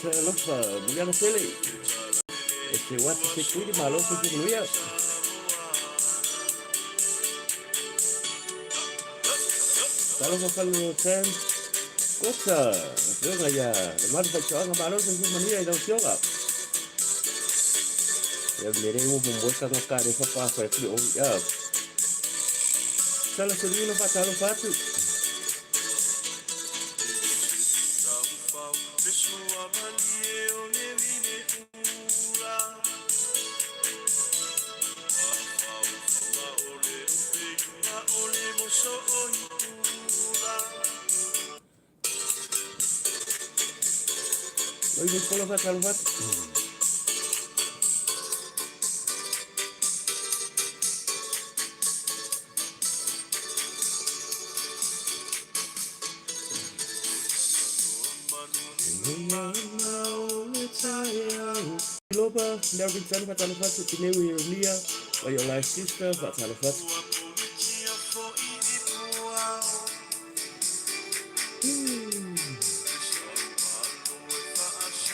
Talofa, Muliana Tele, este watu se cuide malo se cuida. Talofa falo ten, cosa, venga ya, de más para chaval malo se cuida y no se haga. Ya miré un vuelta no cara esa pasa de frío ya. Sala se vino para talofa tu. Hoy voy con los talofa. Loba, now we can put on the fat to know your Lia or your life sister, but on the fat.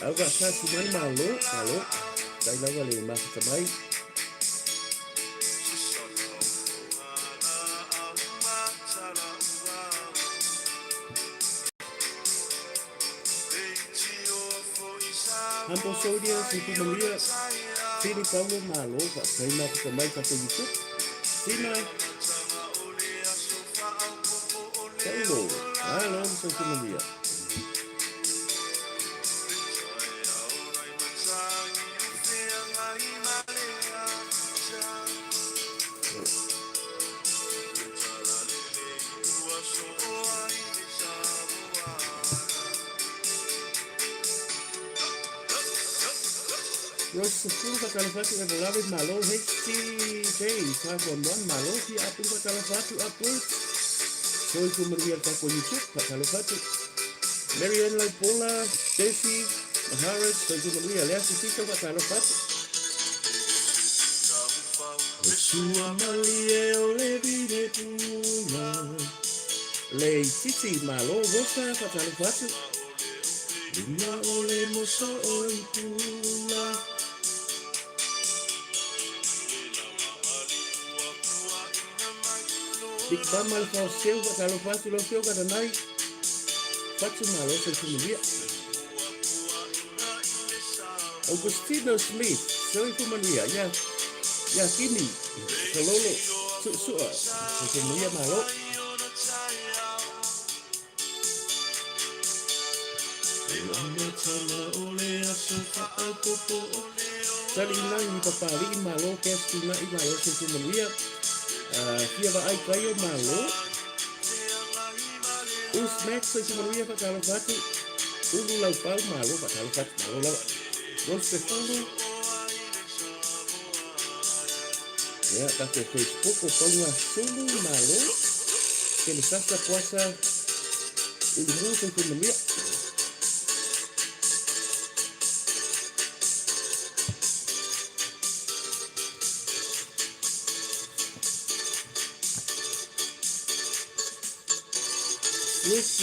I've got such a man, malo. I love a master to buy. Hampo Sodia, Situ Maria, Sini Paulo Malo, but Saina to buy for you. Sina Paulo, I love Situ Maria. Los susurros calafatu and the love malo, HT days, have on one malo, the apple calafatu upwards. So if you Maria Taco YouTube, calafatu. Marianne Lipola, Stacy, Maharaj, so you Maria, left to see about calafatu. Sua Maria, Levi de Pula, Lei Titi Malo, Rosa, calafatu. Lima ole moso oi pula. Big Mama for silver, calafatu, lo silver, the night. Fatu malo, so you Maria. Augustino Smith, so you Maria, ya kini, kalolo, su'a, so you Maria malo. Sali nang papari malo kes na imalo sa Maria. Kia ba ay kayo malo? Usmek sa Maria pa kalafatu. Ulu lau pal malo pa kalafatu malo lau. Dos petulo. Ya, kake Facebook o kaunga sulu malo. Que le sasa puasa ulu sa Maria.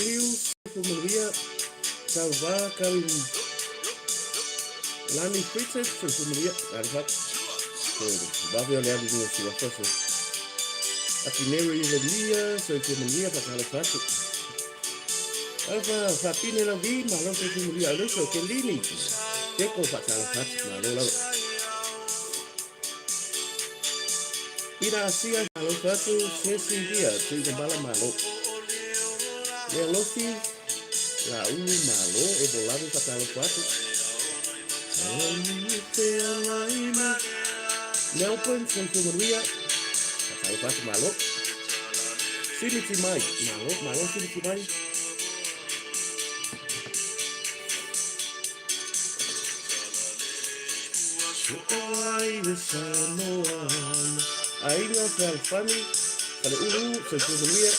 News Maria salvar kali Lani Princess Maria alvat Bavio le di si la cosa Atineri le Maria Maria pa alvat Alva Fapine la vi ma lo Maria adesso che lini Ecco pa alvat ma lo Ira sia alvat se dia si bala malo Le losi la ulu malo e volado pa calafatu. Te alaina. Nelpon Santa Maria pa calafatu malo. Sini timai malo sini timai. Toaina Samoa. Ainga calafani pada ulu Santa Maria.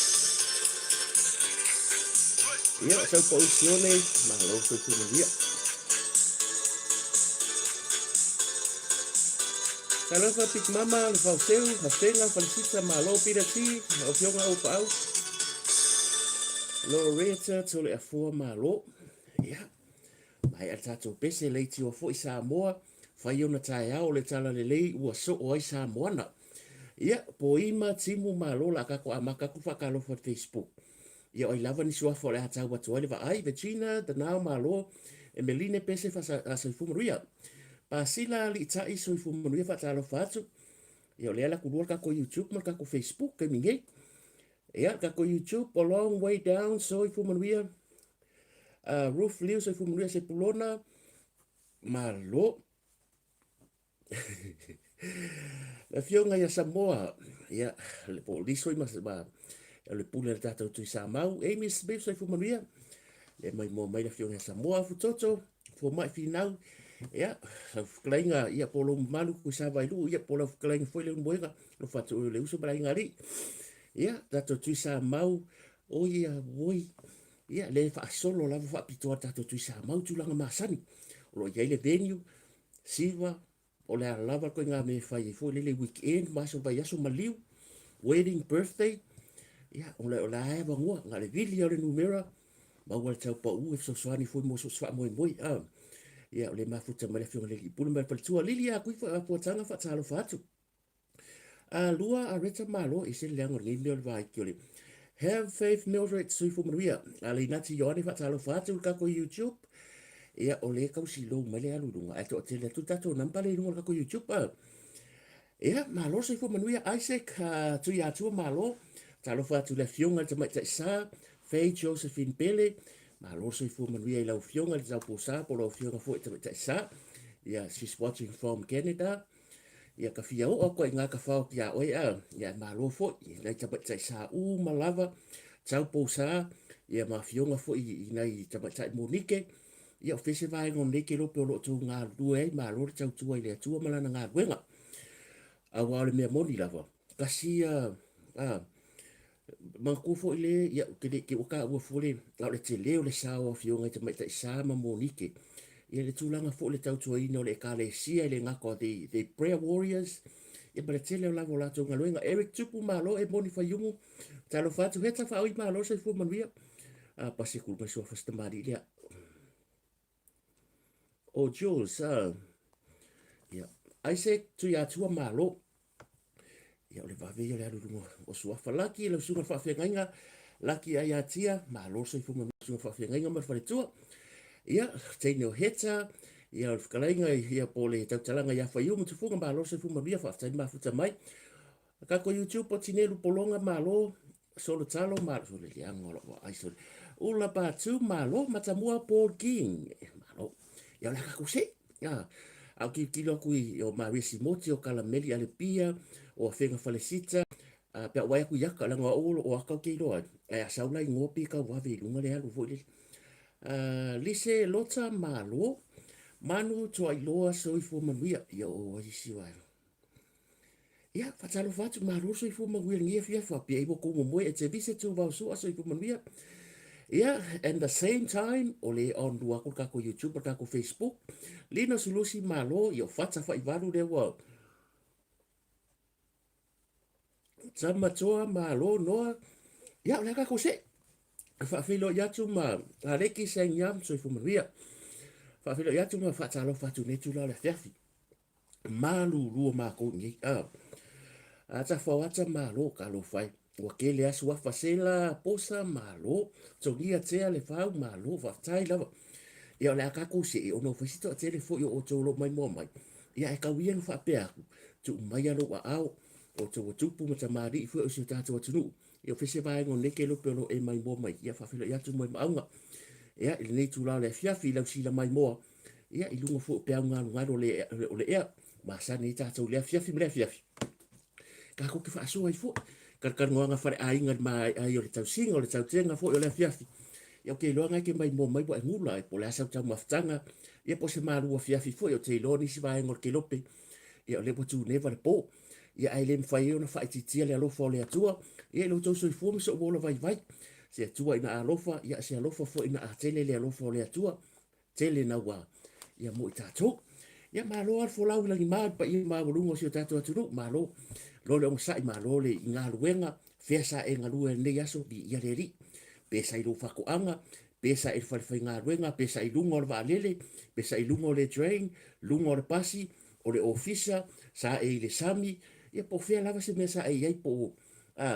Ya, saya posisione malo sa Maria. Kalau sa Big Mama, Fausel, Hastela, Francisca, malo, Pirati, Opionga, Opau. Loretta, Tole, Afua, malo. Ya. mai al tatou pese laiti o fo'i Samoa fai ona tae ao le tala le lei ua so o ai Samoana ia po ima timu malo la kako amaka ku whakalofa Facebook ia o lava ni suafo le atau watu ai le vai Virginia danao malo e meline pese fa sa fumaria pa sila li tai so fumaria fa talo fatu ia le ala ku ka ko YouTube ma ka ko Facebook ke mingi ia ka ko YouTube a long way down so fumaria roof liu so fumaria se pulona malo la fionga ia Samoa ia le poliso i mas ba le pule le tatou tui sa mau Amy Smith so fumaria le mai mo mai la fionga ia Samoa fu toto fu mai finau ia klainga ia polo malu ku sa vai lu ia polo klainga foi le moega lo fatu le uso bra ngari ia tatou tui sa mau o ia voi ia le fa solo la fa pito tatou tui sa mau tu langa masani lo ia le venue silva o le lava ko nga me fai foi le weekend maso ba yaso maliu wedding birthday ia o le ai ba ngua nga le video le numera ba wa tau pa u so swani foi mo so swa mo ia o le mafuta ma le fionga le pulu ma pal tua lilia ku fa po tanga fa talo fatu a lua a reta malo i se le ngor ngi le vai kiole have faith Mildred sui fu maria a le nati yoni fa talo fatu ka ko YouTube ia o le kau si lo mele alu lunga e to tele tu tato nampa le lunga ko YouTube ia malo sui fu maria Isaac tu ya tu malo talo fatu le fionga te mai sa Faye Josephine Pele malo sui fu maria i lau fionga le tau posa po lau fionga fu te mai sa ia she's watching from Canada ia ka fia o ko nga ka fa ya o ia malo fo ia te mai sa malava tau posa ia ma fionga fo i nei te mai Monique ia fese vai ngon neki lo pe lo tu nga due ma lo tau tu ile tu malana nga wenga a wale me moni lava kasia man ku fo ile ia ke o ka wo fo le la le tele o le sa o fio nga te mai sa ma monike ia le tu langa fo le tau tu ina le ka le sia ile nga ko the prayer warriors ia ba le tele o lava la tu nga wenga Eric tupu malo e moni fa yumu talo fatu heta fa o i malo se fu manvia pa se ku ba so fa sta mari le o Jules, ia Isaac tu ia tua malo ia le vave ia le alu o suafa laki le sunga fa fengainga laki ai tia malo so fu sunga fa fengainga ma fa tua ia teine o heta ia fkalainga ia pole tau talanga ia fa yumu tu funga malo so fu mabia fa tai ma futa mai ka ko YouTube po tinelu polonga malo solo talo malo so le angolo ai so ula pa tu malo matamua Paul King malo ia la ka kuse ya au ki kilo kui o marisi moti o kala meli ale pia o fenga falecita pe wai ku yaka la ngo o aka ki lo e saula ngopi ka wa ve lunga le alu foi lise lota malo manu to ai loa so i fu manuia ia o ai siwa ia fatalo fatu malo so i fu manuia ngia fia fa pe ibo ko mo e te vise tu va so i fu manuia yeah, and the same time, ole on dua ko ka ko YouTube ka ko Facebook, lino sulusi malo yo fata fa ivalu de wa. Sama toa malo no. Ya la ka ko se. Fa filo ya tu ma, aleki sen yam so fu maria. Fa filo ya tu ma fa talo fa tu ne tu la fiafi. Malu lu ma ko ngi. Ata fa wata malo ka lo fai. Wa ke le asu wa fasela posa malo so dia tea le fau malo fa tai lava ia le aka ku se o no fasito tele fo yo o tolo mai mo mai ia e ka wien fa pe tu mai alo wa au o to tu pu mata mari fo o su tatu tunu ia fese vai ngon le ke lo pelo e mai mo mai ia fa filo ia tu mai maunga ia il nei tu la le fia fi la si la mai mo ia i lunga fo pe nga ngaro le ia ma sa ni tatu le fia fi ka ko ke fa so ai fo kar ngoanga fare ainga mai ai o le tau singa o le tau tenga fo o le fiafi ia ke loanga ke mai mo mai bo ngula e po la sa tau maftanga ia po se malu fiafi fo o te lo ni si vai ngor ke lope ia le po tu neva le po ia ai le fai ona fai titia le alofa o le atua ia lo tau so i fu so bola vai vai se atua ina alofa ia se alofa fo ina atele le alofa o le atua tele na wa ia mo tato ia malo al fo lau la ni ma pa i ma volungo si tato atu malo lo le sai ma lo le nga luenga fesa e nga lue ne yaso di ia le ri pe sai lo fa ko anga pesa e whai ngā ruenga, pesa i lunga o le vaalele, pesa i lunga o le train, lunga o le pasi, o le ofisa, sa e le sami, ia po whea lava se mea sa e iai po,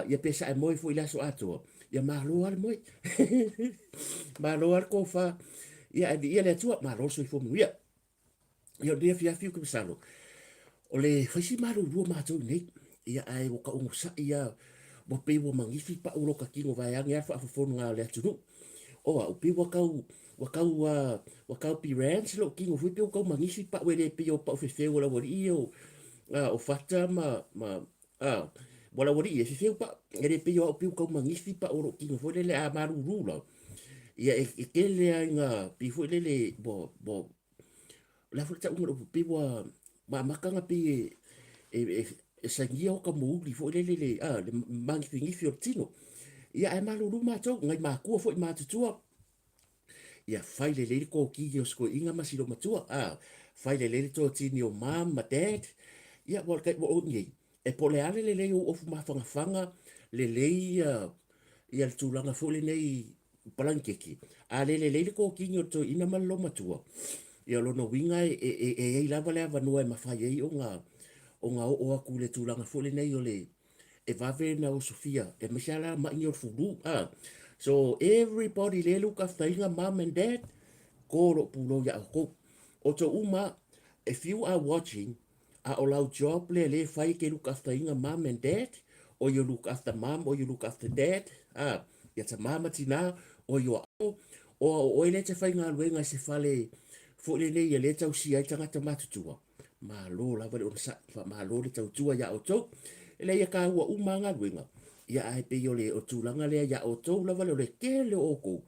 ia pesa e moe fo i laso atua, ia mahalo al moe, mahalo al ko wha, ia le atua, mahalo so i fo ia, ia rea fia fiu kumsalo, o le whaisi maru rua mātou nei, ia ai o ka ungu sa ia mo pe wo mangifi pa ulo ka kingo vai ang fa fo nga le tunu o a pe wa kau pi ranch lo kingo fu pe ko mangifi pa we le pe o pa fe wala wori o fata ma wala wori e fe pa e pe o pe ko mangifi pa o kingo fu le a maru rula ia e ke le nga pi fu le bo la fu ta ungo pe wa makanga pe e sangia o ka mouli fo le mangi fingi fio tino ia e malulu matou ngai makua fo i matutua ia fai le ko ki o sko inga masilo matua fai le to tini o mam ma dad ia wal kai mo ngi e po le ale le o fu mafanga fanga le ia tulanga fo le nei palankeki le ko ki o to ina malo matua ia lo no winga e lava le ava no e mafai e o nga o aku le tūlanga fole nei o le e vave na o Sofia e mashala ma inyo fulu so everybody le look after inga mom and dad ko ro pulo ya ko o to uma if you are watching a o lau job le fai ke look after inga mom and dad or you look after mom or you look after dad ya ta mama tina o yo o ele te fai nga luenga se fale fole nei le tau si ai tanga ta matutua malo la vale o sa fa malo le tau tua ya o to ele ia ka wa umanga luenga ia ai pe yo le o tulanga le ya o to la vale o le ke le o ko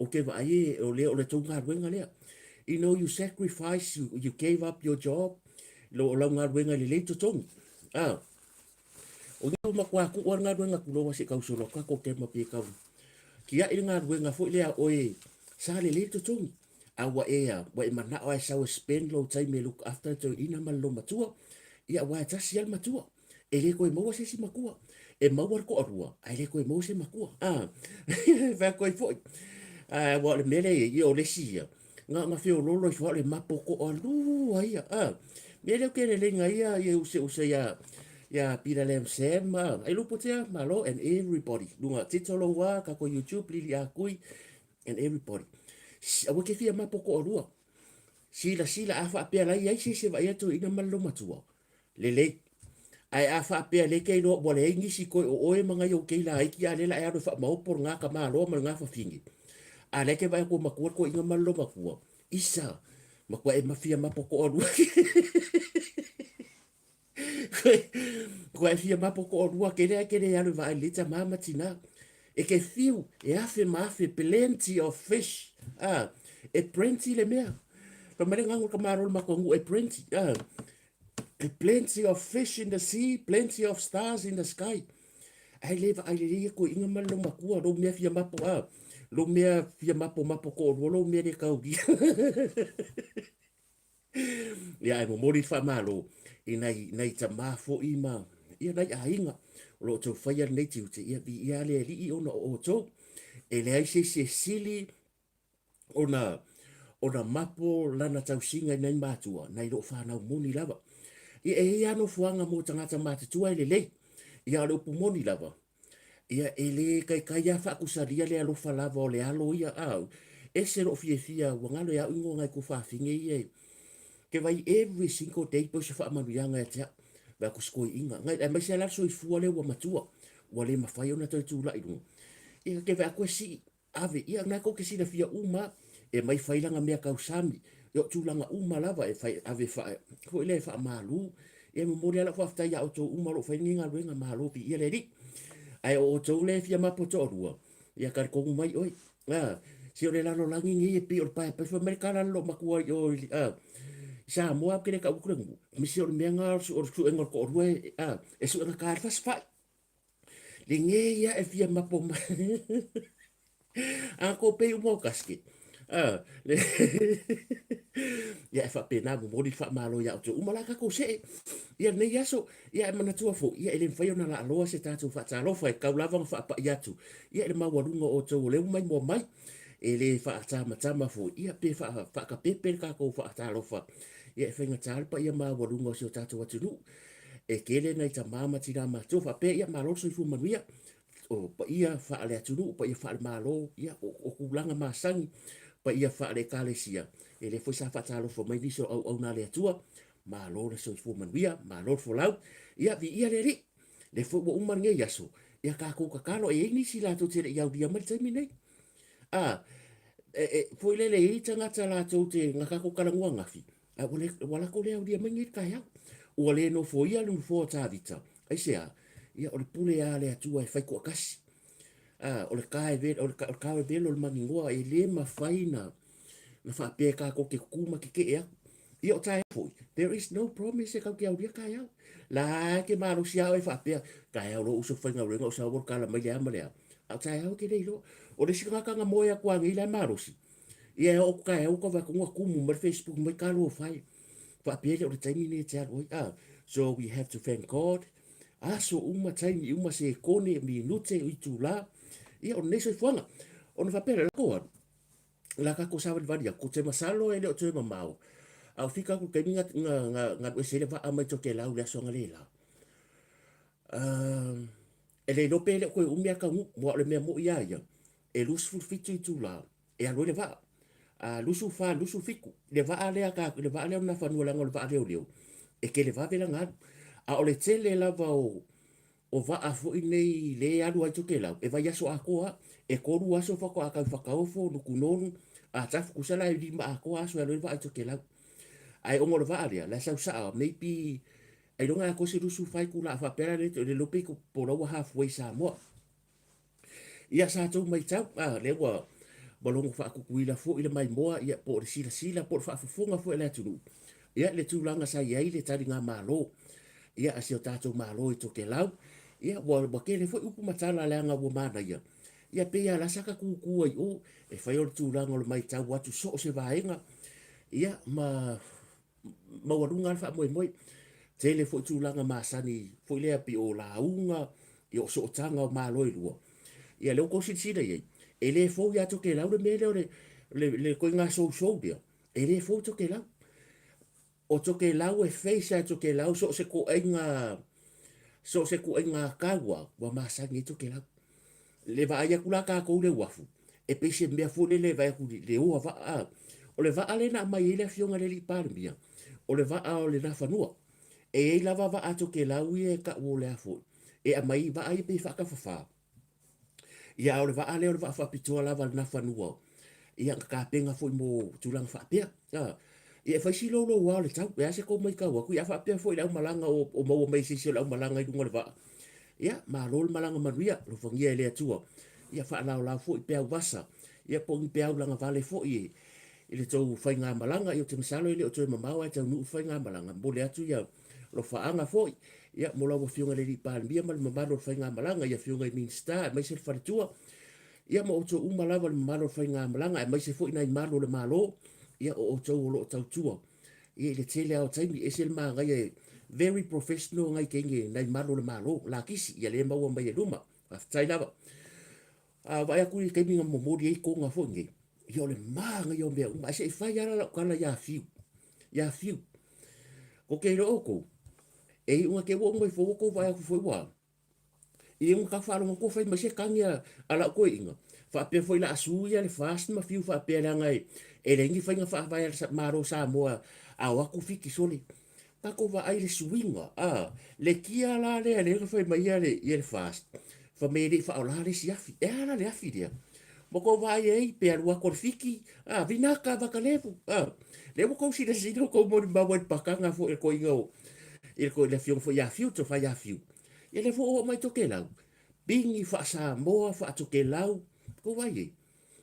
o ke va ai o le tunga luenga le you know you sacrifice you gave up your job lo la nga luenga le to tong o ni ma kwa ku nga luenga ku lo wasi ka usono ka ko ke ma pe ka kia i nga luenga fo le o e sa le to tong awa wa e mana o sa spend lo time me look after to ina malo matua ia wa ta sia matua e le ko e mo se si makua e mo war ko rua ai le ko e mo se makua va ko i fo wa le mele i o le sia nga fio lo lo fo le mapo ko o lu ai mele ke le nga ia u se ya pira le sem ai lu potea malo and everybody lunga titolo wa ka ko YouTube li akui and everybody awa ke fia mapo ko rua sila afa pe la ia se vai to ina malo matua le ai afa pe le ke no bole ngi si ko o e manga yo ke la ai ki ale la ya fa mau por nga ka malo ma nga fa fingi ale ke vai ko makua ko ina malo makua isa makua e mafia mapo ko rua ko e fia mapo ko rua ke le ya va le ta mama tina e ke fiu e afe mafe plenty of fish e plenty le mea pa mare ngangu ka marol makongu e plenty plenty of fish in the sea plenty of stars in the sky ai le ko inga malo makua lo mea fia mapo lo mea fia mapo ko lo mea le kau dia ya e mo mori fa malo nei ta mafo i ma ia nei ainga lo to fire nei tiu te ia le li ona o to e le ai se sili ona mapo lana tau singa nei matua nei lo fa na moni lava ia no fuanga mo tangata matua le ia lo moni lava ia ele kai ya fa kusaria le alo fa lava o le alo ia ese lo fia wangalo ya ingo ngai ku fa finge ia ke vai every single day po se fa manuanga ya va ku skoi inga ngai e mai se la so i fu le wa matua wa le mafai ona to tu la i ia ke va ku si ave ia na ko ke si na fia uma e mai fai langa mea kausami yo tu langa uma lava e fai ave fa ko le fa malu e mo mori ala fa ya o to uma lo fai ninga luenga malu pi ia le ri ai o to le fia mapo to rua ia ka ko mai oi si o le lano langi ngi e pi o pa fa americana lo makua yo Samoa kene ka ukrengu misi o menga o su engor ko rue e su na ka fa spa le nge ya e fia mapo ko pe mo kaske le ya fa pena mo mori fa malo ya o umala ka ko se ya ne ya so ya mana tua fo ya ele fa na la lo se ta tu fa ta lo fa ka lava fa pa ya tu ya le ma warunga o to le mai mo mai e le whaatama fo ia pe whaakapepe kako whaatalofa ia whenga tālpa ia maa warunga o sio tātou atunu e kele nei ta mama tina ma tofa pe ia malo so fu manuia o pa ia whaale atunu pa ia whaale malo ia o kulanga masangi pa ia whaale kalesia e le foi sa whaatalofa mai niso au na le atua malo le so fu manuia malo fo lau ia vi ia le foi wo umange yaso ia kako kakalo e ni sila to tere ia dia mal taimi nei foi le i tangata la tau te ngakako kalangua ngafi. Wala ko lea uria mangi kai hau. Ua le no fo ia lunu fo tāwita. Ai sea, ia o le pule a le atua e whaiko akasi. O le kae velo le mangi ngoa e le mawhaina na whapea kako ke kuma ke ea. Ia o tai foi. There is no promise e kau ke auria kai hau. La ke maro si au e whapea. Kai hau lo uso whainga urenga o sa wakala mai le amalea. Au tai hau ke reilo. O le sikanga moia kua ngi la marosi. Ia o ka e o ka va ku kumu mar Facebook mai ka lo fai. Fa pele o le taimi ni te oi. So we have to thank God. So uma taimi uma se kone mi nute i tu la. Ia o neso fuanga. O na fa pele ko. La ka ko sa vadia ko te masalo e le o te mamau. Au fika ku ke nga se le va a mai to ke la u le so ngalela. E le no pele ko umia ka mo le me mo ia ia. E lusu fitu i tu la. E alo le va. Lusu fiku. Le va ale ka le va ale na fa no la ngol va ale o. E ke le va vela nga. O le tele la va o va a fo nei le alu ai to ke la. E va ya so akoa e ko ru aso fa ko aka fa ka ofo no kunon a taf ku sala i ma akoa so le va ai to ke la. Ai o mo le va ale la sa maybe ai longa ko se lusu fai ku la fa pera le lope ko po lo halfway Samoa. Ia sa tau mai tau, le wa balongo fa ku kuila fo ile mai moa ia po le sila po fa fonga fo ele tunu. Ia le tulanga sa ia ile tari nga malo. Ia asio tatou malo i to ke lau. Ia wa ke le fo upu matala le nga wo mana ia. Ia pe ia la saka ku ai o e fa yo tulanga le mai tau watu so se vaenga. Ia ma warunga fa moi tele fo tulanga masani fo le api o la unga yo so tanga o malo i lua. Ia leo ko sida ye e le fo ya to ke la le mele le ko nga so dia e le fo to ke la o to ke la e face ya to ke la so se ko enga kawa wa masangi to ke la le va ya kula ka ko le wafu e pe se me fo le va ku le o va o le va ale na mai le fionga le parmia o le va o le na fanua e la va to ke la e ka o le afo e a mai va ai pe fa ka fa ia o le va ale o le va fa pitoa lava na fanua ia ka penga foi mo tulang fa pia ia fa si lo wa le tau ia se ko mai ka wa ku ia fa pia foi la malanga o mo mai si la malanga i ngol va ia ma lo malanga maria lo fangia le atua ia fa la foi pe vasa ia po pe langa vale foi ile tau fai nga malanga ia te misalo ile o te mamawa te nu fai nga malanga mo le atu ia lo fa anga foi ia mo la fionga le pa bia mal mamalo fai nga malanga ia fionga i minsta mai se fartua ia mo to malava le malo fai nga malanga mai se foi nai malo le malo ia o to lo tau tua ia le tele au taimi e sel manga ia very professional ngai kenge nai malo le malo la kisi ia le mau mai luma aftai lava vai aku i kemi mo mori e ko nga fonge ia le manga ia me mai se fai ala kala ia fiu ko ke ro ko e unha ke wo mai fo ko vai aku foi wa e un ka falo ko fai ma se kanga ala ko inga fa pe foi la suia le fast ma fiu fa pe la ngai e le ngi fai fa vai maro Samoa a wa ku fiki soli ka ko va ai le suinga le kia la le fai mai le fast fa me le fa la le siafi e ala le afi dia mo ko vai e pe alua ko fiki vina ka va ka lefu le mo ko si le sino ko mo ba wa pakanga fo e ko inga il ko le fion fo ya fiu to fa ya fiu e le fo mai to ke lau bingi fa Samoa fa to ke lau ko vai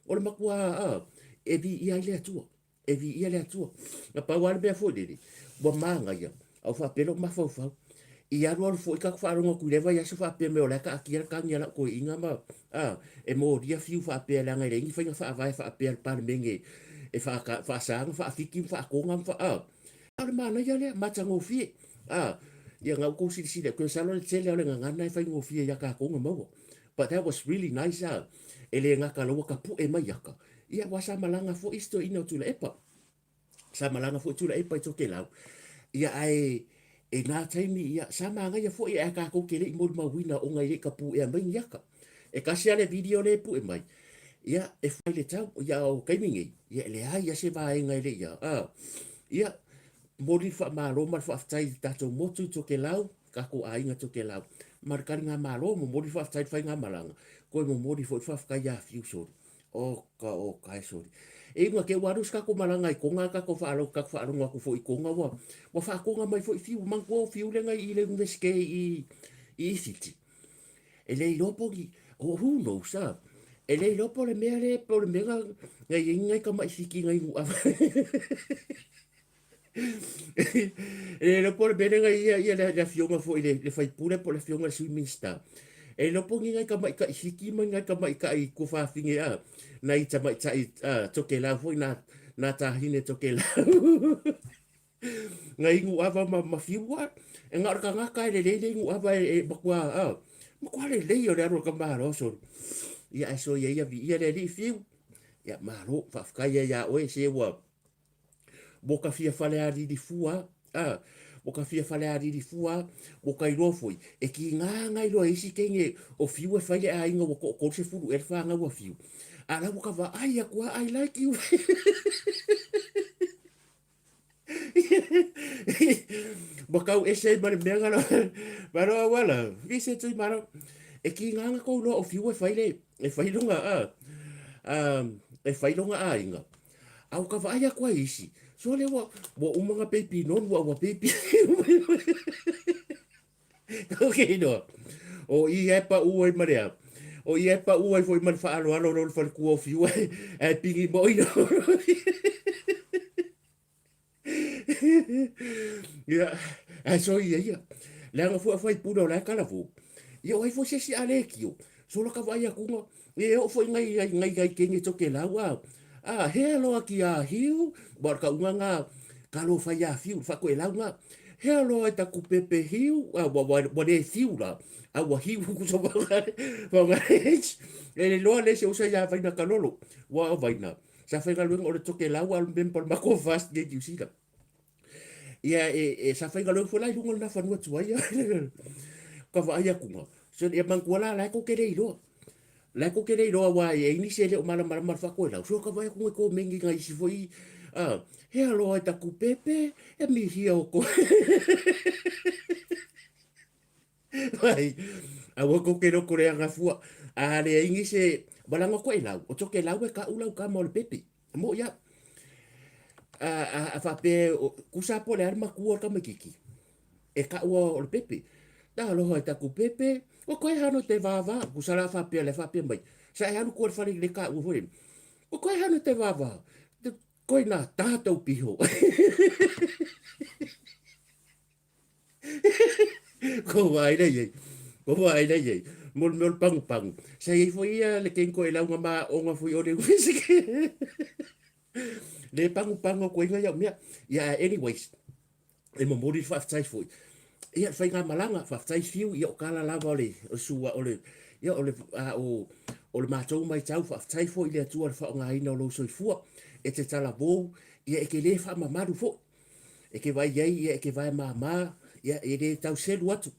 o le makua e vi ia le atua na pa wa be fo dele bo manga ia au fa pelo ma fo ia ro fo ka fa ro ku le vai so fa pe me o le ka ki ka ngia la ko inga ma e mo dia fiu fa pe la ngai ngi fa vai fa pe pa menge e fa sa fa fiki fa ko ngam fa ale mana ia le matango fi ia ngau ko si le ko sa lo tele le ngana fa ngo fi ia ka ko ngam but that was really nice ele nga ka lo ka pu e mai yaka ia wa sa malanga fo isto ina tula epa sa malanga fo tula epa to ke lau ia ai e nā taimi ia sa manga ia fo ia ka ko kele i mo ma wina o ngai ka pu e mai yaka e kasi ale video le pu e mai ia e fai le tau ia o kaimingi ia le ai ia se vai ngai le ia mori fa malo mar fa tai tato motu to ke lau ka ko ainga to ke lau mar ka nga malo mo mori fa tai fai nga malanga ko mo mori fo fa ka ya fiu so o ka so e nga ke warus ka ko malanga i ko nga ka ko fa alo ka fa alo nga ko fo i ko nga wa fa ko nga mai fo fiu man ko fiu le nga i le ngeske i fiti e le lopo ki o who knows sa e le lopo le mea le po le mea nga i ngai ka mai siki ngai ngu e lo por bene nga ia la fionga fo le fai pure po le fionga swimming star e lo po ngai ka mai ka hiki mai ngai ka mai ka i ko fa finge na i ta mai ta i toke la fo na ta hine toke la ngai ngu ava ma fiwa e nga ka nga ka le ngu ava e bakwa ma kwa le o le ro ka ma ro so ia so ia vi ia le fiu ia ma ro fa ka ia o e se wa boka fia fale ari di fua boka fia fale ari di fua boka i rofoi e ki nga ngai lo isi kenge o fiu e fale a inga ko se fulu e fa nga wa fiu ala boka va ai kwa I like you boka o ese mare menga no maro wala vi se tu maro e ki nga ko lo o fiu e fale nga e fale nga a inga au ka va ai kwa isi so le wa umanga pepi non wa pepi okay no o I e pa u e marea o I e pa u e foi man fa alo ro fa ku of you e pingi mo no ya so ia la nga fu fa pu do la kala fu yo ai fo se si ale kio so la ka va ia ku e o foi ngai kengi to ke la wa hello ki a hiu barka unga kalo fa ya fiu fa ko ela nga hello ta ku pepe hiu wa de fiu la wa hiu ku so va e lo le se usa ya fa na kalolo wa vaina sa fa ga luego o to ke la wa ben por ma ko fast de usida ia sa fa ga luego fo la lungo na fa no tu ya ka va ya ku so e man ko la ko ke de lo la ko ke ro wa e ni se le o mala mala fa ko la so ka vai ko mengi ngai si foi he alo ta ku pepe e mi hio ko vai a wo ko ke ro ko re nga fu a le ingi se bala ngo ko ela o to ke la we ka ula ka mo le pepe mo ya fa pe ku sa po le arma ku ka me kiki e ka o le pepe da lo ta ku pepe o koe hano te vava, ku sara whapea le whapea mai. Sa e hano kua whare le ka uhorim. O koe hano te vava, koe nā tātou piho. Ko vai nei. Ko vai nei. Mol pangu. Sa e foi le ken koe launga ma o nga foi o le wisike. Le pangu koe nga yau mea. Yeah, anyways. E mo mori whaftai foi. Ia fai ngā malanga, whaftai fiu, ia o kala lava o sua ia o le mātou mai tau, whaftai fo i le atua le whao ngā ina o lo soi fua, e te tala bou, ia e ke le wha mamaru fo, e ke vai iei, ia e ke vai mamā, ia e le tau selu atu,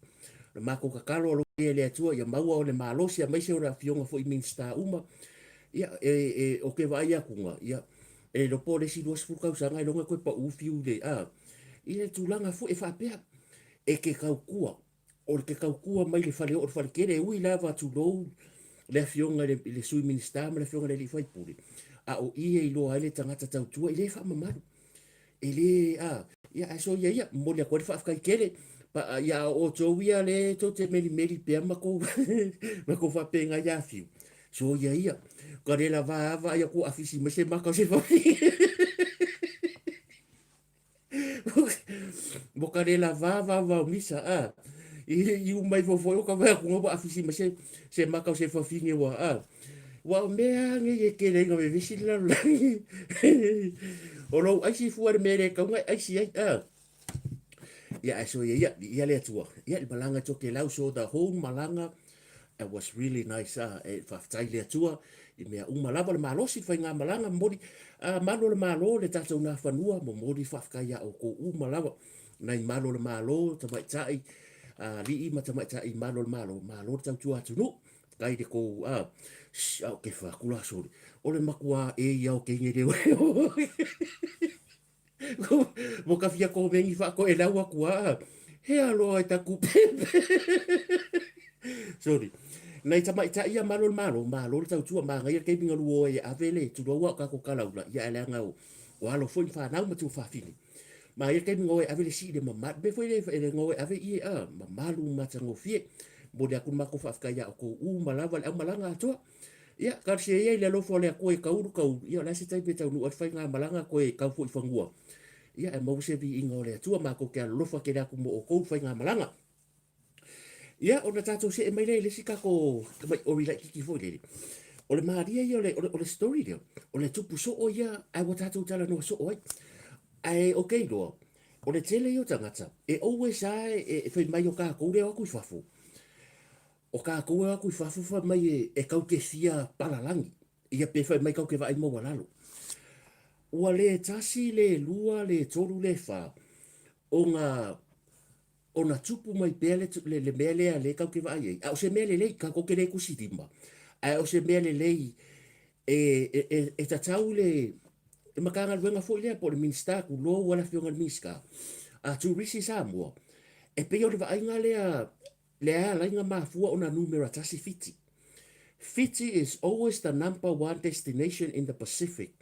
le mako kakalo o lo le atua, ia maua o le mālosi, a maise o le fionga fo i minsta uma, ia o ke vai ia kunga, ia e lo po le si luas fukau sanga, i longa koe pa ufiu le, ia tūlanga fo e whapea, e ke kaukua o ke kaukua mai le fale o fale kere ui lava tu lo le fionga le swimming star le fionga le fai puri a o ie I lo ale tangata tau tua I le fa mamaru e le ia so ia mo le ko fa kai kere pa ia o to ia le to te meri pe mako mako fa penga ia fiu so ia ko le lava ia ko afisi me se mako se fa boka le lava misa I mai fo ka va ko ba afisi ma se maka se fa finge wa mea nge ye ke le me visi la o lo ai si fu me le ka ai si ia so ia le tua ia le malanga to ke lau so da home malanga It was really nice e whaftai le atua i mea lava le malosi whai ngā malanga mori malo le malo le tātou nā whanua mo mori whafkai a o ko lava nei malo le malo tamai tai li i ma tamai tai malo le malo tau tua tunu kai de ko au ke whakula sori o le makua e iau ke ngere mo ka fia ko mengi whako e lau akua he aloa i taku pepe sorry nei tamai ta ia malo tau tua ma ngai ke binga luo e avele tu roa ka ko kala ula ia ele ngau o alo foi fa nau ma tu fa fini ma ia ke binga e avele si de ma be foi le ngoi ave i ma malu ma tango fie mo de akun ma ko fa ka ia ko malava le malanga to ia ka se ia le lo fo le ko e kau ia la se tai pe tau nu fa nga malanga ko e kau foi fangua ia e mo se vi ingo le tu ma ko ke lo fa ke da ko mo ko fa nga malanga ia ona tatou se e mai le sika ko mai o ila kiki foi le o le maria ia o le story le o le tupu so o ia ai wa tatou tala no so oi ai okay do o le tele yo tangata e always ai e foi mai o ka ko le o ku fafu o ka ko o ku fafu fa mai e kau ke sia palalangi ia pe foi mai kau ke vai mo walalo o le tasi le lua le toru le fa o nga ona tupu mai pele le mele le kau ke vai a o se mele le ka ko ke le kusitima a o se mele le e tatau le e makanga luenga foi le po le minsta ku lo wala fionga miska a tu risi Samoa e pe o le vai nga le la nga mafua ona numero tasi fiti Fiji is always the #1 destination in the Pacific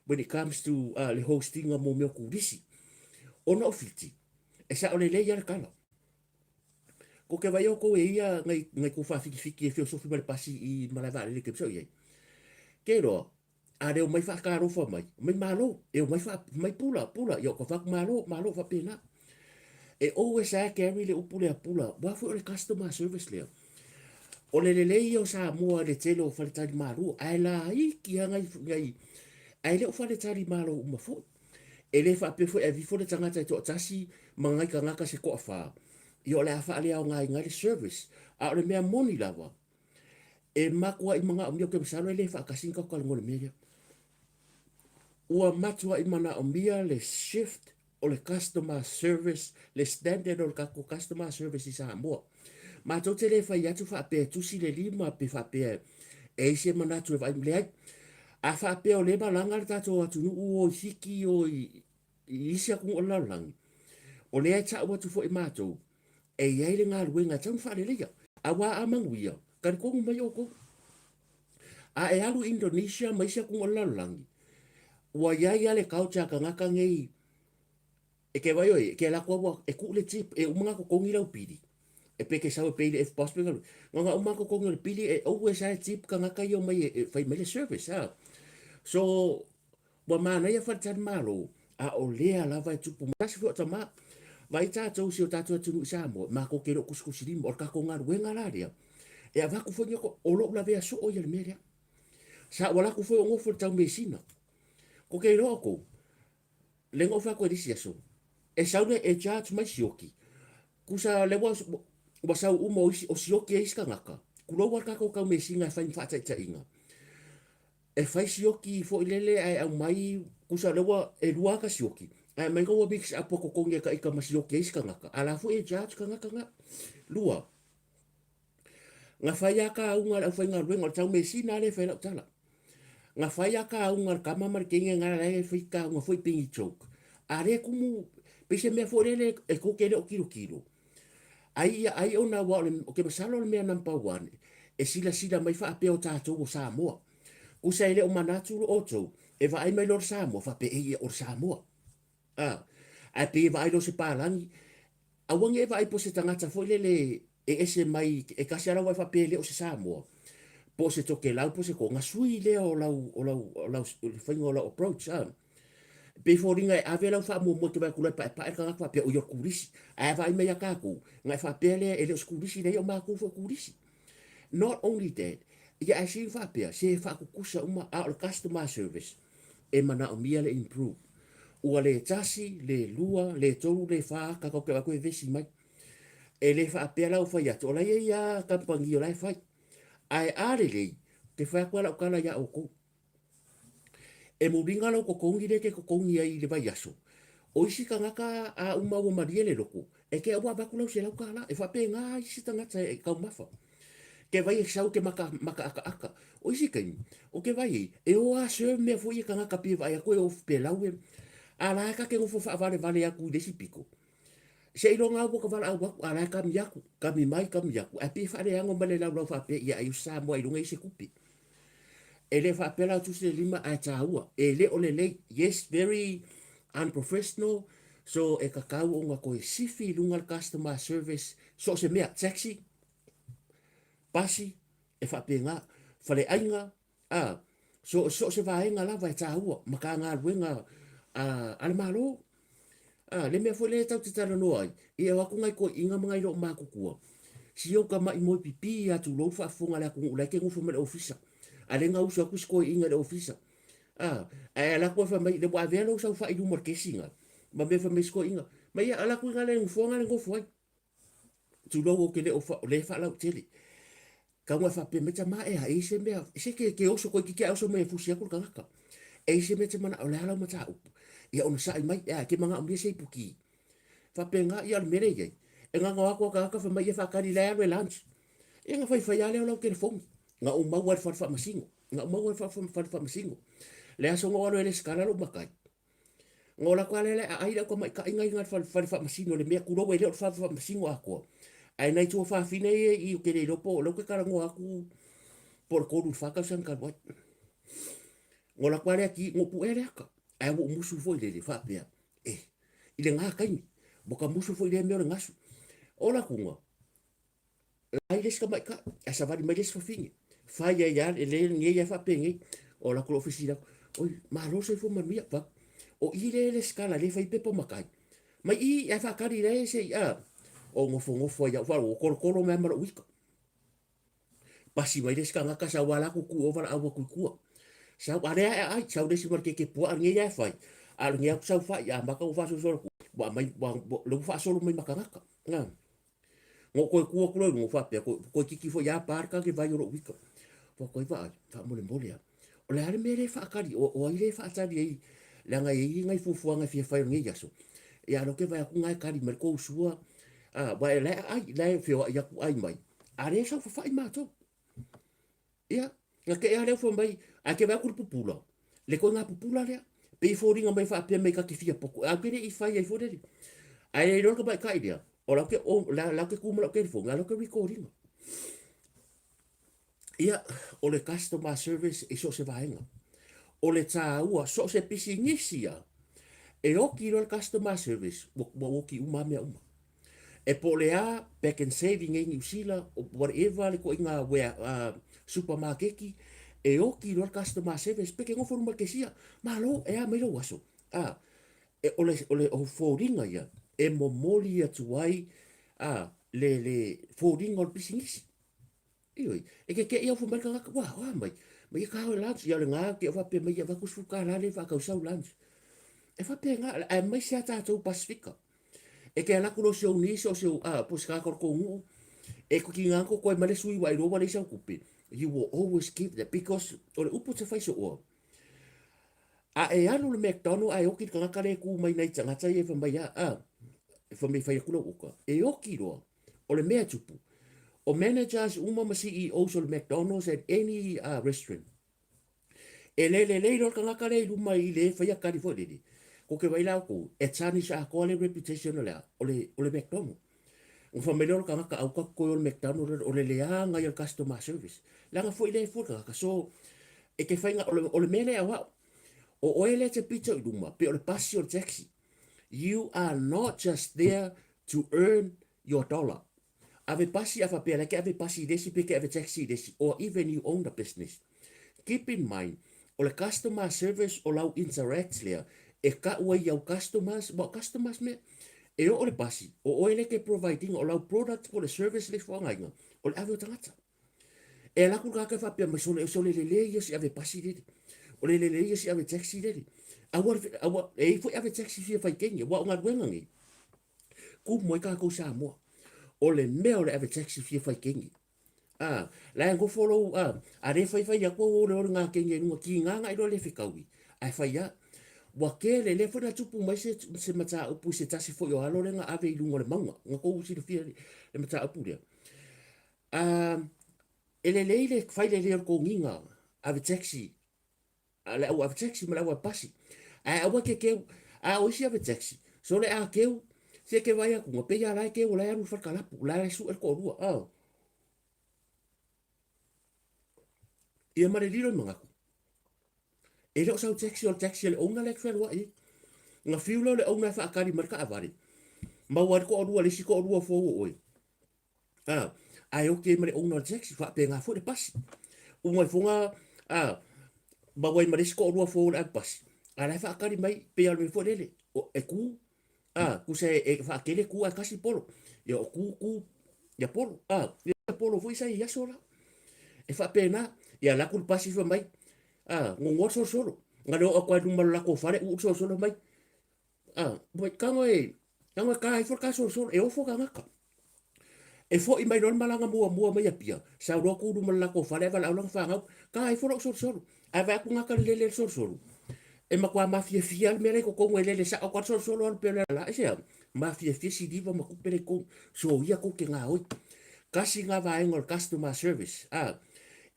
when it comes to le hosting a mo me kurisi ona o Fiji e sa ole le ia kala ko ke vai o ko e ia ngai ko fa fiki e filosofi mal pasi i malava le ke so ye ke ro a re o mai fa karo fa mai malo e o mai fa mai pula yo ko fa malo fa pena e always a carry le upule pula wa fo le customer service le o le o Samoa le tele o fa le tali malo ai la i ki ngai ai le o fa le tali malo uma fo e le fa pe fo e vi fo le tangata to tasi mangai ka ngaka se ko fa yo le fa le o ngai service a le mea moni lava e makua i manga o mio ke msalo le fa ka sinka ko ngol media ua matua i mana o mia le shift o le customer service le standard o le kako customer service i Samoa ma to tele fa ya tu fa pe tu si le lima pe fa pe e se mana tu vai le a fa pe o le balanga ta to atu o hiki o i isia ku o lang o le ta o tu fo i mato e ye le ngal winga tan fa le ya a wa amanguia kan ko mai o ko a e alu Indonesia mai sia ku o lang ua ia le kaucha ka ngaka ngei e ke vai oi ke la ko e ku le tip e umanga ko kongi lau pili e pe ke sa pe le f post pe nga umanga ko kongi le pili e o sa tip ka ngaka yo mai e fai mai le service ha so wa mana ia fa tan malo a o le ala vai tupu mas fo tama vai ta to si o ta to tu sa mo ma ko ke ro kuskusi lim or ka ko ngar wenga la dia e ava ku fo ko o lo la vea so o ia le media sa wala ku fo o ngofo tau mesina ko ke roko le ngofa ko disi aso e saune e charge mai sioki kusa le wa sa umo o sioki e iska ngaka kulo wa ka ko ka mesinga fa fa ta inga e fa sioki fo lele ai au mai kusa le wa e lua ka sioki ai mai ko mix a poko ko nge ka ika masioki e iska ngaka ala fo e charge ka ngaka nga lua nga fa ya ka unga au fa nga rengo tau mesina le fa la tala nga fai aka unga kama markenga nga lai fika nga foi pingi choke are kumu pese me forele e ko kele o kilo ai ona wa o ke masalo me #1 e sila mai fa pe o tato o Samoa o sai le o manatu o to e va ai mai lo Samoa fa pe e o Samoa a pe va ai lo se palangi a wange va ai po se tangata foi le e ese mai e kasara wa fa pe le o se Samoa po se toke lau po se ko nga sui le o lau whainga o lau approach pe fōringa e awe lau wha mo mo te mai kulai pa e ka ngakwa pe o yo kurisi a vai mea kāku ngai wha pe le e leo skurisi nei o māku wha kurisi not only that ia e si wha pe se wha kukusa uma a o customer service e mana o mia le improve ua le tasi le lua le toru le wha ka kau ke wako e vesi mai e le wha pe lau whai atu o lai e ia kampangi o lai whai ai are lei, te whai kua lau kala ia o kou. E muringa lau ko kongi re ke ko kongi ai le vai aso. O isi ka ngaka a umau o maria le loko. E ke awa baku lau se lau kala. E whape ngā isi tangata e kau mafa. Ke vai e sau ke maka aka aka. O isi kai. O ke vai e o a se mea fo i ka ngaka pia vai a koe o pe lau e. A la ka ke ngofo wha vale vale aku desi piko. Se ilo ngā boka wala au waku. A la kami yaku. Kami mai kami yaku. A pia whare ango male lau lau whape ia ai usa mua ilunga i se kupi. E le whaapela tu se lima a tāua. E le o le le, yes, very unprofessional. So e kakau o ngā koe sifi lunga customer service. So se mea taxi, pasi, e whaape ngā, whale ainga, so se vaenga lava e tāua. Maka ngā ruenga, ale malo. Le mea fo le tau te tara noa ai. I e wako ngai koe inga mga iro o mākukua. Si au ka mai moi pipi atu lou whaafonga le aku ulai ke ngufu mele ofisa. Ale nga usa ku sko inga le ofisa. Ala ko fa mai le wa velo sa fa idu markesinga. Ma me fa me sko inga. Ma ia ala ku nga le fonga le ngofo ai. Tu lo ke le ofa le fa la tele. Ka nga fa pe meta ma e se me se ke oso ko ki oso me fusia ku ka. E se meta mana ala ala mata u. Ia ona sa mai ke manga o se puki. Fa pe nga ia mere ye. E nga nga ko ka fa mai fa ka di le lunch. E nga fa ale o ke fong. Nga o mau fa masingo. Nga o mau fa masingo. Le aso ngo le skala lo makai. Ngo la kwa le ai la ko mai ka inga inga fa masingo le me ku ro we le fa masingo ako. Ai nei tu fa fine i ke le lopo lo ke kara ngo aku por ko du fa ka san ka wa. Ngo la kwa le ki ngo pu ele ka. Ai wo musu fo le fa pe. Ile nga kai. Boka musu fo le me o ngasu. Ola kunga. Ai le ska mai ka. Asa va di mai le fa fine. Fa ya le nge ya fa pe nge. Ola ko ofisira. Oi, ma lo se fo ma mia pa. O ile le skala le fai pepo makai. Mai I fa kari le se o ngofo ya fa o kolo me mara wika. Pasi mai le skala ka sa wala ku o wala awa ku. Sa are ai sa le si marke ke po nge ya fai. Al nge sa fa ya maka o fa so ku. Ba mai lo fa so mai makanga. Nga. Ngo ko ngo fa pe ko kiki fo ya parka ke vai ro wika. Po ko va fa mo le molia. O le ale mere fa kari o ile fa tari ai la ngai ngai fufu nga fia fa ngai yaso ya lo ke va ku ngai kari mer ko sua ba le ai le fio ya ku ai mai are sa fa mai mato ya ya ke ale fo mai a ke va ku pupula le ko nga pupula le pe fo ringa mai fa pe mai ka ke fia poco a ke I fa ya fo de ai lo ke ba kai dia o la ke o la ke ku mo ke fo nga lo ke recording ia o le customer service e so se vaenga. O le tāua so se pisi ngisia. E oki lo le customer service mo oki uma mea uma. E po le a back and saving e New Zealand o whatever le ko inga wea supermarketi e oki lo le customer service peke ngofo numa kesia. Ma lo e a mero waso. E ole o fōringa ia e mo moli atu ai le fōringa o le pisi ngisi. Ioi, e ke ia fu marka ngaka, wa mai, mai ka hau lunch, ia le ngā, ke wa pe mai ia waku suka la le wa kau sau lunch. E wa pe ngā, e mai sea tātou Pasifika. E ke alaku no seo ni, so seo, poska korko ngu, e ko ki ngā ko koe male sui wa irowa le sau kupe. You will always keep that, because o le upu te whaiso oa. E anu le McDonald, e oki ka ngaka le ku mai nei tangata e wa mai e wa mai whai akula uka. E oki roa, o le mea tupu. O managers uma ma CEOs o McDonald's at any restaurant. E le ro ka ngaka le luma I le whaia kari fo lele. Ko ke waila ko e tani sa ko le reputation o le McDonald's. O fa melor ka ngaka au ka ko o McDonald's o le leanga I customer service. Langa fo ile fo ka so e ke whainga o le mele awa. O ele te pizza I luma pe o le pasi o le taxi. You are not just there to earn your dollar. Ave pasi ava pele ke ave pasi desi pe ke ave taxi desi or even you own the business. Keep in mind, o le customer service o lau interact lea e ka ua I au customers me e o le pasi o ele ke providing o lau product o le service le whangainga o le ave o tangata. E laku kaka whapea mai sole le yesi ave pasi dede. O le yesi ave taxi dede. Awa e fo ave taxi fia whai kengia wa o ngā ruengangi. Ku moi ka kou Samoa. O le mea o le ave taxi fia whai kengi. La ngo follow are fai ya ko le nga ke nge ngo ki nga nga ilo le fikawi. Ai fai ya wa ke le fona tupu mai se mata upu se tasi fo yo halo le nga ave ilungo le manga. Nga ko usi le fia le mata upu le. Ele le fai le ko nginga ave taxi. Ale au ave taxi ma au pasi. Ai au ke a o si ave taxi. So le a ke se ke vai ku pe ya la ke o la ya ru fa kala pu la su el ko ru ia mare liro mga ku. E lo sau taxi le onga le kwel wa i. Nga fiulo le onga fa akari marka avari. Ma war ko orua le si ko orua fo oi. Ai o ke mare onga taxi fa pe nga fo le pasi. Unga fonga ma wai mare si ko orua fo le pasi. Ala fa akari mai pe al me fo lele. O e ku ku se e fa akele ku a kasi polo. Ya ku ya polo. Ya polo foi sai ya sola. E fa pena ya la culpa si fa mai ngongo solo nga do ko du mal la ko fare u solo mai boy kango ka for ka solo e o fo ka ngaka e fo i mai non malanga mua mai apia sa ro ku du mal la ko fare va la lang fa nga ka for solo a va ku ngaka le solo e ma kwa mafia fial mere ko ngwe sa ko solo al pele la e se mafia fi si diva ma ku pele ko so ia ko ke nga oi kasi nga va engol customer service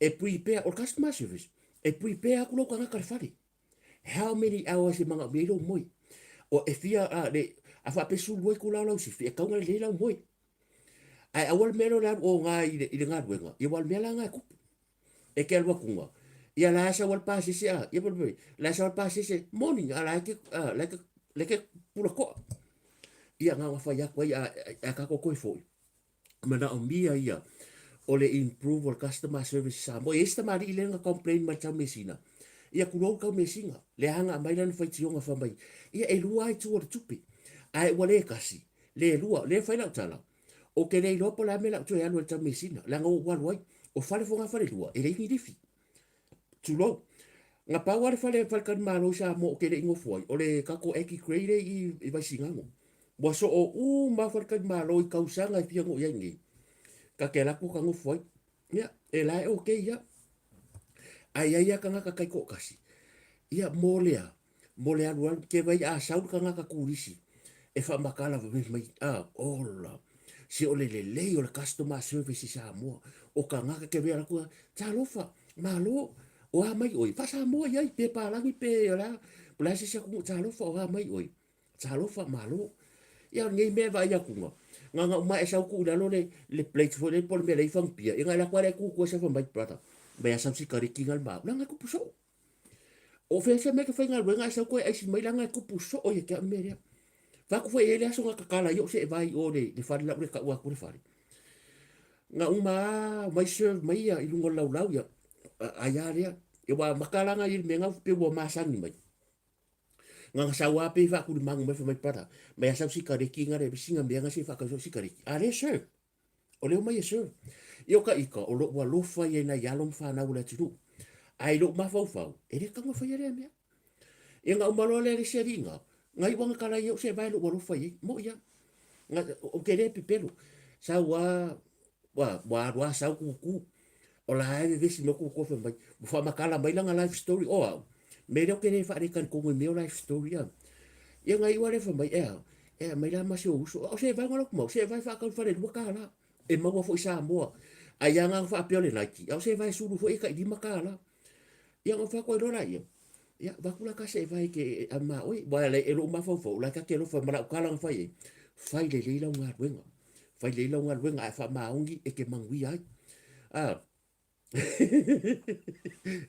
e pui pe o customer service e pui pe aku lo kanga karfari how many hours e manga melo moi o e fia le a fa pe sul voi kula lo si fia ka nga le la moi ai awal melo la o nga i le nga wenga i wal mela nga ku e ke alwa kunga ia la sa wal pa si ia bol la sa wal pa si morning ala ke le ke pula ko ia nga fa ya ko ia ka ko foi mana o mia ia o le improve o customer service sa mo esta mari ile nga complain ma tau mesina ia kulo ka mesinga le hanga mai lan fai tionga fa mai ia e lua i tu o tupi ai wale kasi le lua le fai la tala o ke le lopo la mela tu ya no tau mesina la ngo wa loi o fale fonga fale lua e le ni difi tu lo nga pa wa fale fal kan malo sa mo ke le ngo foi o le ka ko eki create i vai singa mo bo so o ma fal kan malo i kausanga i pia ngo yangi ka ke la ku ka ngo foi ya e la o ke ya ai ka nga ka kai ko kasi ia molea ruan ke vai a saul ka nga ka kurisi e fa makala mai ola si ole le o customer service sa mo o ka nga ke vera ku talofa malo o a mai oi pa sa mo ia pe pa la pe la pula si sa ku talofa o a mai oi talofa malo ia ngai me vai ya ku nga ma e sa ku la le plate fo le por me le fang pia nga la kware ku sa fa mai prata be sa si kari kingal ma la nga ku puso o fe se me ke fa ngal nga sa ko ai si mai la nga ku puso o ye ka me ya va ku foi ele aso nga kala yo se vai o le fa la ka wa ku le fa nga mai serve mai ya ilungo lau ya aya ya e wa makala nga il me nga pe wo ma sang ni mai nga sa wa pe fa ku mang me fa mai prata me sa si kari kinga re singa me nga si fa ka si kari ale serve o le mai serve yo ka ika o lo wa lo fa ye na yalom fa na ula tu ai lo ma fau e le ka nga fa ye me e nga o malo le se ringa ngai wanga kala yo se vai lo wa lo fa ye mo ya nga o ke le pipelo sa wa sa ku o la ai vesi no ku ko fa mai fa makala mai langa life story o me le ke le fa re kan ko me life story ya ia ngai wa le fa mai mai la ma se o se vai ngolo mo se vai fa ka fa le kala e ma wa fo sa mo ai nga fa pe le laiti o se vai suru fo e ka di makala ia nga fa ko lo la ia ya va kula ka se vai ke ama oi va le elo ma fo la ka ke lo fa mara kala fa ye fai le la nga wenga fai le la nga wenga fa ma ungi e ke mangui ai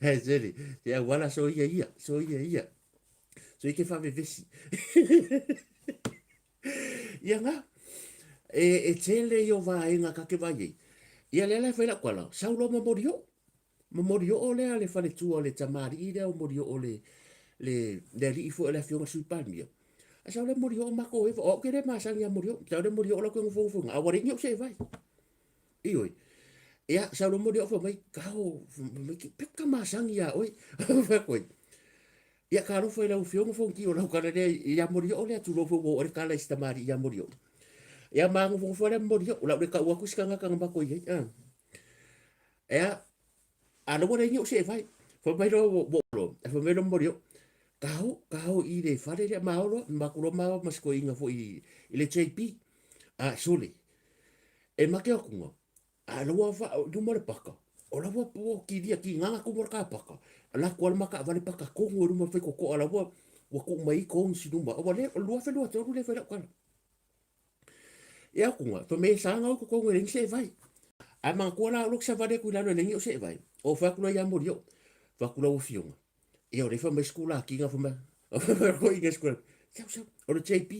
hey zeli ya wala so ia so ke fa me vesi ia nga e tele yo va nga ka ke vai ia le fa la kwala sa lo mo morio ole ale fa le tu ole tamari ida o morio ole le li fo la fiona sul palmia a sa le morio ma ko o ke le ma sa ya morio sa le morio la ko fo a wari nyo se vai ioi ya sa lo morio fo mai ka o mai ki peka ma sa ya oi fa ko ya ka ro fo la fiona fo ki o la ka le ya morio ole tu lo fo o ka la tamari ya morio ya ma fo le morio la ka wa ku ska nga ka ba ko ye ea ana wala ngi o se vai fa mai ro bo lo fa mai ro mo rio kau i le fare le maolo ma kulo ma ma sko inga fo i le JP a sole e ma ke o kunga a lo fa du mo le paka o la po ki dia ki nga ko mo ka paka la ko ma ka vale paka ko ngo mo fe ko ala wa ko mai ko si du ma o le lo fa lo to le fa ka ya kunga to me sa nga ko ngo le se vai a ma ko la lo sa vale ku la le ngi o se vai o fa kulo ya mo rio fa kulo o fiunga e o le fa mai skula ki nga fa ma ko i nga skula o le JP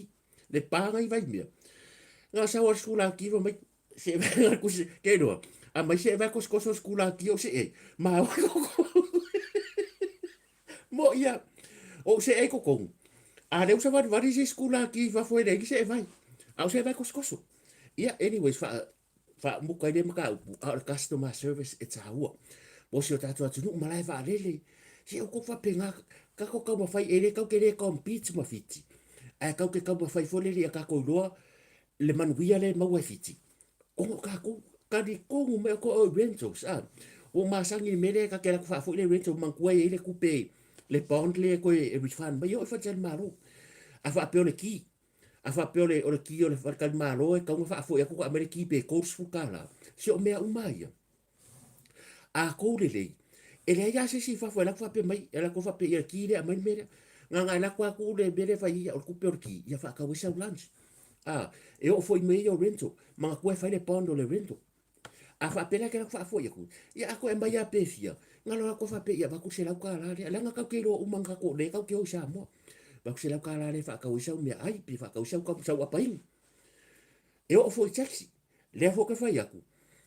le panga i vai mia nga sa o skula ki fa mai se va ku se ke no a mai se va ko skula ki o se e ma mo ia o se e ko ko a le usa va se skula ki va foi de se vai a se va ko ia anyways fa mo ka le maka a customer service it's a hua mo se o tatu atu no malai va lele se o ko fa penga ka ko ka ma fai ele ka ke le compete ma fiti a ka ke ka ma fai fo le ka ko loa le manuia le mau e fiti o ka di ko me ko o rentals o masangi mele ka ke la fa fo le rental man ko e le kupe le bond le ko e refund ba yo fa tel malo a fa pe o le ki a fa pe o le ki o le fa ka malo e ka mo fa fo ya ko amerika ki pe ko su kala se o me o mai a ko le e le ya se si fa fo la fa pe mai e la ko fa pe ya ki le mai mele nga la ko le bele fa ya o kupe o ki ya fa ka wisa lunch e o foi me o rental ma ko fa le bond o le rental a fa pela que fa fo yaku ya ko e mai a pefia ngalo ko fa pe ya ba ku se la ka la le nga ka ke ro u manga ko le ka ke o Samoa ba ku se la ka la le fa ka o sa me ai pe fa ka o sa ka sa wa pai e o fo taxi le fo ka fa yaku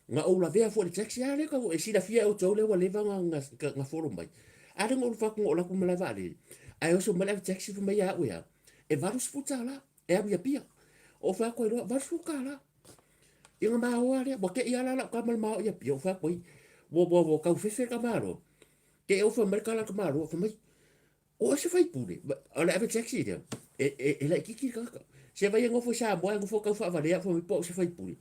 nga o la vea fo le taxi ale ka e si la fia o tole wa le va nga fo mai a le ngol fa ko la ku mala vale ai o so mala taxi fo mai ya o ya e va ru sputa la e a mia pia o fa ko ro va su ka la inga maua le bo ke ia la ka mal mau ia pio fa koi bo ka fe ka malo ke o fa mer ka la ka malo fa mai o se fai pure ala ave taxi de e la ki ka se vai ngo fo sa bo ngo fo ka fa va le fa mi po se fai pure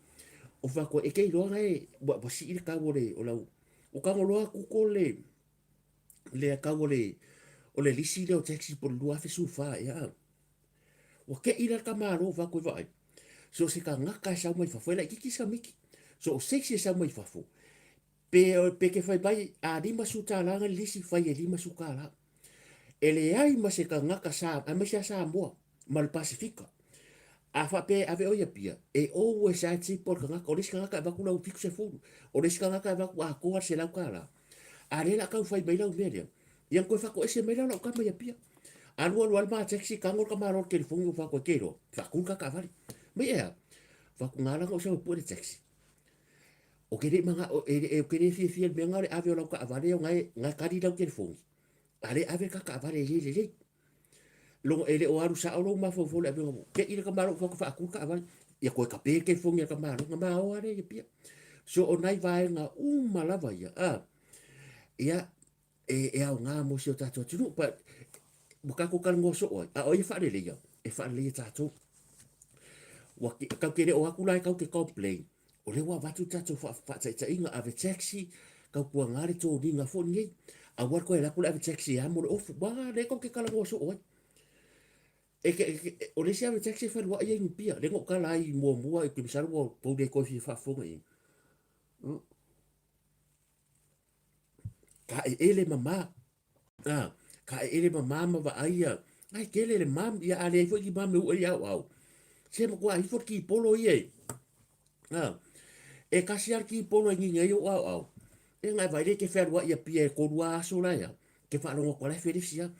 o fa ko e ke lo ngai bo si ka bo le o la o ka lo ku ko le ka bo le o le lisi le o taxi por lo fa su fa ya o ke ira ka malo fa ko vai so se ka ngaka sa mai fa foi la kiki sa miki so o sexy sa mai fa fo pe ke fai bai a lima su ta la lisi fai e lima su kala ele ai ma se ka ngaka sa a me sa mo mal pacifica a fa pe ave o ia pia e o we sa ti por ka ngaka o lisi ka ngaka va ku la u fiku se fu o lisi ka ngaka va ku a ko se la kala a le la ka fai bai la u media yang ko fa ko ese me la ka mai pia anu anu ma sexy ka ngol ka ma ro ke fu fa ko ke ro fa ku ka ka vale me ia fa ku ngala ko se po de taxi o ke re manga o ke re fi me ngare ave o ka avare o ngai ka di ke fo ale ave ka avare le lo ele o aru sa o ma fo le ave ke ira ka maro fo fa ku ka avare ya ko ka pe ke fo ya ka maro nga ma o are pia so o nai vai nga malava ya ia e au nga mo se o tato tu pa buka ko kan ngo so o a o fa le ya e fa le tato wa ka ke o aku lai ka ke complain o le wa vatu tato fa tsa inga ave taxi ka ku ngare to dinga fo ni a war ko la ku ave taxi a mo of ba le ko ke kala ngo so o e ke o le sia ave taxi fa wa ye ni pia le ngo kala i mo e ke misar wo po de ko fi fa fo ngi ka ele mama ka ele mama ma va ai ai ke le mam ya ale fo ki mam o ya wow se mo kwa i fo ki polo ye e kasi ar ki polo ngi ngai o au e ngai vai ke fer wa ia pie ko wa so la ya ke fa lo ko la felicia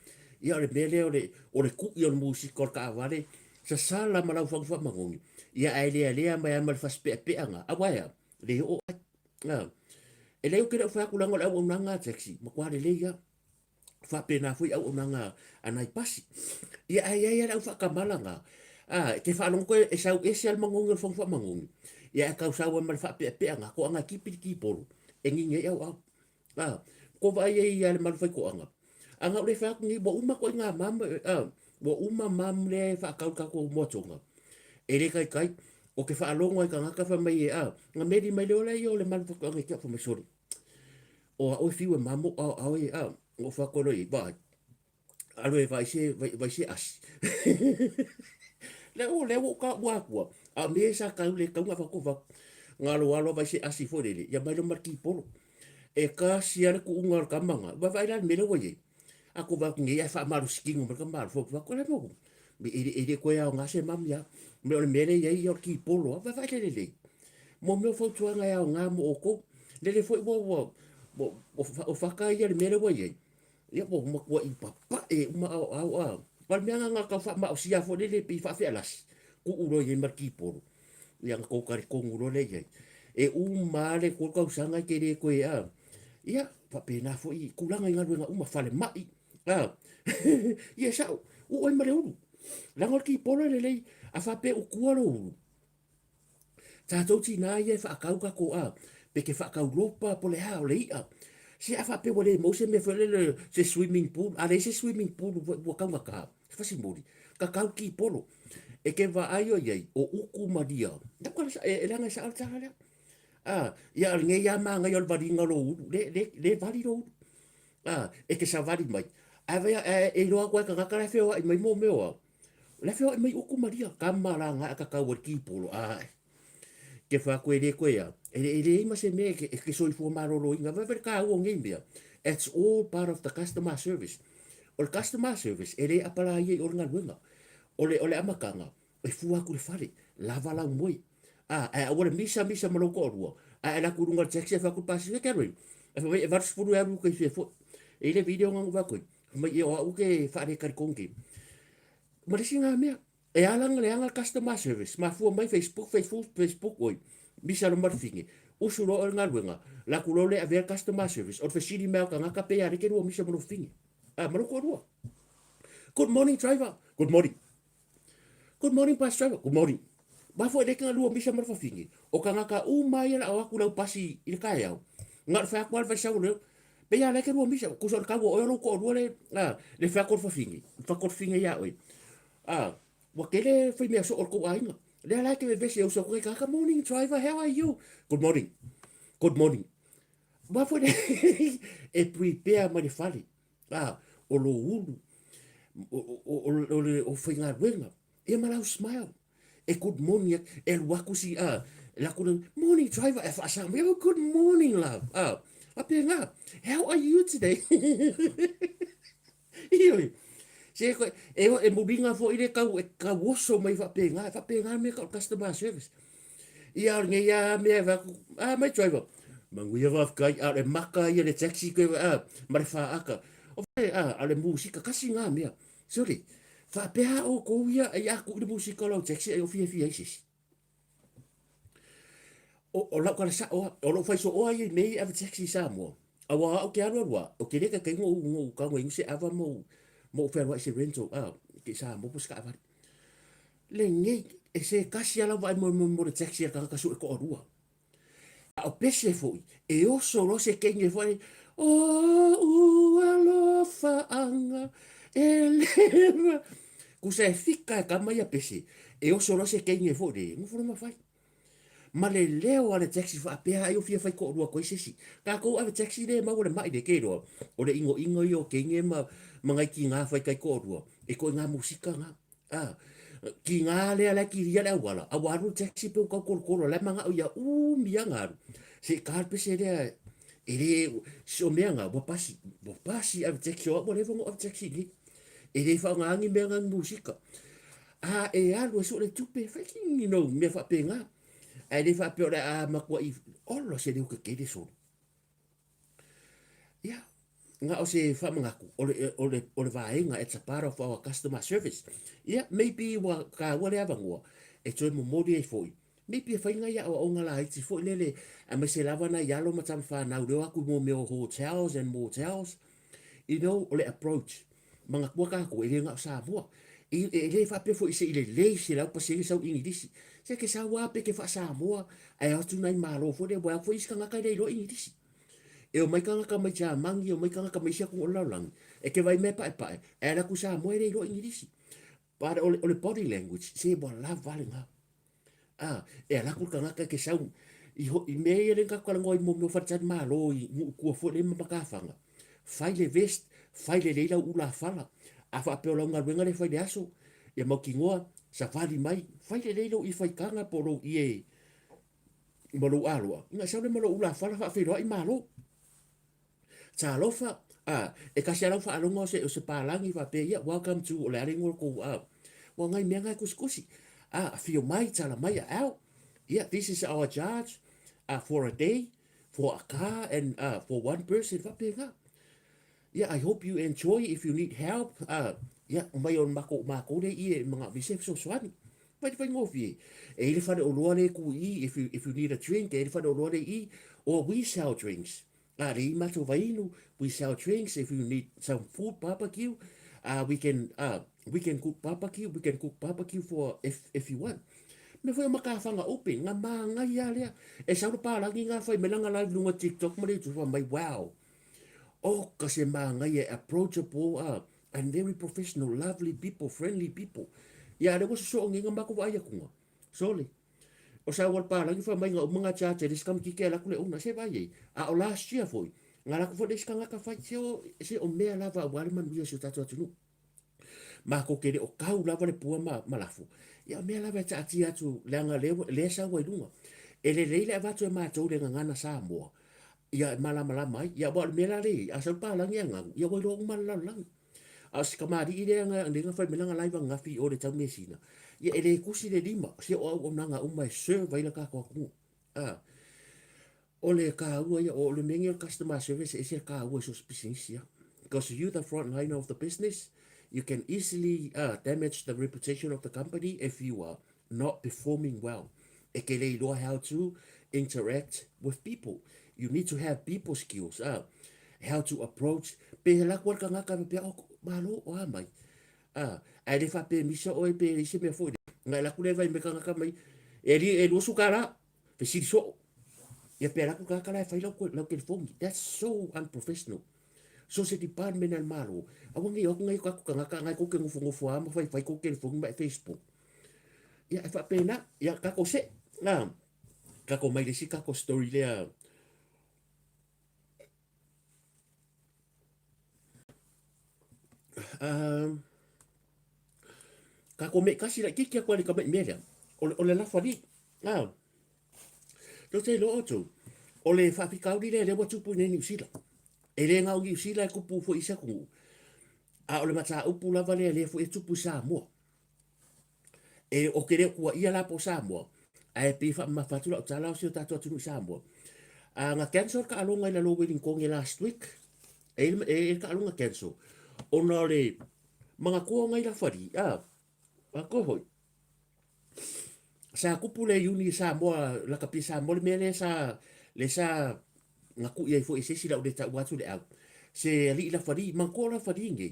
ia le mele o le ku i o musiko ka vale sa sala ma la fa mangongi ia ai le ma ya mal fa spe pe anga a wa ya le o e le ke fa ku la ngol au nanga taxi mo kwa le ya fa pena foi au nanga anai pasi ia ai au fa kamalanga ke fa lo ko e sa e sel mangongi fa mangongi ia ka sa wa mal fa pe anga ko anga ki polo e ngi ngai au ko vai ia le mal fa ko anga le fa ni bo uma ko nga mam bo uma mam le fa ka ko mo tonga e le kai o ke fa longo ka nga ka fa mai nga me di mai le yo le mal fa ko nga ka fa me sori o o fiu mamo o e o fa ko i vai alo e vai se as le o ka wa ko a me sa ka le ka fa ko fa ngalo alo vai se asi fo le ya mai lo marki polo e ka si ana ku ungar ka manga vai la me lo ye aku va ngi ya fa maru skingo mer ka mar fo va ko le mo me ere ko ya nga se mam ya me o le mele ya yo ki polo va le mo me fo tua nga ya nga mo ko le fo o fa ka ya le mele wo ye ya po mo ko i papa e ma au pal me nga ka fa ma o sia fo le pi fa felas ku uro ye mar ki polo yang ko ka ko uro le ye e male ko ka usanga ke le ko ya ia fa pena fo i kulanga nga nga uma fale mai ia sa o ai mare uru langor ki polo le a fa pe o kuaro uru ta to ti na ia fa ka ko pe ke fa ka ropa po le ha o le ia si a fa pe o le mo se me fele le se swimming pool a le se swimming pool o ka ka fa si mori ka ki polo e ke va ayo ye o uku madia da ko e langa sa alta hala ia nge ya ma nga yo vadi ngalo le vadi ro e ke sa vadi mai ave e lo ko ka ka fe o mai mo me o la fe o mai uku madia kamara nga ka ka ki polo ke fa ko ele ko ya ele ma se me ke so fu marolo inga va ver ka o ngimbia it's all part of the customer service o customer service ele apala ye o nga wenga ole amakanga e fu aku le fale lava la moi ora misa maloko ro la kurunga taxi fa ku pasi ke ro e va spuru ya ku ke fo ele video nga va ko ma ye o ke fa re kar kongi ma le singa me e alang le anga customer service ma fu mai Facebook oi bisa lo marfingi usuro o ngalwenga la kulole ave customer service o fesiri me ka ngaka pe ya ke ro misa mo fingi maloko ro good morning driver good morning good morning bus driver good morning ba fo de ka lu misa mo fingi o ka ngaka mai la o ku la pasi il ka ya ngal fa kwal fa sa ro pe ya le ke ro misa ku so ka wo o lo ko ro le fa ko fingi ya oi wa kele foi me so or ko ainga le la ke be se o so ko ka morning driver how are you good morning good morning ba fo de e prepare ma de fali o lo ulu o foi nga wenga e mala smile e good morning e wakusi la ko morning driver e fa sa me good morning love apenga how are you today Ioi. Se ko e mo binga fo ile ka woso mai fa penga me ka customer service. Ia nge ya me va mai driver. Mangu ia va ka e maka ia le taxi ko mare fa aka. O fe ale musika kasi nga me. Sorry. Fa pe o ko ia ku de musika lo taxi e o fi sis. O la ka sa o lo fa so o ai nei ave taxi sa mo. Awa o ke alo wa o ke le ka ngo ka ngo se ava mo fer wa se rental ke sa mo puska ava le nge e se kasi ala vai mo de taxi ka su ko rua o pese foi e o solo se ke nge foi o alo fa anga ele ku se fika ka mai a pese e o solo se ke nge foi de mo forma fai ma le leo ale taxi fa pe ai o fia fai ko rua ko sesi ka ko ave taxi le ma ole mai de ke ro o le ingo yo ke nge ma mangai ki nga fai kai ko rua e ko nga musika nga ki nga le ala ki ria la wala a waru taxi pe ko ko le manga o ya mia nga se ka pe se le ele so me nga bo pasi ave taxi o bo le vongo ave taxi ni ele fa nga ngi me nga musika e alu so le tupe fai ki no me fa pe nga ai le fa pe ora ma ko i olo se le ke de so ya nga o se fa manga ku ole vaenga it's a part of our customer service ya maybe wa ka whatever ngo e to mo modi e foi maybe fa nga ya o nga la i foi lele a me se lava na ya lo ma tam fa na ro aku mo me hotels and motels you know ole approach manga ku ka ko e nga sa mo le fa pe foi se ile le se la pa se sa ini disi se ke sa wa pe ke fa sa mo ai atu nai malo fo de wa foi ska nga ka de lo ini disi e o mai kanga ka mai cha mangi o mai kanga ka mai sia ku ola lang e ke vai me pa e la ku sa mo re lo ingilisi para o le body language se bo la valenga e la ku kanga ka ke sa i me le ka kala ngoi mo fa malo i ku fo le makafanga fai le vest fai le leila ula fala a fa pe longa wenga le fai de aso e mo ki ngoa sa fali mai fai le leilo i fai kanga polo i e mo lo alwa nga sa le mo lo ula fala fa fe lo i malo cha lofa e ka sia lofa alonga o se palangi fa pe ia welcome to le ali ngol ko wa ngai me ngai kuskusi fio mai cha la mai out yeah this is our charge for a day for a car and for one person fa pe nga yeah, I hope you enjoy. If you need help, yeah, may on mako de i mga bisef so swani. But if I go fi, ele fa de olore ku I if you need a drink, ele fa de olore I or we sell drinks. Re mato vainu, we sell drinks. If you need some food barbecue, we can cook barbecue. We can cook barbecue for if you want. Me foi makafanga open nga manga ya le. E sa pa lagi nga foi melanga live lunga TikTok mo le tu mai wow. Oh, kasi mga approachable and very professional, lovely people, friendly people. Ya, ada ko so ngi nga ko aya ko nga. Sole. O sa wal pa lagi fa may nga mga chat dis kam kikela ko le una se baye. O last year foi. Nga la ko fo dis ka nga ka fa se o me lava wal man yo se tatu tunu. Ma ko kere o kau lava le pua malafu. Ya me lava ta tia tu langa le sa wa lunga. Ele le va tu ma tu le nga na Samoa. Ya malam mai ya bol melale asal palang yang ya bol dong malang as kamari ide nga dengan fa melang live nga fi o de tang mesina ya ele kusi de lima si o nanga umai serve ila ka ko ole ka u ya o le mengel customer service is ka u so business because you the front line of the business you can easily damage the reputation of the company if you are not performing well ekele know how to interact with people. You need to have people skills. How to approach. Pe la kwa ka ngaka pe o malo o mai. Ai le fa pe misa o pe se me foi. Ngai la kule vai me ka ngaka mai. E lo sukara. Pe si so. Ya pe la ku ka la fai lo ke fongi. That's so unprofessional. So se department al malo. Awangi o ngai ka ngaka ngai ko ke ngufu ama fai ko ke fongi mai Facebook. Ya fa pe na ya ka ko se. Ka ko mai le si ka ko story le ka ko me kasi la kiki ko le ka me mele o le la fali to te lo oto o le fa pika uri le watu pu ne ni sila e le nga ngi sila ko pu fo isa ku o le mata upu la vale le fo e tupu sa mo e o kere ku ia la po sa mo ai pe fa ma fatu la tala o se ta tu sa mo nga cancel ka alonga ina lo wedding ko last week e ka alonga cancel ona le mga ko ngai la fari ko hoi sa kupule uni sa mo la kapi sa mo le sa ngaku ia fo ese sila de ta watu de au se li la fari man ko la fari nge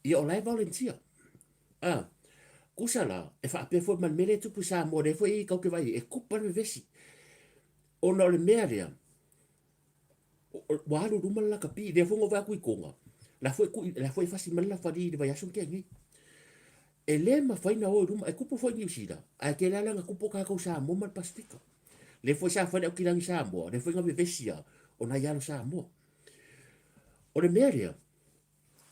ia o lai volunteer kusala e fa pe fo man mele tu pusa mo de fo i ka ke vai e kupa me vesi ona le meria wa lu duma la kapi de fo ngova ku ikonga la fo fasi man la fari de vai aso ke ngi e le ma fai na o duma e kupo fo ni sida a ke la nga kupo ka ko sa mo mal pastika le fo sa fa de ki lang sa mo le fo nga vesia ona ya lo sa mo o le meria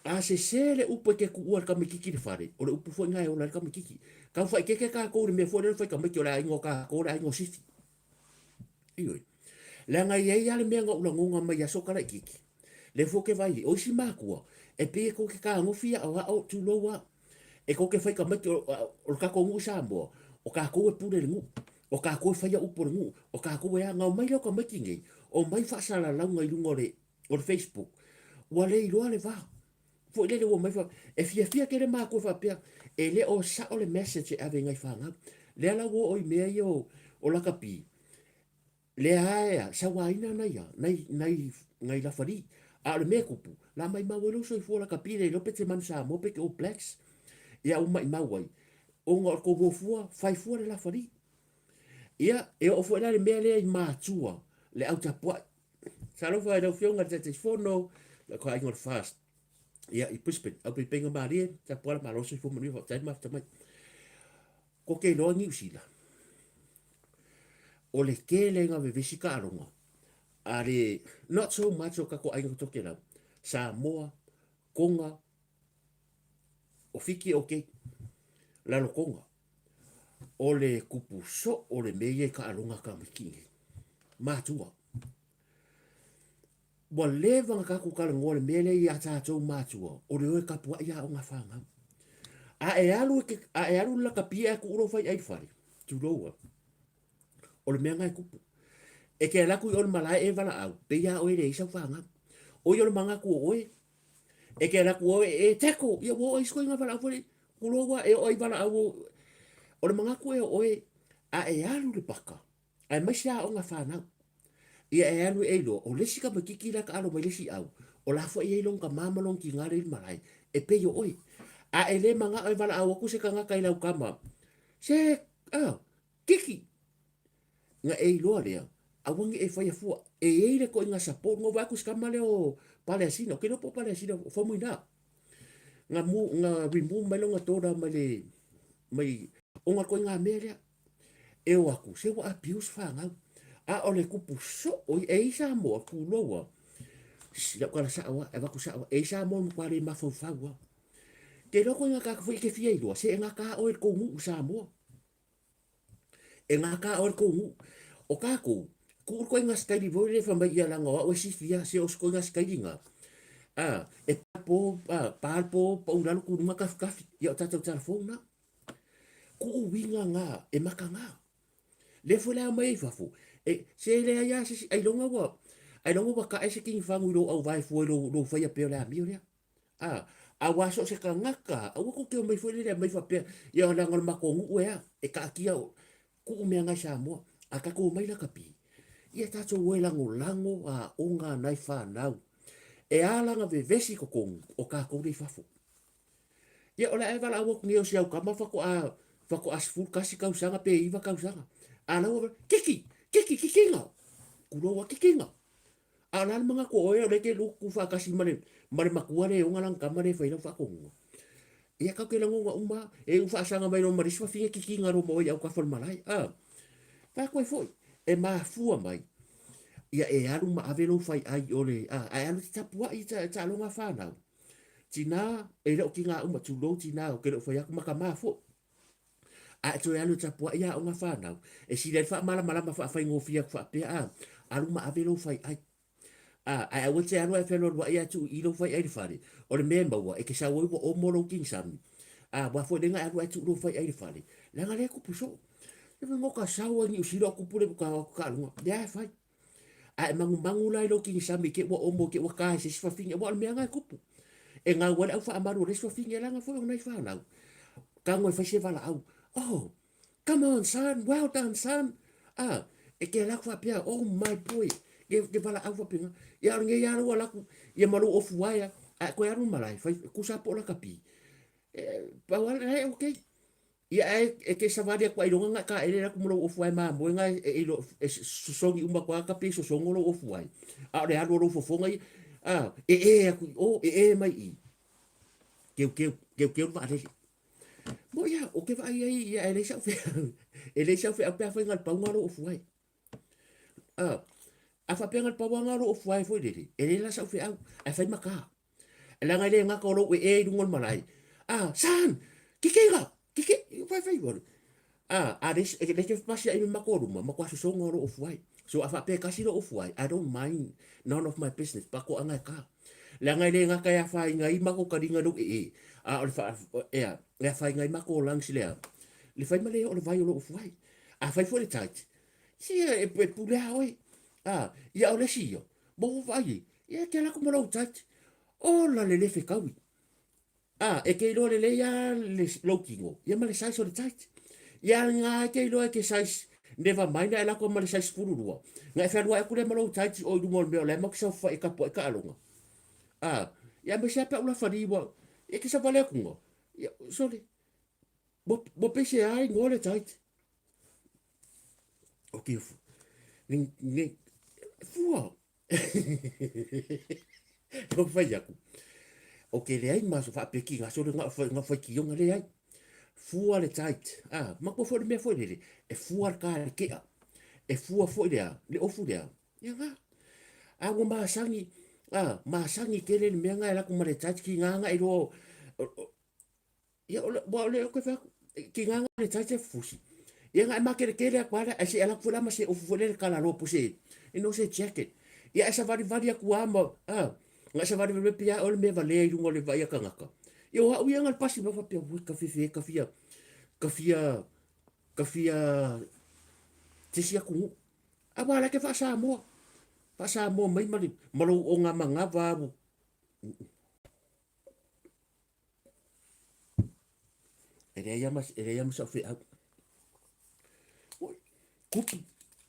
a se sele upo ke ku ua ka mikiki de fare o le upo fo ngai o la ka mikiki ka fa ke ka ko me fo le fa ka mikiki o la ingo ka ko la ingo sifi ioi la ngai ia le me nga ula ngonga mai ya so kala kiki le fo ke vai o si makua e pe ko ke ka ngofia o tu loa e ko ke fai ka mikiki o ka ko ngu sa mo o ka ko e pure ngu o ka ko fai upo ngu o ka ko ya nga mai lo ka mikiki o mai fa sala la ngai lungo le o Facebook wale i loa le va fo le le mai fa e fia ke le ma ko fa pe e le o sa o le message ave ngai fa nga le ala wo o me yo o la kapi le aia sa waina na ya ngai la fari a le me kupu la mai ma wo so i fo la kapi le lo pe te man sa mo pe ke o blacks ya o mai ma wai o nga ko go fu fai fu le la fari ia e o fo le me le ma tua le au tapo sa lo fa do fio nga te fono la ko ai ngor fast ia i puspet au pe penga maria ta pola malo so fu mani ta ma ta mai ko ke lo ni usila o le kelenga ve vesika alonga. Are not so much o kako ainga toke la. Samoa, konga, o fiki o ke, lalo konga. O le kupu so o le meye ka alonga ka mikinge. Matua. Wa leva nga kako kala ngole mele i ata tau matua. O le oe kapua ia o nga whanga. A e alu la kapia ku uro fai ai fari. Tu loa. O le mea ngai kupu. E ke alaku i o le malai e wala au. Pe ia oe le isa whanga. O i o le manga ku oe. E ke alaku oe e teko. Ia wo o isko inga wala au fari. Kuloa e o i wala au. O le manga ku e oe. A e alu le paka. A e maisia o nga whanau. Ia e alu e lo. O lesi ka makiki la ka alo mai lesi au. O la fo i e long ka mamalong ki ngare il malai. E pe yo oe. A e le manga o i wala au. Aku se ka ngaka i lau kama. Se, kiki. Nga e loa lea. Awangi e whai a fua. E eire ko inga support. Ngo waku skama leo Palestina. O kino po Palestina. Fomu ina. Nga remove mai longa toda mai le. Mai. Onga ko inga mea. E o aku. Se wa abuse whangau. A o le kupu so. O e isa mo. Ku loa. Sila kala saawa. E waku saawa. E isa mo kwa le mafau fawa. Ke loko inga kaka fui ke fia ilua. Se inga ka o e kongu sa mo. E ngā ka o ko ngu. O kako, ku ko inga skaili voi le whamai ia langa o si fia se o sko inga skaili nga. E pāpo, pauralo ku nunga kafi, ia o tatau telefona. Ku uwinga ngā, e maka ngā. Le fwela mai fafu. E se le ia se ai longa wa. Ai longa wa ka ese king fangu lo au vai foi lo fai a pe le amio le. A waso se ka ngaka, a wako ke o mai foi le mai fa pe. Ia ona ngol makongu ua, e ka kia o. Ku mea ngai Samoa, a kako mai la kapi. Ia tato ue lango a onga nai whanau. E alanga ve vesi ko kongu, o kako rei fafu. Ia ola e wala awak ni o si au kama wako asful kasi kausanga pe iwa kausanga. A lau kiki nga. Kuroa kiki nga. A lau mga ko oe o leke luku whakasi mare makua re onga lang kamare whaila whakongu. Ia kau ke lango nga uma, e ufa asanga mai no mariswa finge kiki nga ro mo i au kawhal malai. Pa koe foi, e mafua mai. Ia e alu ma avelo fai ai ole, a alu ti tapua i ta longa whanau. Tina, e leo ki ngā uma tulo tina o ke leo fai aku maka mafu. A to e alu tapua i a onga whanau. E si rei wha malama wha fai ngofia wha pia alu ma avelo fai ai. Ai awe te anua e whenua rua ia tu i lo fai ai whare. O le mea maua e ke sa woi wa o moro king sami. Wa fo denga anua e tu lo fai ai whare. Langa le kupu so. E me ngoka sawa ni usiro kupule ka lunga. Lea fai. E mangu lai lo king sami ke wa omo ke wa kai se swafinga. Wa le mea ngai kupu. E ngā wale au wha amaru le swafinga langa fo ngai whanau. Ka ngoi fai se wala au. Oh, come on son, well done son. E ke lakwa pia, oh my boy. Ke wala au wapinga. Ia ringe ia rua laku. Ia malu ofu waia. A koe aru malai. Fai kusapo la kapi. Pa wala e okay. Ia e ke savadi aku ai longa nga ka ele laku malu ofu waia maa. Moe nga e susongi uma kwa kapi susongo lo ofu waia. A re aru lo fofonga i. Aku. Oh mai i. Keu wa alesi. Mo ia o ke wa ai ia ele sau fe. Ele sau fe a pia fai ngal paunga lo ofu waia. A fa penga pa wanga ro fuai foi dele. Ele la sa fe au. A fai maka. La ngai le ngaka ro e dungol malai. San. Kikenga. Fai bol. Des e le ke pasi ai makoru ma ko so ngoro fuai. So a fa pe kasi ro fuai. I don't mind none of my business. Pa ko anga ka. La ngai le ngaka ya fai ngai mako kadinga ro o fa le fai ngai mako lang sile. Le fai male o le vai ro fuai. A fai foi tight. Si e pule oi. Ia o le sio. Mo vai. Ia ke la como lo tat. O la le fe kawi. E ke lo le ia le lo kingo. Ia ma le sai so le tat. Ia nga ke lo ke sai never mind la como le sai fururua. Nga fe lo e ku le malo tat o du mo me le mo so fa e ka po e ka longa. Ia me sa pa ula fari wa. E ke sa vale kungo. Ia so le. Bo pese ai ngole tat. Okay. Ning fua. Ko fai aku. O ke le ai maso fa peki nga so nga fa ki nga le ai. Fua le tait. Ma ko fo me fo le. E fua ka ke. e fua fo le ofu lea. Ia ngā. A ua maasangi, maasangi kele le mea ngai la kumare tati ki nganga i ro, ia ole o ke whaku, ki nganga le tati e fusi. Ia ngai makere kele a kwara, a se ala fula ma se ofu fule le kala lopo se, ino se jacket. Ia esa vari aku ama, ngai sa vari pia ole me vale i rungo le vai a kangaka. Ia o hau ia ngal pasi ma whapia ui kafia, te sia kungu. A wala ke wha Samoa. Wha Samoa mai mali, malo o ngā manga wabu. Ere ia masa whi au. Kuki,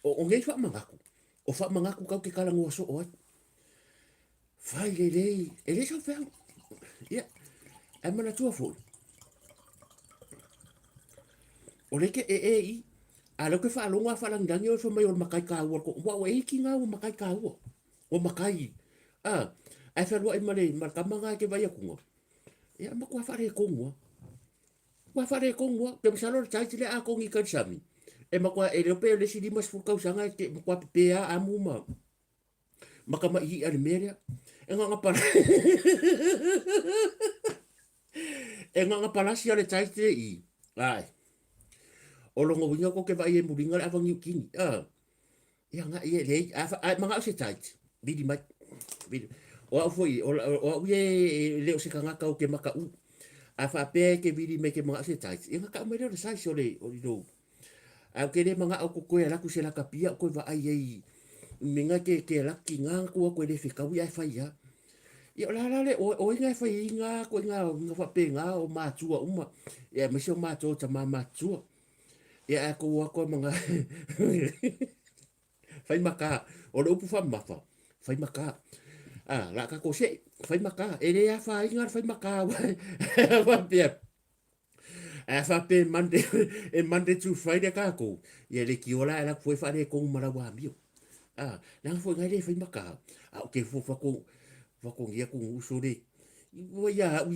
o ngei wha mangaku. O wha mangaku kau ke kalangu aso o ai. Whai ele sa whi au. Ia, ai mana tua fo. O leke i, a lo ke wha alonga wha langdangi o mai o makai ka ua. Wa o ki ngā o makai ka ua. O makai. Ai wha lua i male, markamanga ke vai akunga. Ia, ma kua wha re kongua. Kua wha re kongua, ke masalo le taiti le a kongi karisami. E makua e leope le si limas fukau sanga ke makua pepea amu ma. Maka ma i ale merea. E nganga para. E nganga palasi ale taiti le i. Ai. O longo winga ko ke vai e muringa le avangi ukini. Ia nga i e lei. Manga o se taiti. Vidi mai. O au foi. O au e leo se kangaka o ke maka u. A wha pe ke vidi me ke manga o se taiti. Ia nga ka umereo le saisi o le do. Au ke le manga o koe alaku se la kapia koe va ai ei minga ke laki nga ko ko le fika wi ai fai ya. Ia la le o inga fai inga ko inga fa pe nga o matua uma. Ia me se o matua ta matua. Ia ko manga fai maka o le upu fa mafa. Fai maka. La ka ko se fai maka. E le fa inga fai maka. Wa pe a fa pe Monday to Friday ka ko ia le ki ola la foi fa le ko mara wa mio la foi ngai le fai maka o ke fo fa ko ia ko uso le o ia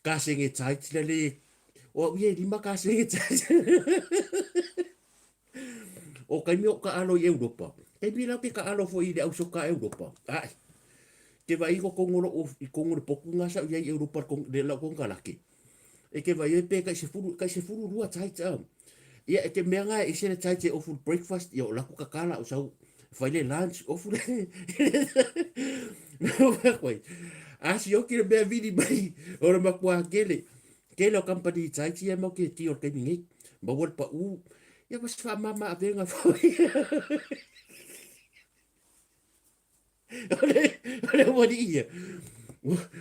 ka se nge tai le o ia di maka se nge tai o kai mio ka alo i Europa e bi la ke ka alo foi le au so ka Europa te vai ko ngoro o ngoro poku nga sa ia Europa ko le la ko ngalaki e ke vai pe kai se furu rua taita ia e ke menga e se taita o full breakfast ia o la ku kakala o sau fai le lunch o full no koi asi o ki be vidi mai o ma kwa kele o company taita ia mo ke ti o ke mingi ba wol pa u ia was fa mama avenga foi ole wadi ia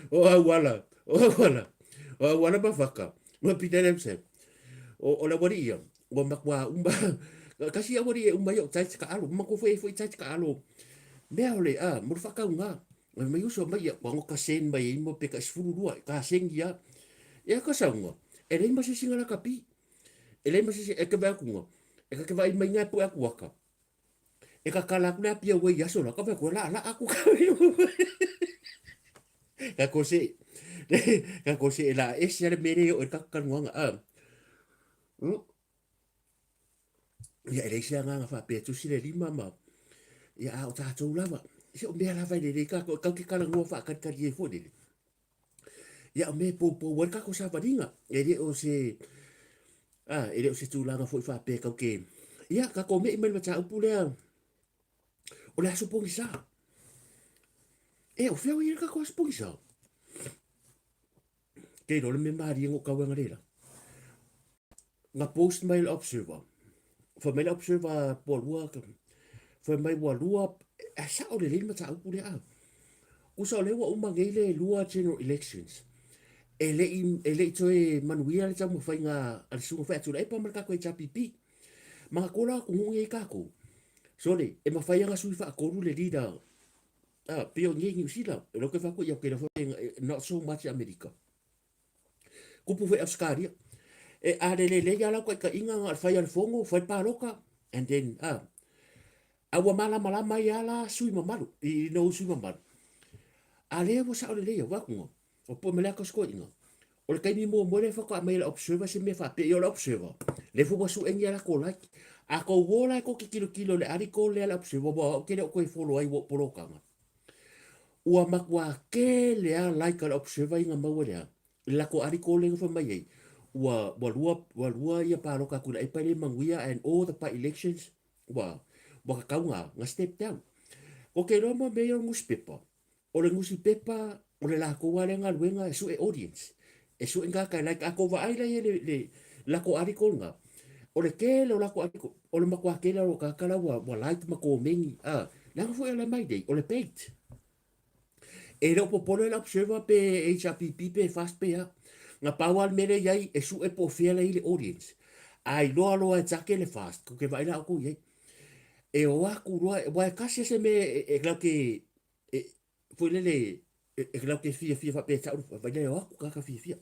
o wala ba faka ma pitele se o la wari ia o makwa kasi a wari umba yo tai ka alo ma ko foi tai ka alo me ole mo faka nga me uso mai ya ko ka sen mai mo pe ka sfuru rua ka sen ia ka sa nga ele ma se singa la kapi ele ma se e ka ba ku nga e ka vai mai nga pu aku waka e ka kala ku na pia we ya so la ka ba ko la aku ka ko se ka ko se la e se le mere o ka ka nga ia ele se nga fa pe tu sile lima ma ia o ta tu lava se o me la vai de ka ke kala ngo fa ka ye fo de ia me po wa ka ko sa vadinga ele o se ele o se tu langa fo fa pe ka ke ia ka ko me me ta upule o la so po sa o feo ia ka ko so sa ke ro me mari ngo ka wa ngare nga post mail observer for mail observer por work for mai wa lua a sa o le mata u le usa le wa umangele lua general elections ele toe manuia le tamu fai nga al sungo fa tu le pa marka ko chapipi ma ko la ku ngi ka ko so le e ma fai nga sui fa ko le leader pio ngi sila lo que fa ko ya que not so much America kupu fe Australia e le ya la ko ka inga nga fai al fongo fai pa loka and then awa mala ya la sui mamalu i no sui mamalu ale wo sa le ya wa ko o po mele ko sko inga O le kaimi mo mo le fa mai la observer se me fa pe yo la observer. Le fu wasu engi ala ko like. A ko wola ko ki kilo le ari ko le la observer bo ke le ko e follow ai wo polo kanga. Ua makua ke le a like ala observer inga mau le a. La ko ari ko le fa mai ai. Wa lua ia pa roka kula e pa le manguia and all the elections. Wa ka kaunga nga step down. O ke roa mo me yo newspaper. O le ngusi pepa o le la ko wale nga luenga e su e audience. E su inga kai like ako va ai le la ko ari ko nga. O le ke le la ko ari ko o le makua ke le o ka kala wa like ma ko mengi. Nanga fu e le mai dei o le page. E reo po polo la observer pe HRPP pe fast pe ha. Nga pawal mere yai e su e po fia le audience. Ai loa loa e take le fast. Ko ke vai la ako yai. E o aku roa, wa kasi se me e glau ke, foi e glau ke fia fa pe tau, vai le o aku kaka fia.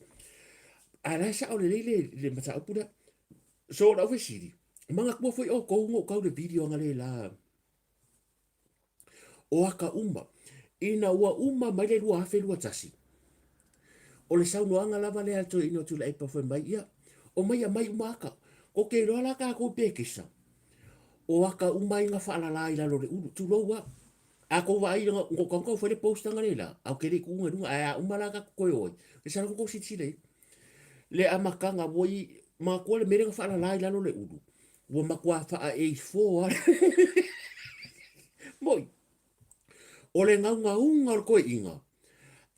A rai sa o le mata upura, so la ofisiri. Manga kua foi o kau le video ngale la, o aka uma. Ina ua uma mai le lua hafe lua tasi. O le sau noanga lava le alto ino tu la epa foi mai ia. O mai a mai umaka. O ke roa la ka ko pekisa. O aka umai nga whaalala i lalo le uru. Tu loa. A ko wa ai ngo konko foi le post nga le la. Au ke le kunga runga. A umala ka koe oi. Ke sa ko siti le. Le amakanga woi. Ma ko le mere nga whaalala i lalo le uru. Wa makua wha a fo. Moi. O le ngaunga unga o koe inga.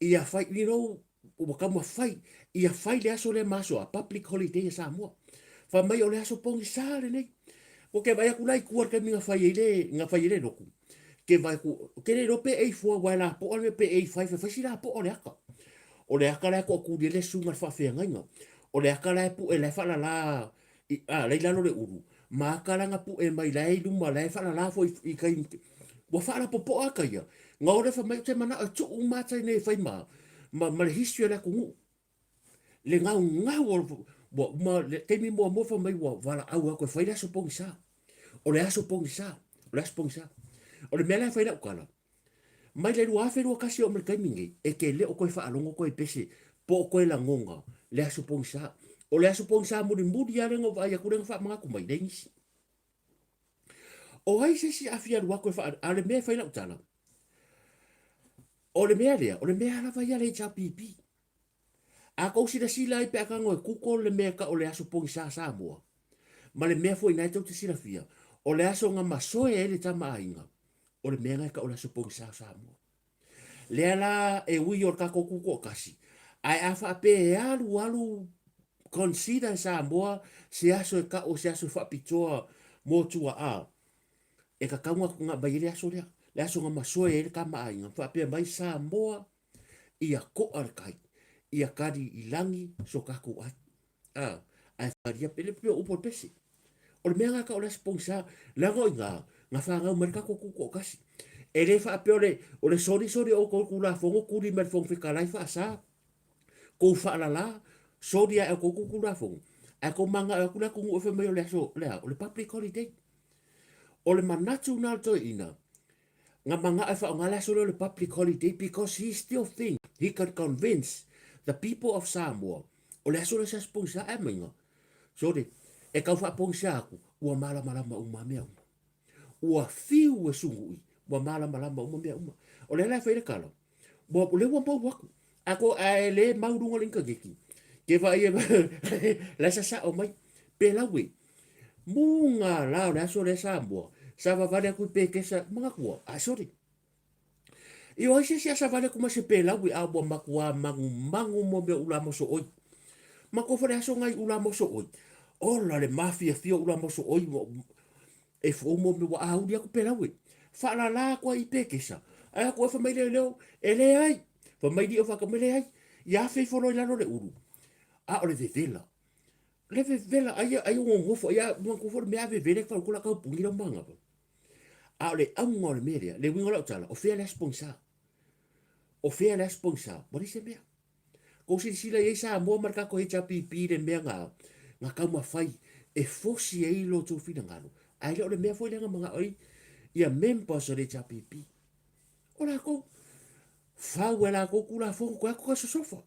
Ia fai, you know, o kama fai. Ia fai le aso le maso a public holiday sa Samoa. Fa mai o le aso pongi sa le nei. O ke vai aku lai kuar ke minga fai ele roku. Ke vai ku ke le rope e fo wa la po le pe e fai fa sila po le aka. O le aka la ko ku le sunga fa fe nga. O le aka la pu e le fa la le la le uru. Ma aka la nga pu e mai lai lu ma lai fa la fo I kai wa fa la po aka ia. Nga ore fa mai te mana tu ma tai ne fai ma. Ma le history la ku le nga o ma le te mi mo fa mai wa la au ko fai la so pong sa. O le aso pongi sa. O le aso pongi sa. O le mele fai la ukala. Mai le rua afe rua kasi o me kai mingi. E ke le o koe wha alongo koe pese. Po o koe la ngonga. Le aso pongi sa. O le aso pongi sa muri arenga o vai a kurenga wha mga kumai. Dengisi. O hai se si afia rua koe wha. A le mea fai la utala. O le mea lea. O le mea ala vai a le pipi. A kousi da sila i pe a kango e kuko le mea ka o le aso pongi sa Samoa. Ma le mea foi nai tau te sila fia. O le aso nga masoe e le tama ainga. O le mea ngai ka o le aso pongi sa Samoa. Le ala e ui o kako kuko kasi. Ai afa ape e alu consider Samoa se aso e ka o se aso whapitoa mo tua a. E ka kaunga nga mai le aso lea. Le aso nga masoe e le tama ainga. Whape mai Samoa ia ko arkai. Ia kari I langi so kako ai. Ai wharia pele pele upo pesi. O le mea ngā ka o le spongsa, lango I ngā whangau marika ko kuko kasi. E le wha apeo o le sori o ko kula fongo kuri mer fong whika lai wha sa. Ko wha la, sori a ko kula fongo. A ko manga a kula kungu uwhe mai o le aso, o le public holiday. O le manatu nal toi ina. Ngā manga a wha o ngā le aso le public holiday because he still think he can convince the people of Samoa. O le aso le sa spongsa e mainga. Sori, e kau wha pongsa aku, ua malama uma mea uma. Ua fiu e sungui, ua malama uma mea uma. O le lai whaire kala. Ua le ua mau waku. Ako a le maurunga linka geki. Ke vai e la sa o mai. Pe lawe. Munga lao le aso le Samoa. Sa vavale aku pe kesa mga kua. Sorry. Io aise si asa vale kuma se pe lawe a ua makua mangu mo mea ula moso oi. Mako fare aso ngai ula moso oi. Ola le mafia fio ula moso oi e fo mo me wa au dia ko pelawe fa la ko I pekesa a ko fa mai le leo e le ai fa mai di o fa ka mai le ai ya fe fo lo la no le uru a o le vela ai o ngofo ya mo ko for me ave vele fa ko la ka pungi lo manga a o le amo le media le wingo la tala o fe la sponsor mo di se me ko si sila ye sa mo marka ko HPP le me nga kau mawhai e fosi e ilo tō whina ngaro. Ai leo le mea fwoi lenga mga oi ia members o le TPP. O la ko, whau e la ko kula whongo ko ako ka sosofa.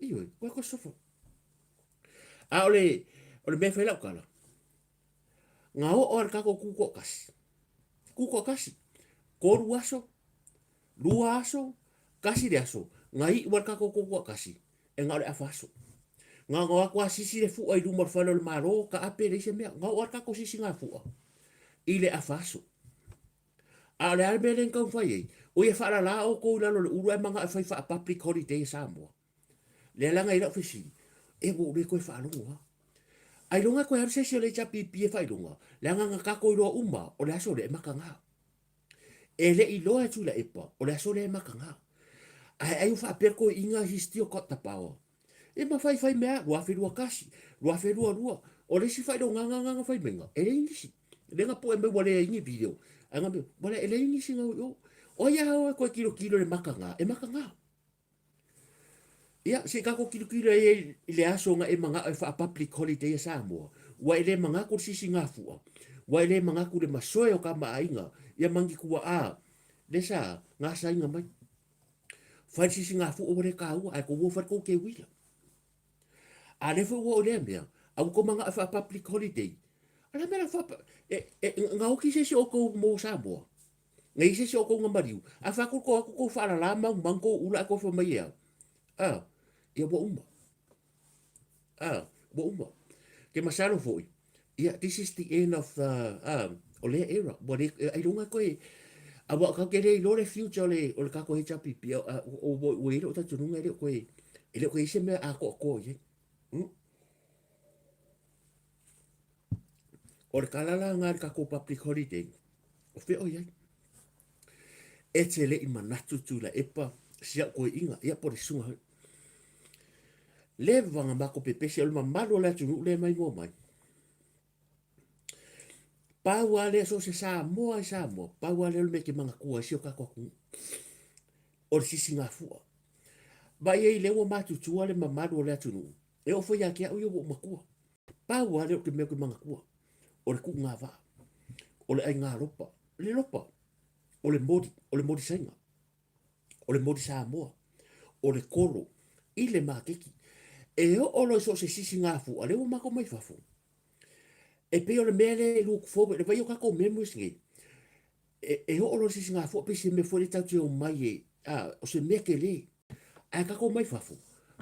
Iyo, ko sofo. A ole me fela kala. Nga o ar kako kuko kasi. Kuko kasi. Koru aso, lua aso, kasi de aso. Nga i war kako kuko kasi. E nga ole afaso. Nga nga ko sisi le fu ai du mor falo le maro ka ape le se mea. Nga o ar kako sisi nga fu. Ile afaso. A le albe len kau fai ei. O ia whaara la o kou lalo le uru e manga e whai wha public holiday Samoa. Le langa i lau whisi. E wo le koe whaalunga. Ai lunga koe har sesi o le chapi pie whai lunga. Le anga nga kako i roa uma o le aso le e maka ngā. E le i loa tula epa o le aso le e maka ngā. Ai wha perko inga histio kota pao. E ma whai mea rua whenua kasi. Rua whenua rua. O le si whai do nganga whai menga. E le ingisi. Le nga po e me wale ingi video. Anga me wale e le ingisi ngau yo. O ia hao koe kilo le maka ngā. E maka ngā. Ia, se kako kilo e le aso nga e manga e wha public holiday e Samoa. Wa ele manga ko sisi ngā fua. Wa ele manga ko le masoe o ka maainga. Ia mangi kua a. Le sa, ngā sainga mai. Whai sisi ngā fua o le ka ua. Ai ko wofar ko ke wila. A le fua o le mea. Au ko manga e wha public holiday. Ala mera wha. Ngā oki sesi o ko mo Samoa. Ngai sesi o ko ngā mariu. A wha ko ako whaara la mangko ula ko wha mai ea. Ia wa uma. Wa uma. Ke masaro foi. Yeah, this is the end of the ole era. But I don't like it. Awa ka kere lo le future le ka ko he chapi pia o we ro ta tununga le ko ele ko ise me a ko ye. O kala la ngar ka ko public holiday. O fe o ye. E tele i manatu tula epa sia ko inga ia por sunga. Le vanga mako pepe se o mamalo la tunu le mai mo mai. Paua le so se Samoa. Paua le me ke manga kua si o ka koku. O sisi ngā fua. Ba ye le o matu tua le mamalo le tunu. E o foi aki au yo makua. Paua le o ke me ke manga kua. O le ku ngā va. O le ai ngā ropa. Le ropa. O le modi sainga. O le modi Samoa. O le koro. I le makeki. E o lo so se sisi ngā fua. Le o mako mai fafu. E pe o le mele lu fo le vai o ka ko memo singi e o lo si nga fo pe se me fo le tau o mai o se me ke le a ka ko mai fafo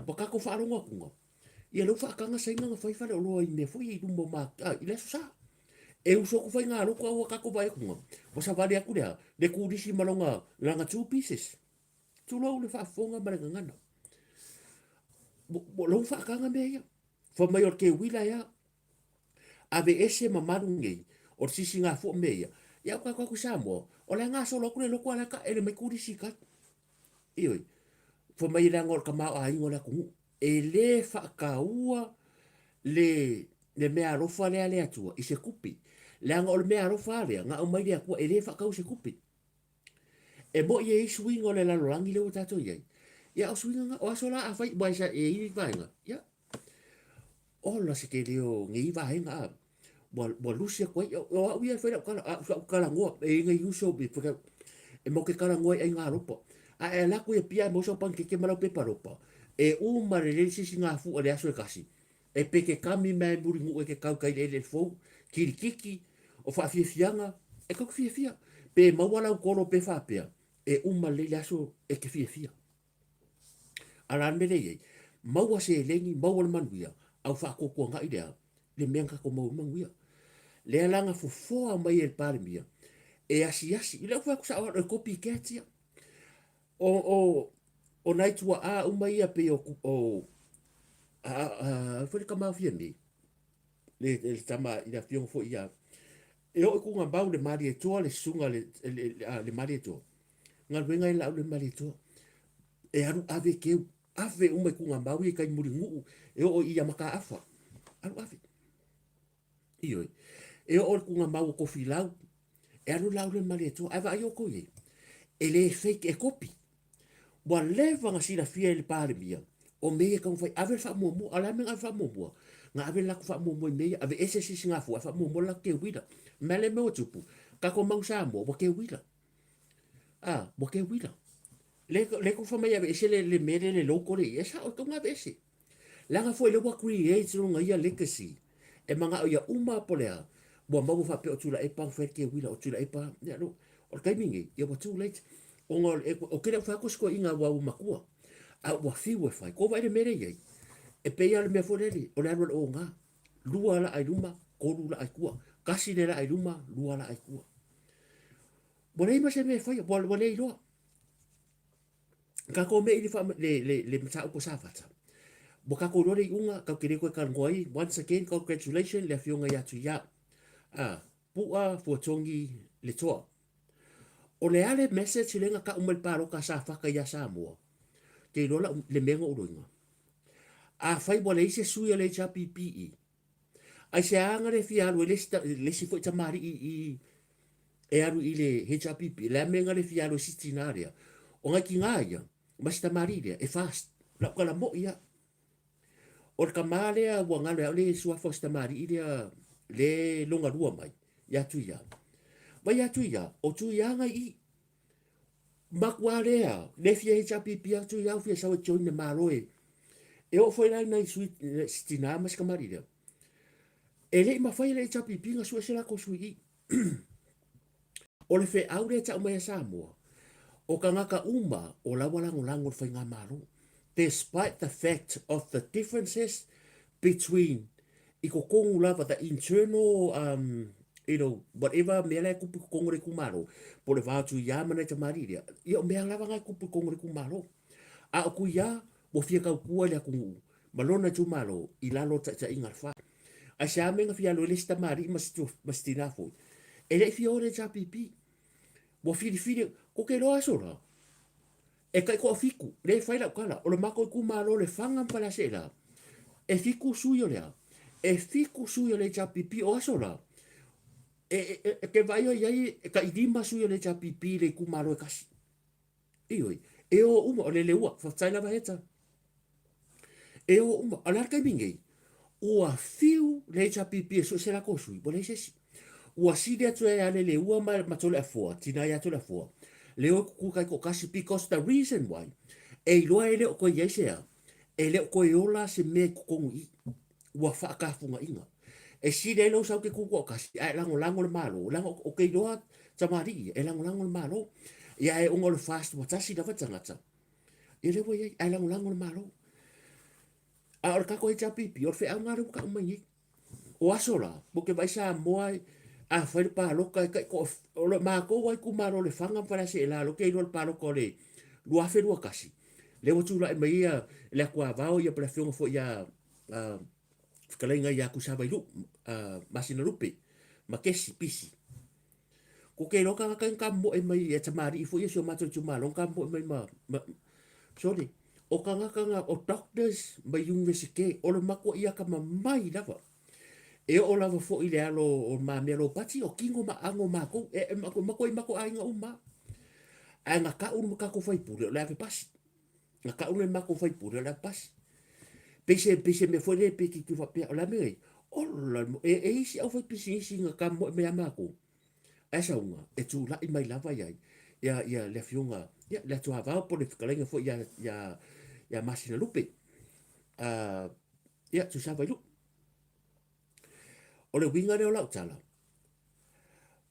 po ka ko fa ronga kunga ia lo fa ka nga sai nga fai fa le lo i me fo i du mo ma i le so sa e u so ko fai nga lo ko ka ko vai kunga o sa vale aku le ku disi malonga langa two pieces tu lo le fa fonga ma nga ngana lo fa ka nga me ia fo mai o ke wila ia ave ese mamaru ngei o sisi ngā fo meia ia kwa ku Samoa o le ngā so lokule loko ala ka ele me kuri sika ioi fo mai la ngor ka ma a ingo la ku e le fa ka ua le mea rofa le ale atua i se kupi le ngor mea rofa le nga o mai le ku e le fa ka u se kupi e mo ye swingo le la langi le o tato ye ia o swinga o asola a fai bai sa e i vainga ia o la se ke leo ngi va henga bo lucia ko o ia fa kala ngo e ngi uso bi porque e mo ke kala ngo e nga ropa a e la ko e pia mo so pan ke mala pe paropa e u mare le si nga fu le aso e kasi e pe ke kami me muri ngu e ke kau kai le fo kirikiki o fa fianga e ko fia pe mo wala ko lo pe fa pe e u male le aso e ke fia ala me le mo wa se lengi mo wala manuia au fa ko nga idea le menga ko mo manguia le langa fo mai el palmia e asi le fa ko sa o copycat o night wa a mai a pe o foi ka ma fieni le tama ina fiong fo ia e o ku nga ba le mari e to le sunga le mari e to nga venga la le mari to e aru ave ke ave o mai ku nga ba wi kai muri ngu e o ia maka afa aru ave ioi e o ku nga mau ko filau e aru lau le mari to ava yo ko ye ele fake e copy wa leva nga sina fia le pare mia o me ka fai ave fa mo ala me fa mo nga ave la fa mo me ave ese si nga fa mo la ke wida mele me o tupu ka ko mau sa mo bo ke wida bo ke wida le ko fa mai ese le mere le loko le esa o tonga ese langa foi le wa create no ngai legacy e manga o ia uma polea bo mabu fa pe o tula e pang fer ke wila o tula e pa ya no o kai mingi ia wa too late o ngol o kere fa ko sko inga wa makua a wa fi wa fa ko vai le mere ye e pe ia le me foreli o le o nga lua la ai luma ko lula ai kua kasi le la ai luma lua la ai kua bo le ma se me fa bo le lo ka ko me i fa le mata ko sa fa boka ko rore unga ka kire ko kan ngoi once again congratulations le fionga ya tu ya pua fotongi le toa o le ale message lenga ka umel paro ka sa fa ka ya Samoa te rola le mengo uruinga a fai bo le ise suia le cha PPE ai se anga le fia lo le si fo tamari e aru i le HPP le menga le fia lo sistinaria o nga ki ngaya mas tamari e fast la kala mo ia o ka male a wanga le sua fosta mari ia le longa rua mai ya tu ya vai ya tu ya o tu ya ngai makwale a le fie cha pipi a tu ya fie sa o join maroe e o foi lai nai sui stina mas ka mari ia e le ma fai le cha pipi nga sua sela ko sui o le fe aure cha mai Samoa o ka ngaka uma o la wala ngolango fai nga maro despite the fact of the differences between i ko kongu lava the internal whatever mele kupu kongu re kumaro po le vatu ya mana te mariria i o mea lava ngai kupu kongu re kumaro a o ku ya mo fia kau kua le kungu malona tu malo i lalo ta ingar fa a se amenga fia lo lista mari mastina fo e le fia ore cha pipi mo fili ko ke lo asora e kai ko fiku le fai la kala o le mako kumaro le fanga pala sela e fiku suyo lea e fiku suyo le cha pipi o asola ke vai o iai ka idima suyo le cha pipi le kumaro e kasi ioi e o uma o le leua fa tsaila va heta e o uma ala ka mingi ua fiu le cha pipi so se la kosui bo le sesi ua sidi atu e ale leua ma tole a fua tina ya tole a fua leo ku kai ko kasi because the reason why e loa ele o ko iai sea e le ko ola se me ko i ua whaakafunga inga. E si re lo sau ke kuko kasi, e lango le malo, lango o kei roa tamari, e lango le malo, ia e ungo le fast watasi na watangata. E le wai, e lango le malo. A or kako e chapipi, or fe au ngaru ka umangi. O asola, bo ke vai sa moai, a whaere pa loka, o le mako wai kumaro le whanga para se e la, lo kei roa pa loka le, lua wherua kasi. Le watula e mai ia, le kua vau ia para whionga fo ia, whakalainga i aku sawa iru, masina rupe, ma kesi pisi. Ko kei roka ngaka ngaka mo e mai e tamari i fo ia sio mato tu malo, ngaka mo e mai sorry, o ka ngaka nga o doctors ma university, o le mako ia ka mamai lava. E o lava fo i le alo o ma mea lo pati, o kingo ma ango mako, e mako ainga uma. A ngaka unu kako fai pure, o le ave pasi. Ngaka unu mako fai pure, o le ave pasi. Pese me foi le pe ki fa pe la me o la e isi au foi pisi nga ka mo me amako esa unga e tu la i mai lava ia le fiunga ia le tu ava po le fikalenga foi ia masina lupe ia tu sa vai lu o le winga le o la tala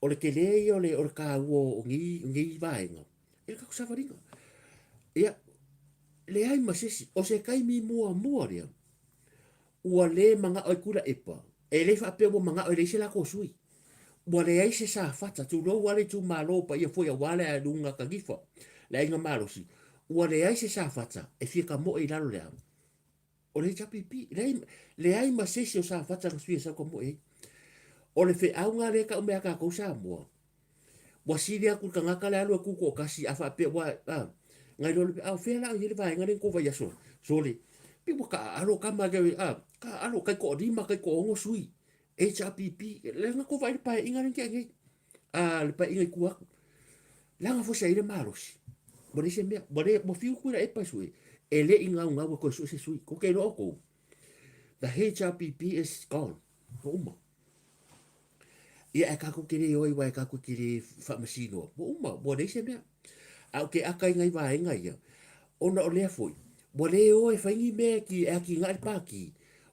o le kele o le ka o ngi vaenga e ka sa varinga ia le ai masisi o se kai mi mua ria ua le manga o kula epa e le fa pe manga o le se la ko sui ua le ai se sa fata tu lo wale tu malo pa ia foi a wale a lunga ka gifa le inga malo si ua le ai se sa fata e fika mo i lalo le am o le chapi pi le ai masisi o sa fata ka sui sa ko mo e o le fe au nga le ka o mea ka ko sa mo ua siria ku ka ngaka le alu ku ko kasi a fa pe wa ngai lo au fe la i le vai ngai ko va ya so le pipo ka alo ka ma ka alo kai ko rima kai ko ngo sui HPP le nga ko vai pa inga ngi ngi le pa inga ku la nga fo sai le malos bore se me bore mo fiu ku e pa sui e le inga nga ko so se sui ko ke lo ko the HPP is gone ko uma ia ka ko kiri oi wai ka ko kiri fa masino mo uma bore se me au ke aka ngai vaenga ia ona o lea foi mo le o e faingi me ki e ki ngai paki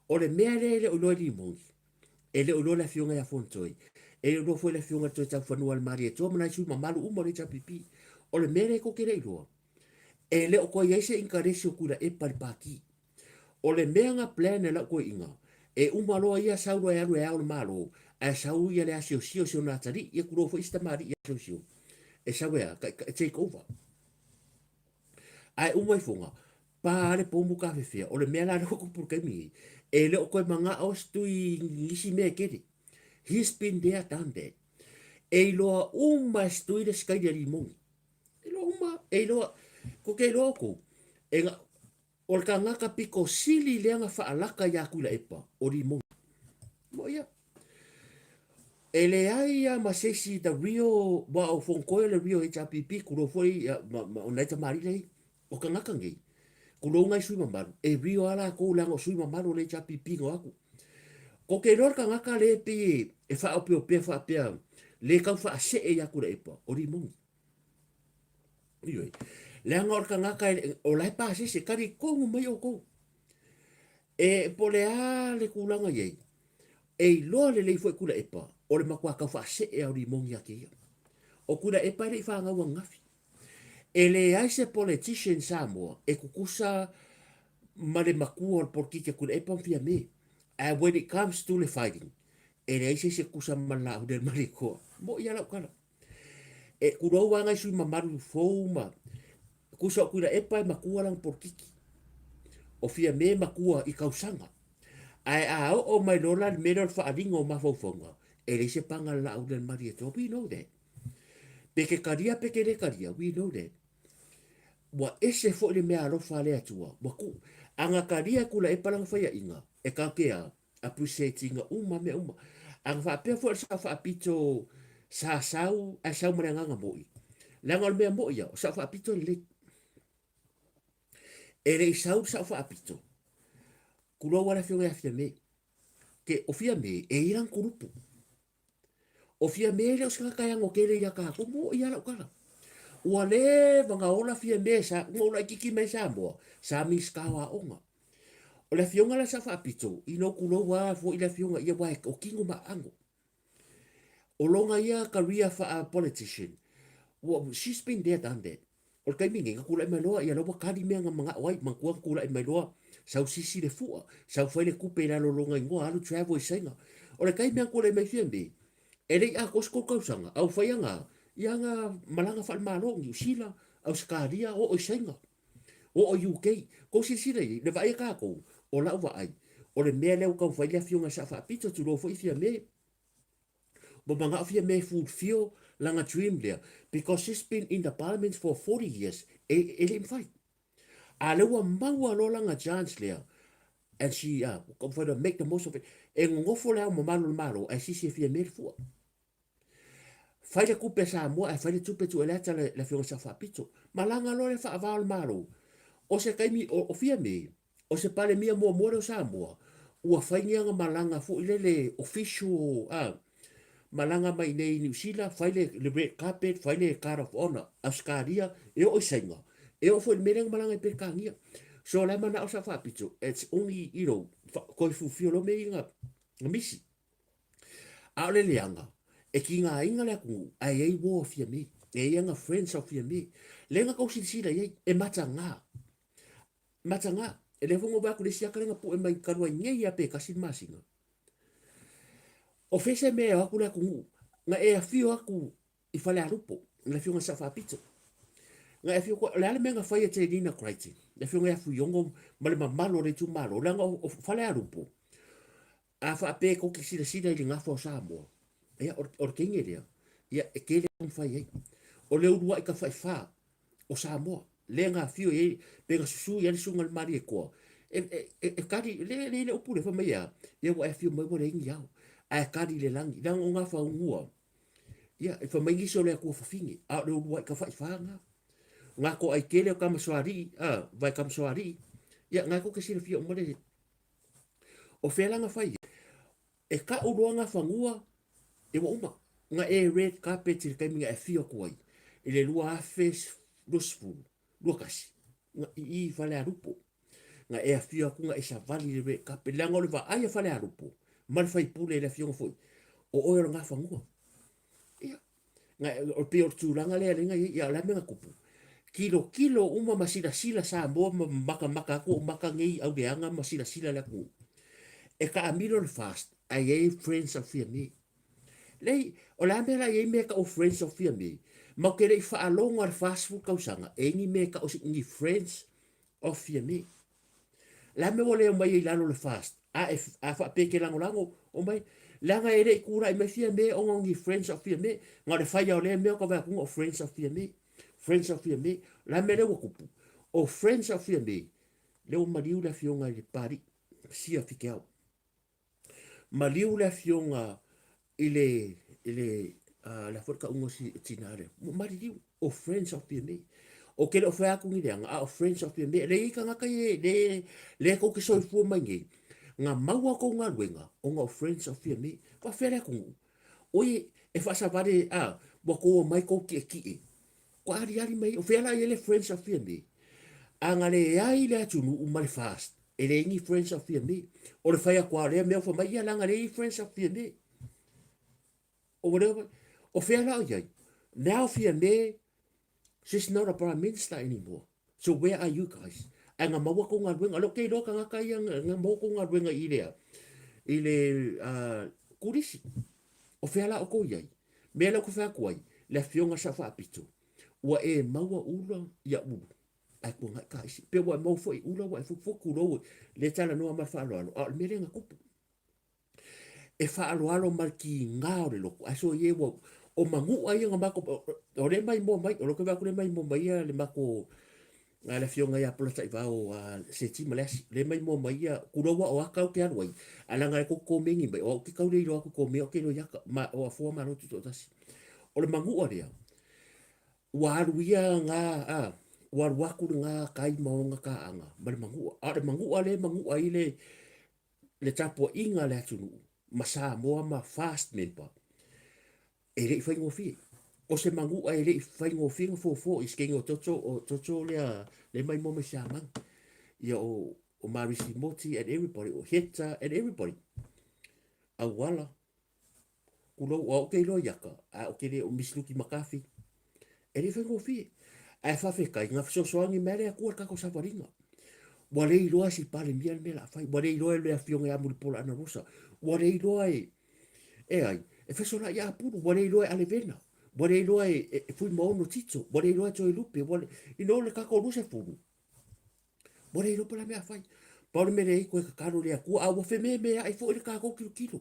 o le mea le o loi limongi e le o lo la fionga ya fontoi e lo foi la fionga to ta fanua al mari e to mana su mamalu umo le pipi o le mere ko ke le lo e le o ko ye se inkaresi o kula e pali paki o le mea nga plan e la ko inga e umalo ia sauro e alu e alu malo a sau ia le asio sio sio na tari ia kuro fo ista mari ia sio sio e sawe ka take over ai umai fonga pa le pombu ka fe o le mea la ko por kemi e le o ko manga o stui ngisi me kedi he's been there done that e loa uma stui le skai de limon e loa uma e loa ko ke loko e nga o le kangaka piko sili leanga fa alaka ya kula epa o limon mo ia e le ai a masesi da rio wa o fonkoe le rio HRPP kulo foi o naita mari lei o kangaka ngai kulo ngai sui mamaru e rio ala ko lango sui mamaru le HRPP ngo aku ko ke lor kangaka le pi e fa o pe fa pe le ka fa se e ya kula epa o limon ioi le ngor kangaka o lai pa se kari ko mai o ko e pole a le kulanga ye e lo le foi kula epa o le makua ka fa se e o limon ya ke o kula epa le fa nga ngafi e le ai se politician Samoa e kukusa ma le makua por kike kula epa fia me and when it comes to the fighting e le ai se kusa mala o del mariko mo ia la kala e kuro wanga sui mamaru foma kusa kula epa e makua lang por kiki o fia me makua i kausanga ai a o mai lola le mero fa alingo ma fofonga e le se panga la o del marito we know that peke karia peke le karia we know that wa ese fo le mea alofa le atua wa ku anga karia kula e palang faya inga e ka kea appreciating uma me uma anga fa pe fo sa fa pito sa sau a sau mrenga nga moi langa le mea moi ya sa fa pito le e le sau sa fa pito kulo wala fio ya fia me ke o fia me e iran kurupu o fia me le o ska kaya ngo kele ya ka ko mo ia la kala ua le vanga ola fia mesa ngola kiki mesa mo sa mi skawa onga o le fionga la sa fa pito ino kulo wa fo ila fionga ia wa o kingo ma ango o longa ia career fa a politician wa she's been there done that o kai mingi ka kula mai loa ia lo ka di me nga manga wai man ku kula mai loa sau sisi le fu sau foi le kupe la lo longa ngo alu travel senga o le kai me kula mai fia me ele a kosko kausanga au faianga ianga malanga fa malo ni sila au skaria o senga o UK ko si sila le vai ka ko o la va ai o le me le ka fa le fionga sa fa pito tu lo foi fia me bo manga fia me food feel langa dream there because she's been in the parliament for 40 years ele in fight a le wa maua lo langa chance there and she for to make the most of it e ngofo le mo malo malo e si fia me fu fai le kupe sa mo e fai le tupe tu ele tala le fionga sa fa pito malanga lo le fa val malo o se kaimi o fia me o se pale mia mo mo sa mo ua fai nga malanga fu ile le official malanga mai nei New Zealand fai le red carpet fai le card of honor askaria e o senga e o foi mereng malanga pe kangia so la mana o sa fa pito it's only ko fu fiolo me nga misi a le leanga e ki nga inga le ku ai ai wo fia me e nga friends of fia me le nga ko si si e matanga e le fongo ba ku le sia kanga pu e mai karua ngei a pe kasi masinga o fese me aku la ku nga e afio aku i fale alupo nga fio nga sa fa pito nga afio ko la me nga fai te dina crazy le fio nga fu yongo male mamalo le tu malo la nga o fale alupo a fa pe ko ki sila i nga fo sa mo e or kinge dia ia e ke le fai ai o le urua i ka fai fa o sa mo le nga fio e pe nga susu ia sunga mari ko e kari le opule fa mai ia e wa fio mai mo le ngia a kari le langi lang o nga fa ua ia e fa mai giso le ko fa fingi a le urua i ka fai fa nga ko ai kele ka maswari vai ka maswari ia nga ko ke sila fio mo le o fela nga fai e ka urua nga fa ngua e wa uma nga e red carpet i ka minga e fio ko ai ele lua fes 2 kasi i fale arupo nga e afia ku nga isa vali le ka pelanga le va ai fale arupo mal fai pule le afia foi o o nga fangua ia nga o pe o tulanga le nga ia la me kupu kilo uma masila sila sa mo maka ko maka ngi au de anga masila sila la ku e ka amiro le fast ai e friends of me lei o la mera ye me ka o friends of me ma ke le fa alonga fast food ka usanga e ni me ka o ni friends of me la me wole mai la no le fast a fa pe ke lango lango o mai langa ere kura i me fia me o ngi friends of me nga le fa ya le me ko va ku o friends of me friends of me la me le kupu o friends of me le o mariu la fionga le pari sia fikao mariu la fionga ile la forka ungo si tinare mariu o friends of me o ke lo fa ku ni a o friends of me le ka nga kai le ko ke so fu mai ngi nga maua ko nga wenga o nga friends of me pa fere ku oi e fa sa vale bo ko mai ko ki ko ari mai o fela ele friends of me anga le ai le tunu u mal fast ele ni friends of me o le fa ya kwa le me fo mai ya langa le friends of me o whatever o fela o yai now me she's not a prime minister anymore. So where are you guys? Ang mawa ko nga wenga lo kay lo ka nga kaya nga mo ko nga wenga ile kurisi. O fela o ko yai. Mela ko fa ko ai. La fionga sa fa pitu. Wa e mawa ula ya ulu. Ai ko nga kaisi. Pe wa mo foi ula wa fu fu kulo le tala no ma fa lo. Al mele nga kupu. E fa alo mal ki nga le lo. Aso ye wo o mangu ai nga mako o le mai mo mai o lo ke va ko le mai mo mai le mako nga la fionga ya polo tai vao se ti malasi le mai mo mai ku ro wa o aka o ke arwai ala nga ko ko mengi mai o ke ka le ro ko me o ke no ya ma o fo ma no to tasi o le mangu o le wa ruia nga wa wa ku nga kai mo nga ka anga ma le mangu ai le tapo inga le tunu masa mo ma fast member e le fai ngofi o se mangu ai le fai ngofi fo is ke toto le mai mo me shaman ia o marisi moti and everybody o heta and everybody a wala kulo o ke lo yaka o ke le o misluki makafi e le fai ngofi ai fa fe kai nga so ngi mere ku ka ko savaringa wale i loa si pale mia me la fai wale i loa le afionga ya muri pola ana rosa wale i loa ai e fa so la ya puru wale i loa ale vena wale i loa fui mo no tito wale i loa to i lupe wale i no le ka ko rusa furu wale i loa pala me fai pa me le ko ka karo le ku a wo fe me ai fo le ka ko kilo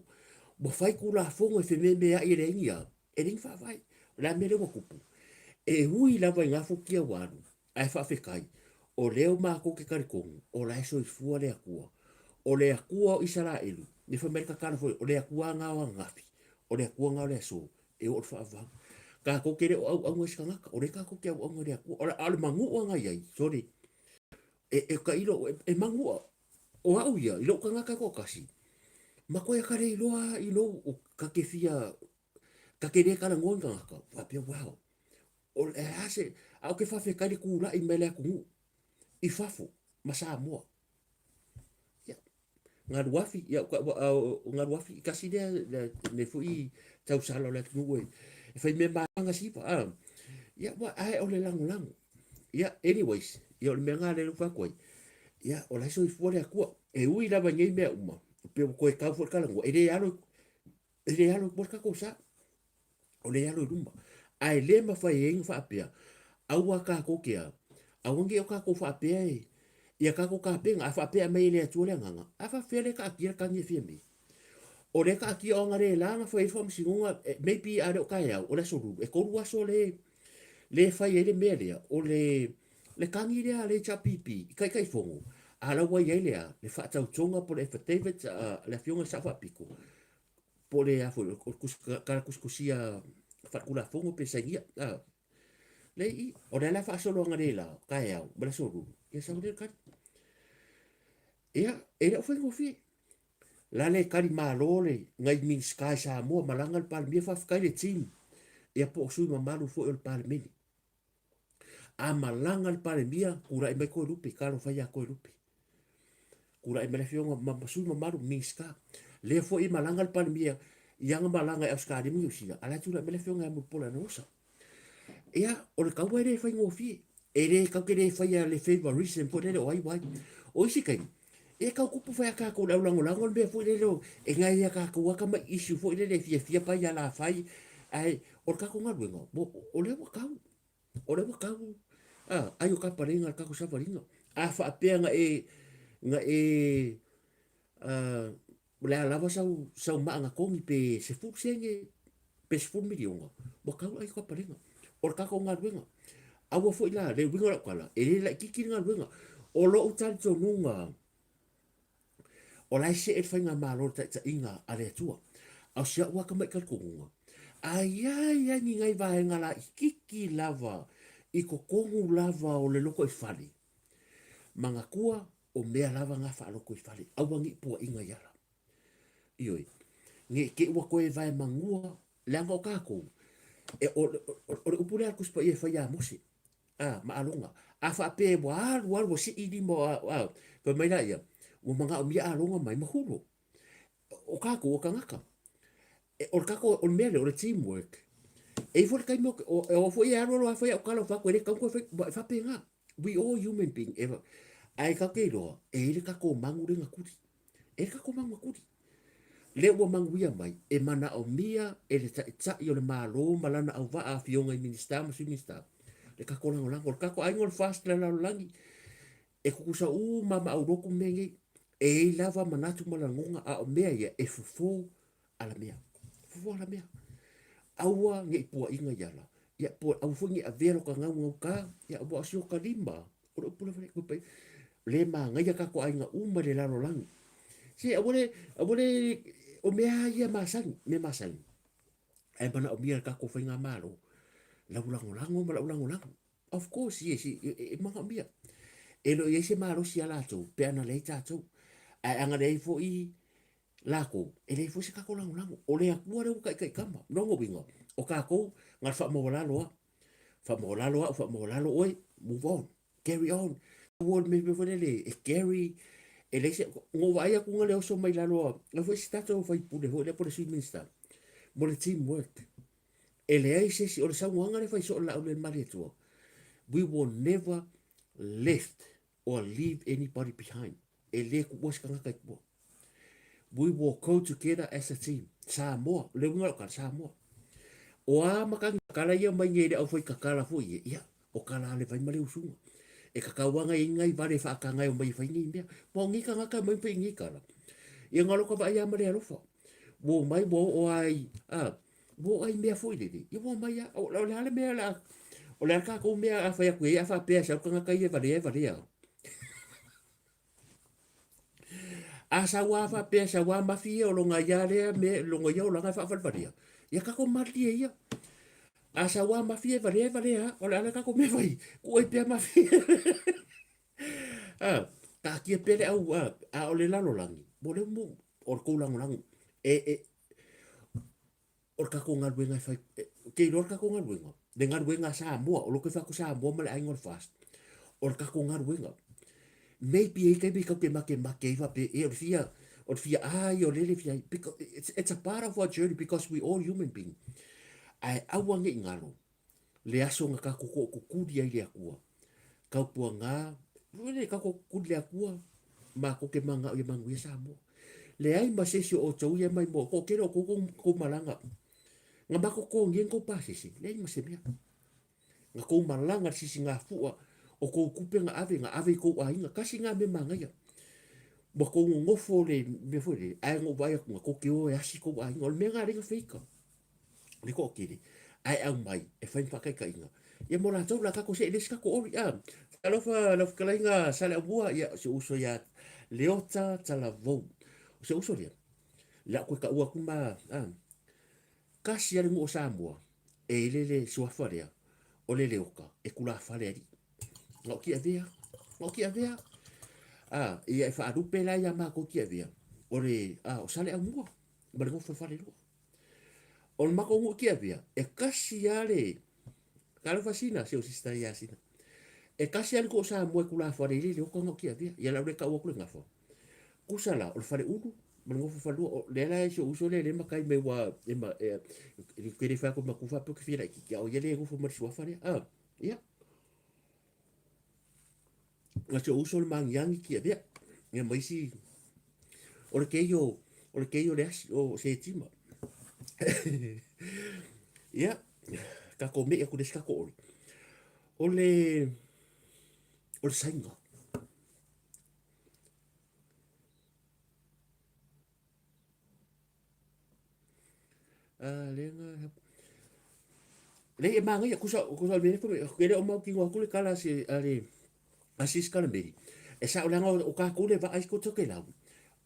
mo fai ku la fongo fe me ai le ngia e ring fa fai la me le ko kupu e hui la vai nga fo kia wanu ai fa fe kai o leo ma ko ke karikongu o la so i fua le akua o le akua o isara elu ni fa merka kana foi o le akua nga wa ngafi o le akua nga le so e o fa va ka ko ke o au ngai skanga o le ka ko ke o ngai akua o le mangu o nga yai sorry e ka ilo e mangu o au ia ilo ka nga ka ko kasi ma ko ya kare ilo o ka ke fia ka ke ne kala ngonga ka va pe wow o le hase au ke fa fe kali kula i mele ku i fafo ma Samoa ya nga wafi ya nga wafi kasi dia ne foi tau sala la tu e fai me manga si pa ya wa ai o le lang ya anyways ya o me nga le fa koi ya o la so i fore ku e ui la bangi me uma pe ko e ka fo kala ngo e le alo por ka cosa o le alo rumba ai le ma fai en fa pia au ka ko kia awangi o ka ko fa pia ia ka ko ka penga fa pia mai le tu le nganga afa fele ka kia ka ni fiemi o le ka kia o ngare la na foi fom singa maybe a o ka ya o le solu e ko rua so le fai ele melia o le kangi le chapipi kai fongo ala wa ye le fa tau tonga po le David le fionga sa fa pico po le afo ka kuskusia fa kula fongo pe sagia le i o le fa solo ngare la ka ya bla solu e sa le ka ia e foi ngofi la le kari malole ngai min sky sa mo malanga pal mi fa kai le tin ia po su ma malu fo el pal mini A malanga le pare mia, kura e mai koe rupi, karo fai a koe rupi. Kura e mele fionga masu mamaru miska. Le fo i malanga le pare mia, ianga malanga e auskari mi usina. Ala tula mele fionga e mupola na osa. Ea, o le kaua ere fai ngofi. Ere kau kere fai a le favorism po lele o ai wai. O isi kai. E kau kupu fai a kako lau lango lango le mea fo lele e ngai a kako waka ma isu fo lele fia pai a la fai. Ai, o le kako ngaruenga. O le wakau. O le wakau. Ai o kaparenga kako safaringa. A fa apea le lava sau maanga kongi pe se fu senge pe se fu milionga. Wakau ai kaparenga. O le kako ngaruenga. Awa fo ila le winga la kala. E le la kiki ngaruenga. O lo utal to nunga. O lai se e whainga malo ta inga a le atua. Au sia waka mai kalkunga. Ai ngi ngai vahenga la i kiki lava. I ko kongu lava o le loko i whali. Manga kua o mea lava ngā wha loko i whali. Awa ngi pua inga yala. Ioi. Nge ke ua koe vai mangua. Leanga o kako. E o le upure al kuspa i e whaia mosi. Ma alonga. A wha pe wa alu si i mo pa mai la ia. Ua manga o mia alonga mai mahuro. O kako o kangaka. O kako o mele o le teamwork. E fo le kai mo o fo ia alo a fo kala fa ko le kanko fa pe nga. We all human being ever. Ai ka ke lo e le kako mangu le ngakuri. E kako mangu ngakuri. Le ua mangu ia mai e mana o mia e le ta i o le malo malana au va a fionga i minister ma minister. Le kako lango lango kako ai ngol fast la langi. E kukusa mama au roku mengi e lava manatu malangonga a o mea ia e fufo ala mea. Fufo ala mea. Aua nge pua inga yala. Ya pua au fungi a vero ka ngau ngau ka. Ya abu asio ka limba. Ora upula vare kupai. Le ma ngaya kako ai nga le lalo langi. Si abole o mea ia masang. Me masang. Ai mana o mea kako whainga malo. Lau lango lango ma lau lango lango. Of course, yes. E manga mea. E lo ye se malo si ala tau. Pe ana le tatou. Ai anga le fo i lako. E le fo se kako lango lango. O le akua reu kai kama. Nongo winga. O kako, ngal wha mawala loa. Wha mawala loa oi. Move on. Carry on. Word me le. E carry. E le se. Ngo vai aku ngale oso mai la loa. Na fo se tatou fai pule. Ho le po le sweet minister. Mo le teamwork. E le ai se si. O le sa nganga le fai so la o le mare tua. We will never left or leave anybody behind. E le ku was kanga kai po. We will go together as a team. Samoa. Le winga ka Samoa. O a makanga kala ia mai ngere au foi kakala foi ia. O kala le vai male usunga. E kakawanga ingai vale fa kanga o mai fai ni mea. Mo ngi kanga ka mai fai ngi kala. Ia ngalo ka vai male alofa. Wo mai wo o ai. Wo ai mea foi le. Ia wo mai o le mea la. O le ka ko mea a fai ku ia fa pe sa kanga kai vale. Asa wa fa pe sa wa mafia o longa ya le me longa ya o longa fa faria. Ia ka ko marti ia. Asa wa mafia vale ha. O le ka ko me vai. Ko e pe mafia. Ta ki pe le au o le lalo langi. Mo le mo o ko lang. O ka ko ngal wenga fa. Ke lo ka ko ngal wenga. De ngal wenga sa mo o lo ke fa ko sa mo le ai ngol fast. O ka ko ngal wenga. Maybe e kai ka ke make va pe e o fia ai o le fia because it's a part of our journey because we all human being. Ai awange ngalo. Le aso nga ka ko kudi ai le akua. Ka pua nga, le ka ko kudi le akua ma ko ke manga o mangu ia sa mo. Le ai ma se o tau ia mai mo ko kero ko malanga. Nga ma ko ngien ko pasisi. Le ai ma se mea. Nga ko malanga sisi nga fua o ko kupe nga ave ko ainga kasi nga me manga ia. Ba ko ngofo le me fo le ai ngo vai ko ke o asi ko ainga o me nga ringa feika. Ni ko kiri. Ai au mai e fai pa kai kainga. Ia mo la tau la ka ko se leska ko ori a. Alofa la kalainga sala bua ia se uso ya leota tala vo. Se uso dia. La ko ka ua kuma kasi ale mo Samoa. E lele suafa dia. O le leoka e kula fale ari. Ngo ki avea. Ia e fa arupe la ia ma ko ki avea. O le o sale au mua. Ma le ngofo fale lo. O le mako ngu ki avea. E kasi ale. Kalo fasina se o sista ia sina. e kasi an ko sa mo ku la fa ri le ko ngo kia dia ya la re ka o ku nga fo ku sa la o fa le ulu ma ngo fa lu le la so uso le le ma kai me wa e ma e ke le fa ko ma ku fa po ki fi la ki o ye le ko fo ma so fa le ya nga so uso le mang yang ki dia ya mai si o le ke yo le o se tima ya ka ko me ku des ka ko o le sainga le nga le e manga ya kusa le ko ke le o mau ki ngwa ku le kala si ale asis kala me e sa o langa o ka ku le va ai ko to ke lau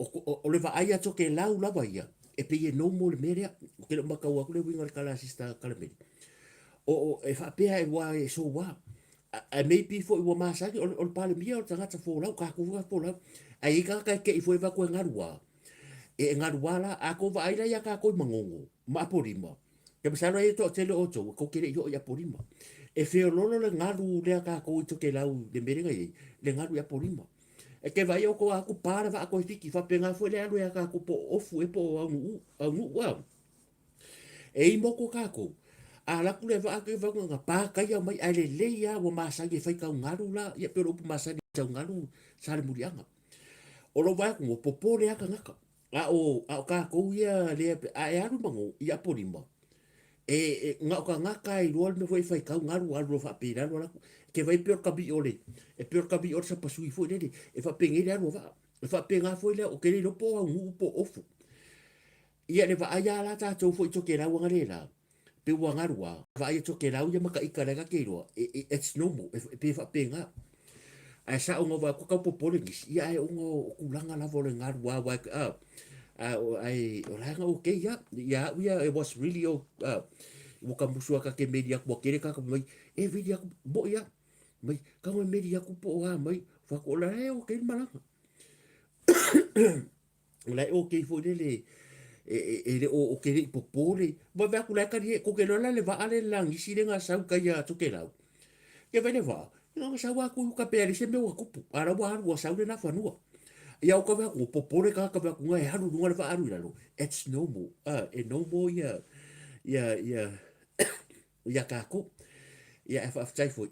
o le va ai to ke lau la va ia e pe ye no mo le meria ke le maka wa ku le winga kala asis ta kala me o e fa pe ai wa e so wa a maybe fo wa masa o pale mia o tanga ta fo lau ka ku va fo lau ai ka ke i fo va ko ngarua e ngarua la a ko va ai la ya ka ko mangongo ma porima ke masalo e to tele o to ko kere yo ya porima e fe lolo le ngaru le ka ko to ke lau de merenga ye le ngaru ya porima e ke vai o ko aku para va ko fiki fa penga fo le alu ya ka ko po ofu e po angu wa e i moko ka ko a la ku le va ke va nga pa ka ya mai ale le ya wo masa ke fai ka ngaru la ya pero pu masa ni ta ngaru sale murianga o lo va ko popo le aka ngaka a o ka ko ia le a e aru mango ia porima nga ka nga kai rol me foi fai kau ngaru alu fa pira lo la ke vai pior ka bi ole e pior ka bi or sa pasui foi le e fa pengi le alu va e fa penga foi le o ke le po un po ofu ia le va aya la ta to foi to ke la wanga le la pe wanga rua va ia to ke la ia maka ikara ka ke ro it's normal e pe fa penga a sa ungo va ko ka po polingis ia e ungo kulanga la vole ngaru wa ai o la nga okay ya it was really mo ka musua ka ke media ko kere ka mai e video bo ya mai ka mo media ko po mai fa ko la e o ke mala la o ke fo le le o ke le popole ba va ku la ka ri ko ke no la le va ale lang isi le nga sa ka ya to ke la ke vele va no sa wa ku ka pe se me wa ku ara wa sa le na fa no ya o ka va ku popole ka va ku nga e haru no va aru la lo it's normal e normal ya ya ka ko ya fa fa fo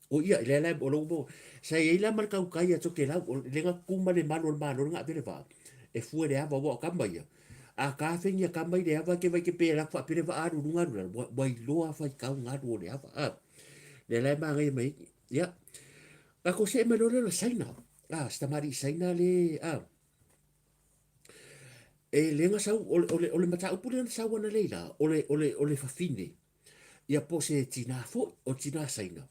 o ia le o lo bo sa ia la marca o kai to ke la le nga kuma le malo nga vele va e fu le ava bo ka mai a ka fenga ka mai le ava ke vai ke pe la fa pe va aru nga ru bo i lo fa ka nga ru le ava le la ma ngai mai ya ka ko se me lo le saina sta mari saina le e le nga sa o le mata o pule sa wana le la o le fa fine ia po se tina fo o tina saina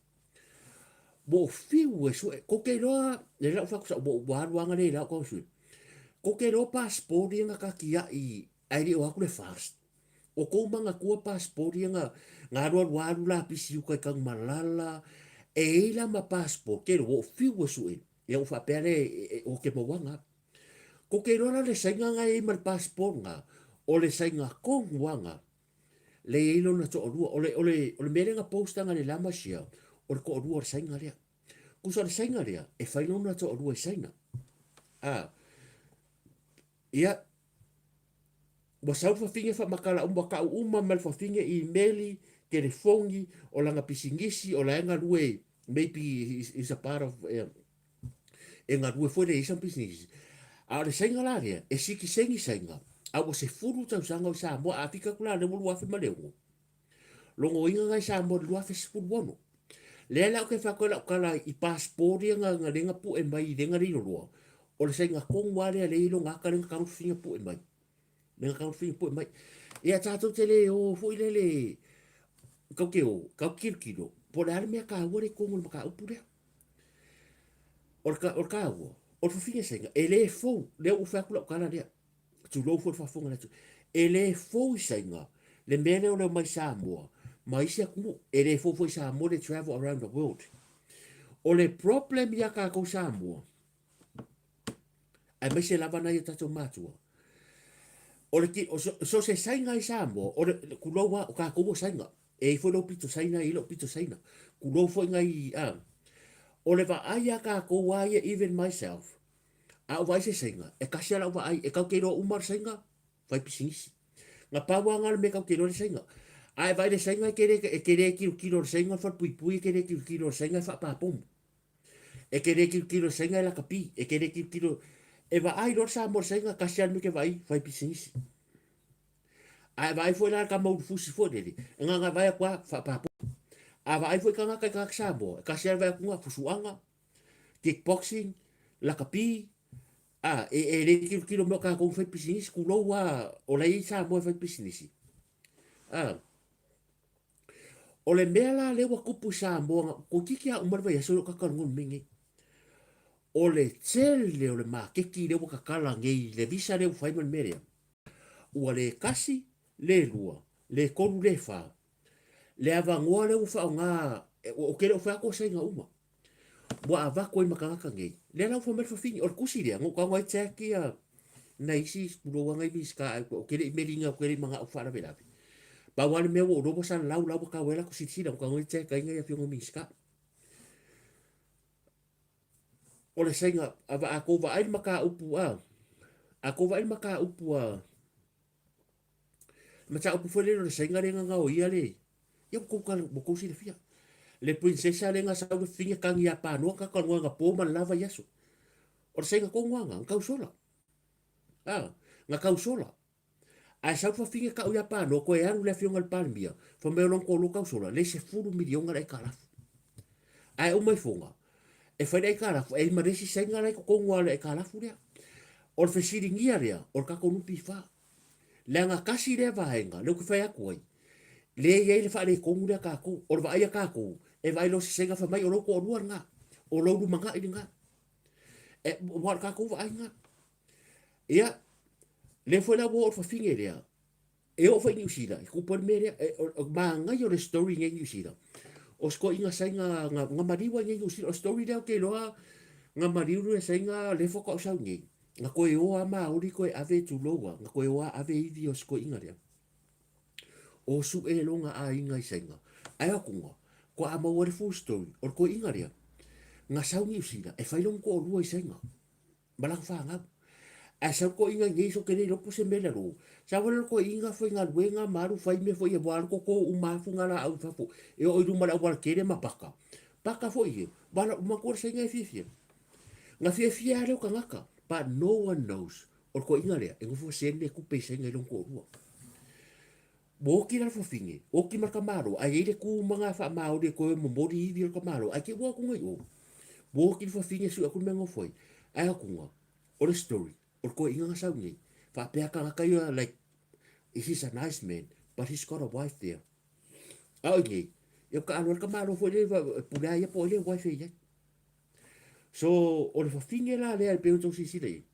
bo fiu e so ko ke roa le la fa ko bo wa wanga le la ko su ko ke ro passport nga ka kia i ai ri o aku le fast o ko manga ko passport nga ro wa la pisi ko ka malala e la ma passport ke ro fiu e so e o fa pere o ke mo wanga ko ke ro le sainga nga e mal passport nga o le sainga ko wanga le ilo na to o le mere nga posta nga le lama sia o le ko ru o sainga le kusa le sainga lea, e whainona to o rua saina. Ia, wa sau whawhinge whamakala ka uma mal whawhinge i meli, telefongi, o langa pisingisi, o langa rue, maybe is a part of, e ngā rue fwere isan pisingisi. A le sainga la lea, e siki sengi sainga, a wa se furu tau sanga o Samoa, a fika kula le mulu afe maleo. Longo inga ngai Samoa le luafe sipuru wano. Le la ke fa ko la kala I passport nga lenga pu e mai lenga ri lo o le senga kong wale le ilo nga ka lenga ka finga pu e mai lenga ka finga pu e mai e a tato tele o fu ile le ka ke o ka kirkiro po le me ka wore ko mo ka upu le o ka o fu finga senga e le fo le u fa ko la kala le tu lo fu fa fonga tu e le fo senga le mele o le mai Samoa mai sia ku e le fo Samoa le travel around the world. O le problem ia ka ko Samoa. Ai mai se lava na ia tato matua. Ole ki so se sainga I Samoa, ole kulowa o ka ko sainga. E fo lo pito saina I lo pito saina. Kulo fo ngai ole va aya ka ko waya even myself. A vai se sainga. E kasi ala va ai e ka kero umar sainga. Vai pisingisi. Nga pawanga me ka kero sainga. Ai vai le sainga kere kilo sainga fa pui pui kere kilo sainga fa pa pom. E kere kilo sainga la kapi. E kere kilo e va ai lo sa mo sainga kasi ala me ke vai pisingisi. Ai vai foi lá ka mau fusi foi dele. Nga vai kwa fa pa. A vai foi ka ka sabo. Ka sia vai ku fusuanga. Kickboxing, la kapi. Le kilo mo ka ko foi business ku lo wa o lai sa mo foi business. Ah. O le mea la le wa kupu sa mo ko kiki a umar vai so ka ka ngon mingi. O le tele o le ma kiki le wa ka kala ngai le visa le fai man meria. O le kasi le lua, le kolu le fa. Le avangoa le ufa nga o kere o fa ko sai nga uma. Wa ava ko makanga ngai. Le la fa mer fa fini o kusi le ngo ka ngai teki na isi pulo wanga I miska o kere melinga o kere mga o fara vela. Ba wale me wo robo san lau ka wela ko sitsi ko ngai teki ngai ya fiongo miska. O le senga ava ako va ai maka upu Ako va ai maka upu Ma cha upu fole le senga le nga o ia le. Ia ko ka mo ko si le fia. Le princesa le nga sa o finga kang ia pa no ka kon nga po man lava yaso. O senga ko nga ka usola. Nga ka usola. A sa fa finga ka o ia pa no ko e anu le fionga le palmia. Fa me lon ko lo ka usola le se furu milion nga le kala. Ai o mai fonga. E fa dai kala e ma resi senga le ko nga le kala fu le. O fe siringia le o ka ko nupi fa. Le nga kasi le vaenga le ko fa ya ko le ye le fa le ko ngura ka ko o va ya ka ko e vai lo senga fa mai o lo ko ruar nga o lo du manga I nga e wa ka ko va nga ia le foi la wo fa finge le e o fa ni usida ko por mere ma nga yo le story ngi usida o sko inga sainga nga mariwa ngi usida o story le ke lo nga mariwa sainga le fo ko sa ngi nga ko e o ama uri ko ave tu loa nga ko e o ave I o sko inga le o su e longa a inga I senga. Ai akunga, ko a maua full story, or ko inga rea, nga sau ni usina, e whailong ko o rua I senga. Malang whaanga. A sau ko inga ngai so kene lopo se mele ro. Sa wala ko inga fo inga luenga maru whai me fo I wala ko umafu nga la au fafu. E o iru mara wala kere ma paka. Paka fo I, wala umakor senga e fifia. Nga fifia reo ka ngaka, but no one knows. Or ko inga rea, e ngofo sene kupe senga ilong ko o rua. Mo ki na fofinge o ki marka maro ai ele ku mga fa mao de ko mo mori vi ko maro ai ke wo ku ngai o mo ki fofinge su aku mengo foi ai aku nga o the story o ko inga sa ngi fa pe ka ka yo like he's a nice man but he's got a wife there ai ngi yo ka anu ka maro foi le pula ya po le wife ya so o the fofinge la le pe to si le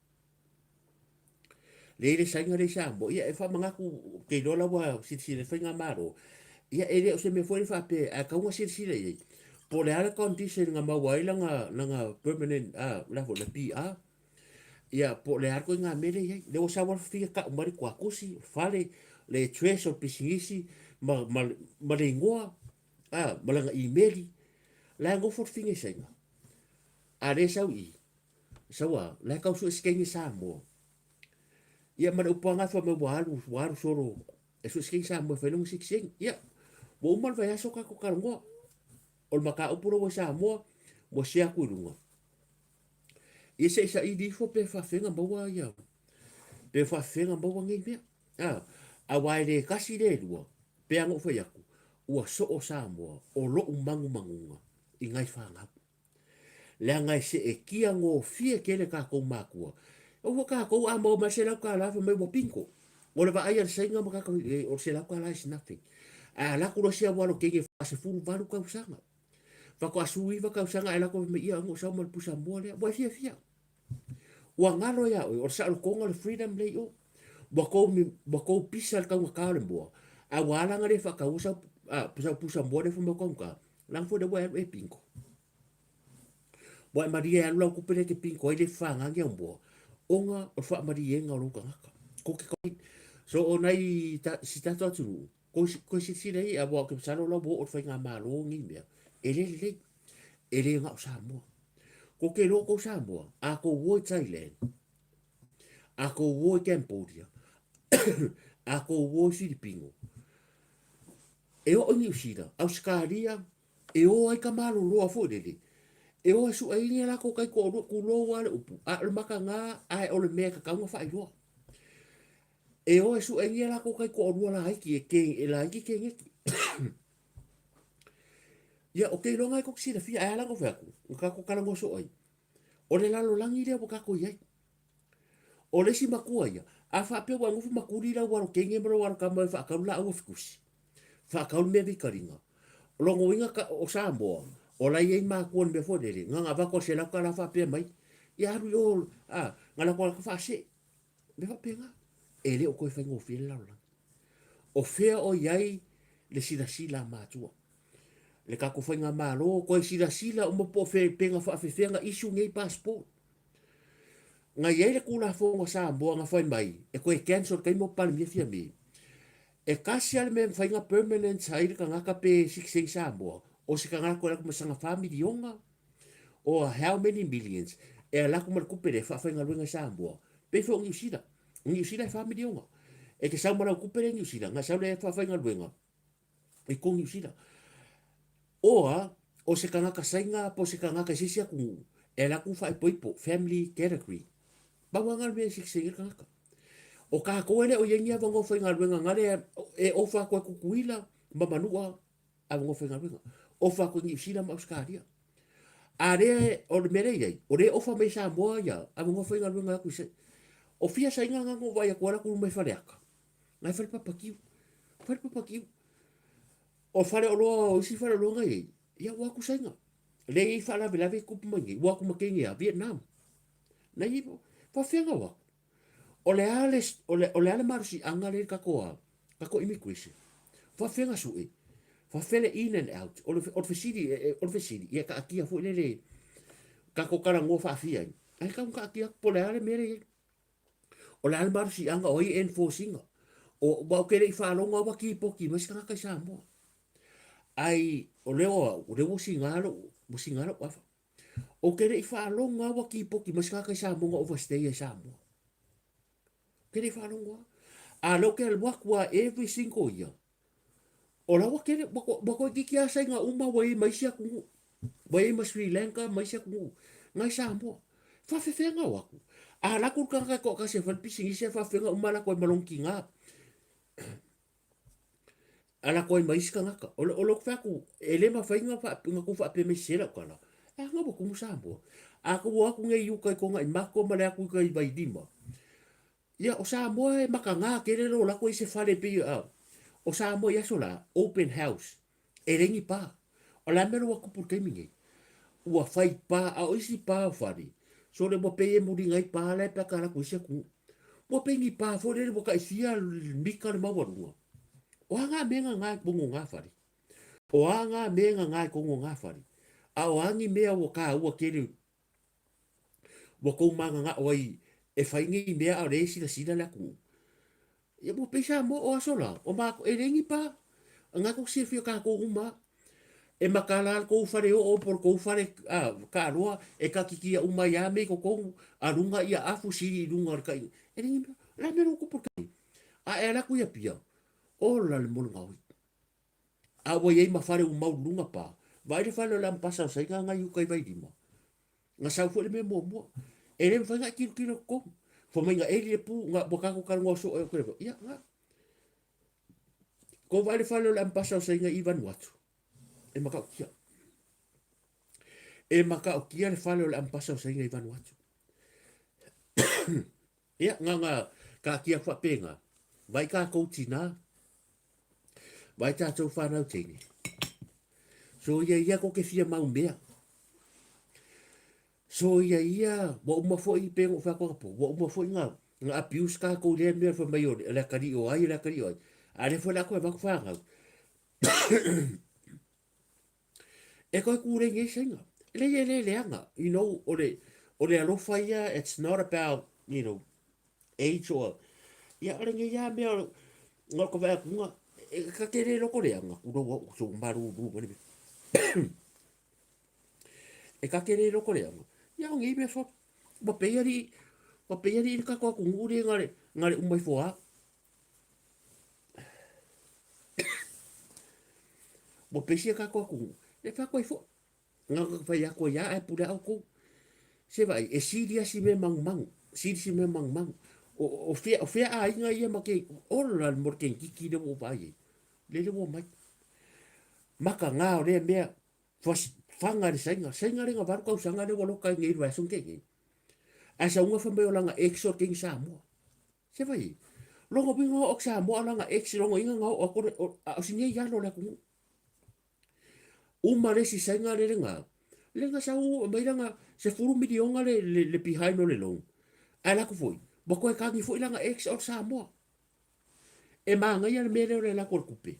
le sainga le sambo ia e fa manga ku ke dola wa si le fainga maro ia ele o se me foi fa pe a ka unha si le po le ala condition nga mawaila nga permanent la fo le PA ia po le arko nga mele ia le o sa wa fi ka mari kwa kusi fale le tres o pisingisi ma le ngoa ma la email la ngo for finge senga a le sau I sawa la ka su skengi samo ia mana upanga fa me waru soro e so sking sa mo fa nung siksing ia mo mal va so ka ko karango ol maka upuro wa sa mo se aku lunga ia se sa I di fo pe fa fenga mo wa ia pe fa fenga mo wa ngi me a wai le kasi le lua pe ango fa yaku ua so o sa mo o lo mangunga I ngai fa nga le ngai se e kia ngo fie kele ka ko makua o ka ko a mo ma se la ka la fa me mo pinko o le va ai se nga mo ka o se la ka la is nothing a la ku lo sia walo ke fa se fu valu ka usanga fa ko asui va ka usanga la ko me ia ngo sa mo pusa mo le wa fia wa ngalo ya o sa ko ngol freedom le o bo ko pisa ka ka le mo a wala ngale fa ka usa pusa mo le fu mo ka lang fo de wa e pinko wa maria lo ku pele ke pinko ile fa nga ngia mo onga o fa maria nga lo ka ko ke So o nei si tato atu. Ko si nei a wa ke salo la bo o fa nga malo ngi me. Ele nga Samoa. Ko ke lo ko Samoa, a ko wo Thailand, a ko wo Cambodia, a ko wo Filipino. E o New Zealand, Australia, e o ai ka malo loa fo dele. E o su ai ni la ko kai ko lo wale upu. A le maka nga ai o le mea ka kaunga fa ilo. E o su ai ni la ko kai ko lo la ai ki e ke e la ki ke nge. Ya o ke lo ngai ko si da fi ai la ko fa ko. Ka ko kala ngo so ai. O le lalo langi le ka ko ye. O le si makua ia. A fa pe wa ngufu makuri la waro kenge mro waro ka mai fa ka la o fikusi. Fa ka me vi karinga. Longo inga ka o Samoa. O la ye ma ko me fo dele. Nga va ko se la ka la fa pe mai. Ya ru yo nga la ko ka fa se. Me fa pe nga. Ele o ko fa ngo fi la la. O fe o yai le sila matua. Le ka ko fa nga malo ko sila o mo po fe pe nga fa fe nga isu ngai passport. Nga ye le kula fo nga Samoa nga fa mai. E ko e cancel kai mo pal mi fia mi. E kasi ale me fa nga permanent sai ka nga ka pe 6 Samoa. O se ka nga ko la ko sanga family onga. O how many millions. E la ko mo ku pe fa nga luenga Samoa. Pe fo ngi sida. Ngi sida family onga. E ke sa mo la ku pe ngi sida nga sa le fa nga luenga. E ko ngi sida. Oa o se ka nga ka sainga po se ka nga ka sisia ku. E la ku fa po family category. Bawangal me 6 ka nga. O ka ko ele o yengia vango fa nga luenga ngale e o fa ko kuila mamanua a vango fa nga luenga. O fa ko ngi sida ma Australia. Are o le mere ye. O re o fa me Samoa ya a vango fa nga luenga ku se. O fia sa inga ngo vai ko la ku me fa leaka. Ngai fa papa ki. Fa papa ki. O fa le o lo o si fa lo ngai. Ya wa ku sainga. Le i fa la vela ve ku mangi. Wa ku makengi a Vietnam. Na i fa fenga wa. O le ale marsi anga le kakoa. Kako immigration. Fa fenga su e. Fa fele in and out. O le fesidi. Ia ka akia fu le. Kako kara ngo fa fia. Ai ka akia po le ale mere. O le ale marsi anga o i enforcing. O ba ke le fa longa wa ki poki mas ka ka Samoa. Ai o le singalo wa. O ke le fa longa wa ki poki mas ka Samoa overstay e Samoa. Ke le fa longa. A lo ke le wakwa every single year. O la wa ke le ko ki kia sa nga uma wa i mai sia ku. Wa i ma Sri Lanka mai sia ku. Ngai Samoa. Fa fe nga wa ku. A la ku ka ko ka se fa pising se fa fe nga uma la ko malongki nga. Ala ko mai ska nga. O lo fa ku ele ma fa nga ku fa pe me sela ko la. E nga bo ku Samoa. A ko wa ku ngai yu kai ko ngai ma ko ma la ku kai vai dima. Ya o Samoa e makanga ke le lo la ko se fa le pe o Samoa ya sola open house. E rengi pa. O la mero wa ku por ke mingi. Ua fai pa a o isi pa o fari. So le mo pe e muri ngai pa la pe ka la ku se ku. Mo pe ngi pa fo le mo ka isia mika le mawarunga. O anga menga ngai bungu nga fari. O anga menga ngai kongo nga fari. A o angi mea o ka ua kere. Wa kou manga nga oi e fai ngi mea o reisi la sida la ku. Ya mo pe sa mo o asola. O ma ko e rengi pa. Nga ko se fio ka ko uma. E makala ko fare o por ko fare ka roa e ka kiki uma ya me ko arunga ia afu siri runga kai. E rengi la me ko por kai. A e la ku ia pia. O la le mo ngawi. A wo ye ma fare uma lunga pa. Vai le fale la pasa sa nga yu kai vai dimo. Nga sa fu le me mo. E le fa nga kilo ko. Fo me nga e le pu nga boka ko kan ngoso e ko. Ya nga. Ko vai le fale la pasa sa nga Ivan Watu. E maka kia. E maka o kia le fale o le ampasa o sa inga Ivan Watu. Ia nga ka kia kwa penga. Vai ka koutina. Vai tātou whanau tene. So ia ko ke fia mau mea. So ia wa umafo i penga o whakwa po. Wa umafo i nga apius ka kou lea mea wha mai o le kari o ai. A le whala koe wako whangau. E koe kure nge senga. Le anga. You know, o le alofa ia, it's not about, you know, age or ia ole nge ia me ngol ko va ku nga ka kere lo ko le nga ku do so maru du ko e ka kere lo ko le nga ia ngi me fo bo pe yari ka ko ku ngure ngare umai fo a bo pe sia ka ko ku e fa ko fo nga fa ya ko ya e pura ko se vai e siria si me mang si me mang o fe a inga ia ma ke oral mor ke kiki de mo vai le mo mai maka nga o le me fos fanga de senga ringa var ko sanga de wolo kai ngi wa sun ke asa unga fa me o langa exo king Samoa se vai longo bingo o Samoa langa ex longo inga nga o ko o sinia ya lo la ku uma le si senga le nga sa u mai langa se furu milionga le behind no le long ala ko foi boko e kangi foi langa ex o Samoa e manga ia le mele o la ko kupe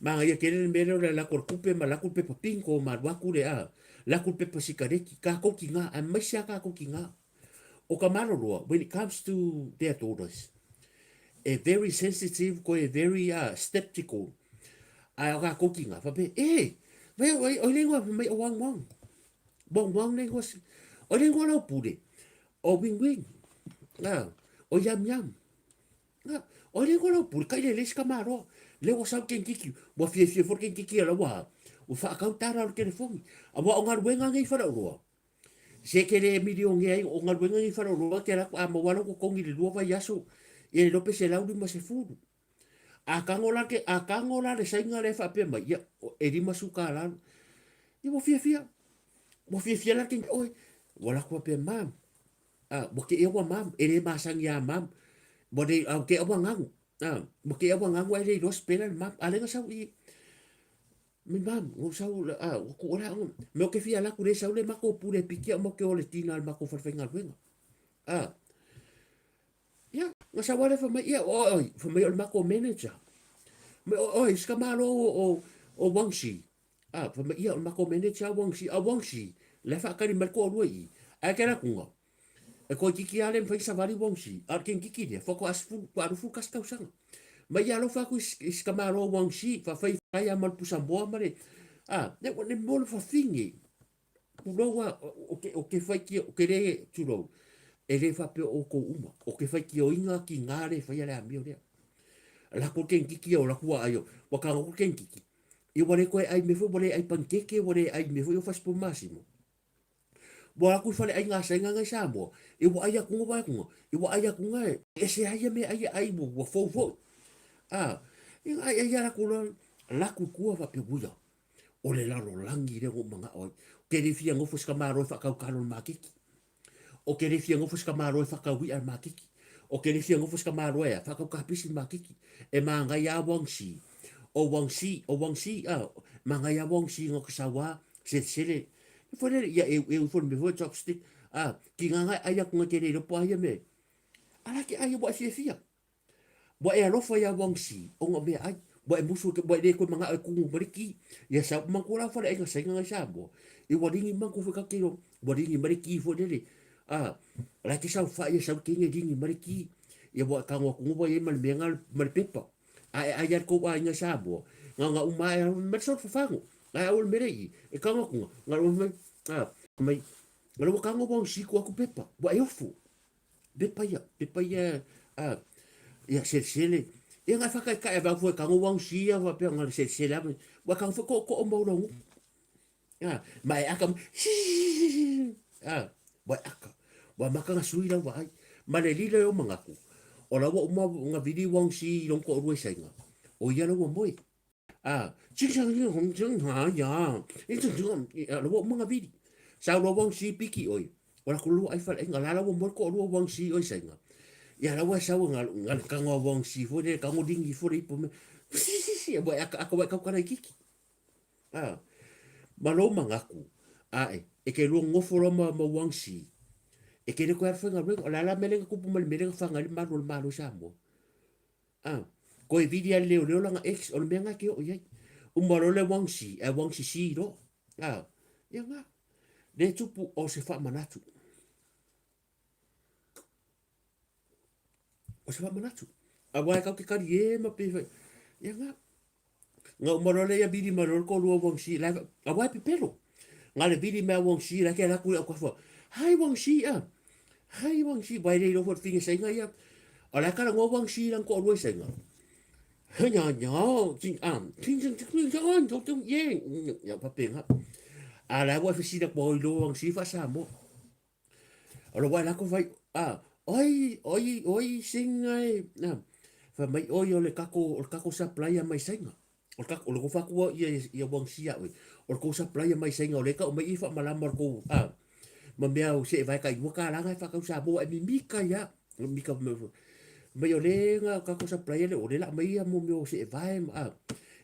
manga ia kele le mele o la ko kupe ma la kupe papinko ma waku le a la kupe pasikareki ka ko kinga a mai sia ka ko kinga o ka malo when it comes to their daughters a very sensitive ko a very skeptical a ka ko kinga fa be vai o lengua mai o wang bong lengua o lengua la pude o wing na o yam na o lengua la pude kai le skamaro le o sa ken kiki bo fie for ken kiki la wa o fa ka tara o telefoni a wa ngar wenga ngai fa ro se ke le milion ngai o ngar wenga ngai fa ro ke la a mo walo ko kongi le luva yaso e lo pe se la ma se furu a kangola le sainga le fa pe mai ya e di masuka la i mo fie la ken oi wala ko pe mam mo ke e wa mam e le masang ya mam mo de au ke wa ngang mo ke wa ngang wa le dos pela mam ale nga sa i mi mam o sa ko ora mo ke fia la ku le sa le mako pure pikia mo ke o le tina al mako fa fenga wenga ya nga sa wala fa mai ya oi fa mai o mako manager me oi ska malo o wangshi fa mai ya o mako manager wangshi le fa ka ni mal ko lui a ke la kunga e ko kiki ale fa sa vari wangshi a ken kiki de fo ko asfu ko aru kas ka usanga ma ya lo fa ku ska malo wangshi fa fa ya mal pusa boa mare ne mo fa fingi ku lo wa o ke fa ki o ke re tu lo e le fa pe o ko uma o ke fa ki o inga ki ngare fa ya le amio le la ko ken kiki o la ku ayo wa ka ko ken kiki e wale ko ai me fo wale ai pankeke wale ai me fo yo fa spo massimo bo aku fale ai nga senga nga Samoa e wa ai ku wa ku e wa ai ku nga e se ai me ai bo wa fo e ai la ku la ku va pe buia o le la lo langi le go manga o ke le fia ngo fo ska maro fa ka ka no makiki o ke le fia ngo fo ska maro fa ka wi al makiki o ke le fia ngo fo ska maro e fa ka pisi makiki e manga ya wangsi manga ya wangsi ngo kasawa se fo le ya fo me fo chopstick ki nga ai ku nga ke le po ai me ala ke ai bo fia bo e alo fa ya wangsi o ngo me ai bo e musu ke bo e ko manga ku mariki ya sa mangkula fa le nga senga nga sa bo e wadingi mangku fa ka kilo wadingi mariki fo le la ke sa fa ya sa ke ngi dingi mariki ya bo ka ngo ku bo e mal mengal mal pepa ai ko wa nga sa bo nga uma e mer so fa fango ai ul merei e ka ngo nga mai mai ngalo ka ngo wangsi ku aku pepa bo e fu pepa ya ya se ia nga fa ka e ba fu ka ngo wangsi ya va pe nga se la wa ka fu ko o mo lo mai aka wa aka wa maka nga sui la vai ma le lile o mangaku o la wa nga vidi wang si long ko ruai senga o ia lo moi chi sa ni hong jeng ha ya i tu tu lo wa nga vidi sa lo wang si piki oi o la ku lu ai fa nga la lo mo ko lu wang si oi senga ya la wa sa nga ka nga wang si fo de ka ngo dingi fo ri po me wa aka wa ka ka kiki malo mangaku e ke lu ngofo lo ma wangsi e ke le ko ar fanga o la mele ko pu mal mele fanga li malo sa mo ko e vidia le langa ex o menga ke o ye o malo le wangsi si ro ya nga le tupu o se fa manatu o se manatu a wai ka ke kari e ma pe ia nga marole ya bidi marol ko lu wong si la a wai pe pelo nga le bidi ma wong si la ke la ku ko fo hai wong si a hai wong si bai le lo fo finge sai nga ya ala ka ngo wong si lang ko lu sai nga nya nya jing am ting jing jing jing on to tung ye ya pa pe nga ala wa fi si da boy lo wong si fa sa mo ala wa la ko vai oi singai na fa mai oi o le kako sa playa mai senga o kako o ko fa ko ia wong si a o ko sa playa mai senga o le ka o mai fa malama ko ma mea o se vai kai waka langa fa ka sa bo mi mika ya mika mai o le nga kako sa playa le o le la mai mo me o se vai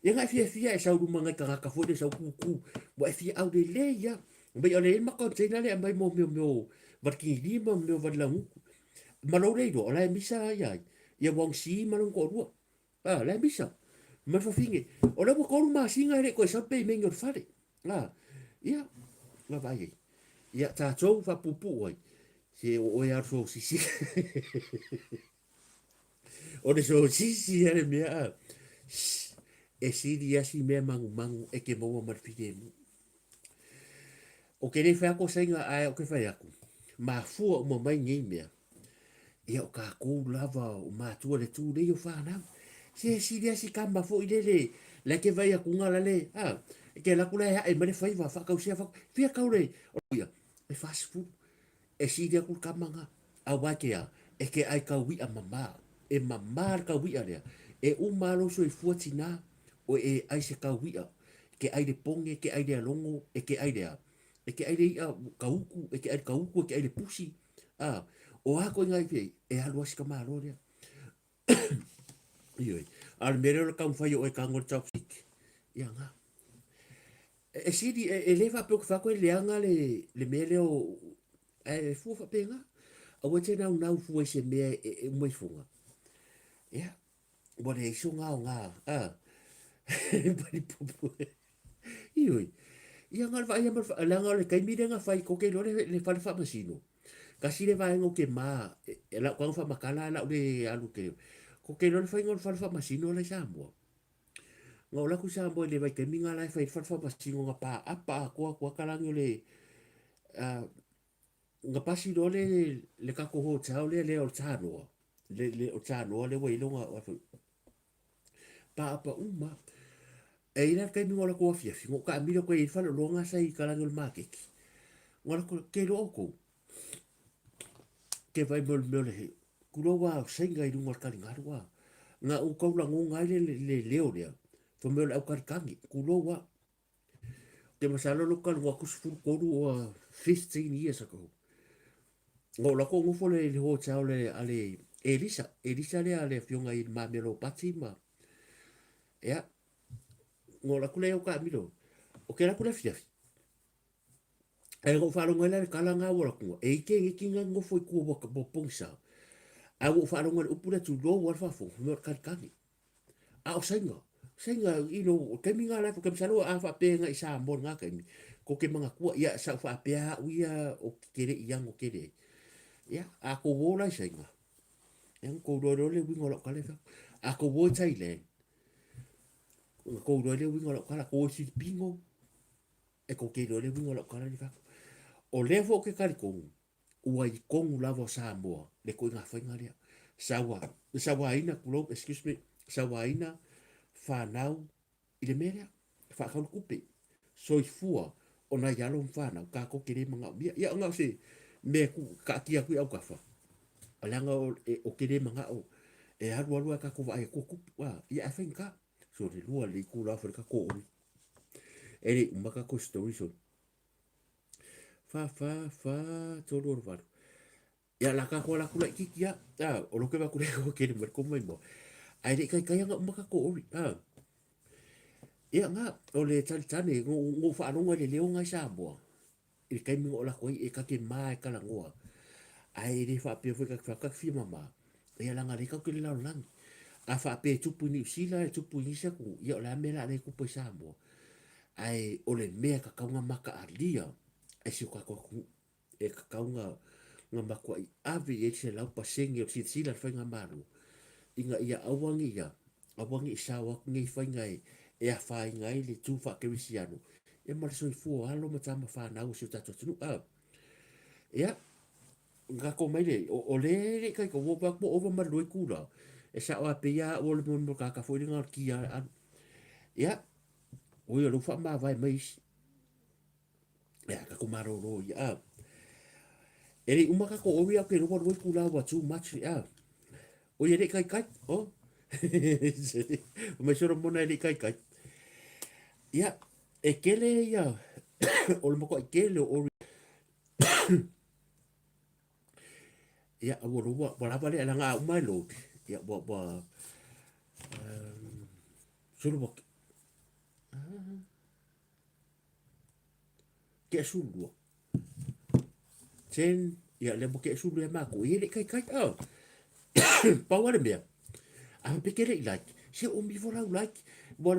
ia nga fia e sa ru manga ka fo de sa ku bo e fia au de le ya mai o le ma ko tena le mai mo me barki di mo me va la malo le do la misa ya ia wong si malong ko ru la misa ma fa finge o le ko ma singa le ko sa pe me ngor fare ia la vai ia tātou fa pupu oi se o ia so sisi o de so sisi ale mea e siri asi mea mangu e ke maua marfide mu o ke ne fa ko senga ai o ke fa yaku ma fu o mo mai ngi mea ia o ka ko lava o ma tu le tu le yo fa na se siri asi kamba fo ile le ke vai ku ngala le ke la kula e me fa va fa ka usia fa fia ka ure o ia e fast food e si dia ku kamanga a wakea e ke ai ka wi a mama e mama ka wi a lea e u malo so i fuatina o e ai se ka wi a ke ai de ponge ke ai de longo e ke ai de ka uku e ke ai ka uku ke ai de pusi o a ko ngai pe e alu as ka malo lea ioi al mere ka un fai o e ka ngol chopstick ia nga e si di e leva pe fa ko le anga le mele o e fu fa penga a wache na una fu se me e moi funga ya bo le so nga bari popo ioi ia ngal va ia mal la ngal kai mi nga fai ko ke lo le fa fa masino kasi le va ngo ke ma la kwa fa makala la le alu ke ko ke lo le fai ngol fa fa masino le sambo ngo la ku sambo le vai ke mi nga la fai fa fa masino nga pa apa ko kala ngole nga pasi do le ka ko ho tau le o tano le o tano le wei longa pa uma e ina kai mi ngola ko fia ngo ka mi ko i fa lo nga sai kala ngol market ngola ko ke lo ko ke vai mol mol he ku lo wa senga i ngol kali ngarwa nga u ko la ngonga le leo le fo mol au kar kangi ku lo wa te masalo lo kal wa ku fu ko 15 years ago ngo la ko ngo fole le ho tau le ale Elisa le ale fionga i ma melo pati ma ya ngo la kule o ka milo o ke la kule fia e ngo fa lo ngela kala nga wo ko e ke nga ngo foi ku bo pungsa a wo fa lo ngel upura tu do wo fa fo no ka ka a o senga i no ke mi nga la ko ke salo a fa pe nga i sa mo nga ke ko ke manga ku ya sa fa pe a uia o kere i yang o kere ya a ko wo la senga yang ko do le wingo lo kale fa a ko wo Thailand ko do le wingo lo kala ko si pingo e ko ke do le wingo lo kala ni fa o le fo ke kali ko ua i kongu lava Samoa le ko nga fainga le sawa ina kulo excuse me sawa ina fa nau i le merea fa ka kupe so i fua o na yalo mfana ka ko kere manga ya nga se me ku ka kia ku au ka fa alanga o kere manga o e alu ka ko vai ko ku wa ya fainga so le lua le ku la fa ka ko ele maka ko story so fa todo va ya la ka ko la kula ki ya o lo que va kule ko ke mer ko mai mo ai de kai nga maka ko ori ya nga o le tal tane ngo fa no le leo nga sa bo il kai mi o la ko e ka ke mai ka la ngoa ai de fa pe fa ka fi mama ya la nga le ka ke la lang a fa pe tu pu ni sila tu pu ni sa ku ya la me la le ku po sa bo ai o le me ka ka nga maka alia ai si ka ko e ka nga nga makua I ave e se lau pasengi o sila fai nga maru. Inga ia awangi I sawa ngai fai ngai e a fai ngai le tu fa kerisiano. E mara soi fu alo matama fa na o se tato tunu. Ia, nga ko mai le, o le kai ko wo ba ko over ma loi kula. E sa o pe ia o le mo ka foi nga ki a. Ia, o ia lo fa ma vai mai. Ia, ka ko maro ro ia. Eri umaka ko o ia ke ro loi kula wa too much ia. O ia le kai kai, o. O mai soro mona le kai kai. Ia, e kele ia. O le mako e kele o ia o ro wa la vale la nga mai lo. Ia wa solo wa ke sulu. Ten ia le mo ke sulu e ma ko ia le kai kai. Oh. Pa wa le mea. A pe kele I like. Se o mi vola like. Wa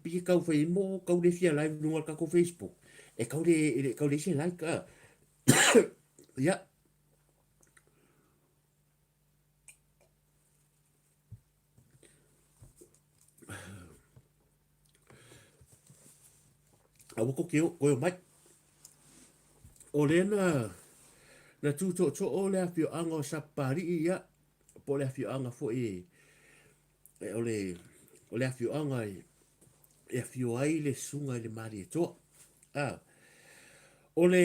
pi ka fe mo ka le fia live no ka ko Facebook. E ka le se like. Ia. A ko ke o mai. O le na tu to o le afio anga o sapari ia po le afio anga fo o le afio anga e afio ai le sunga le mari to o le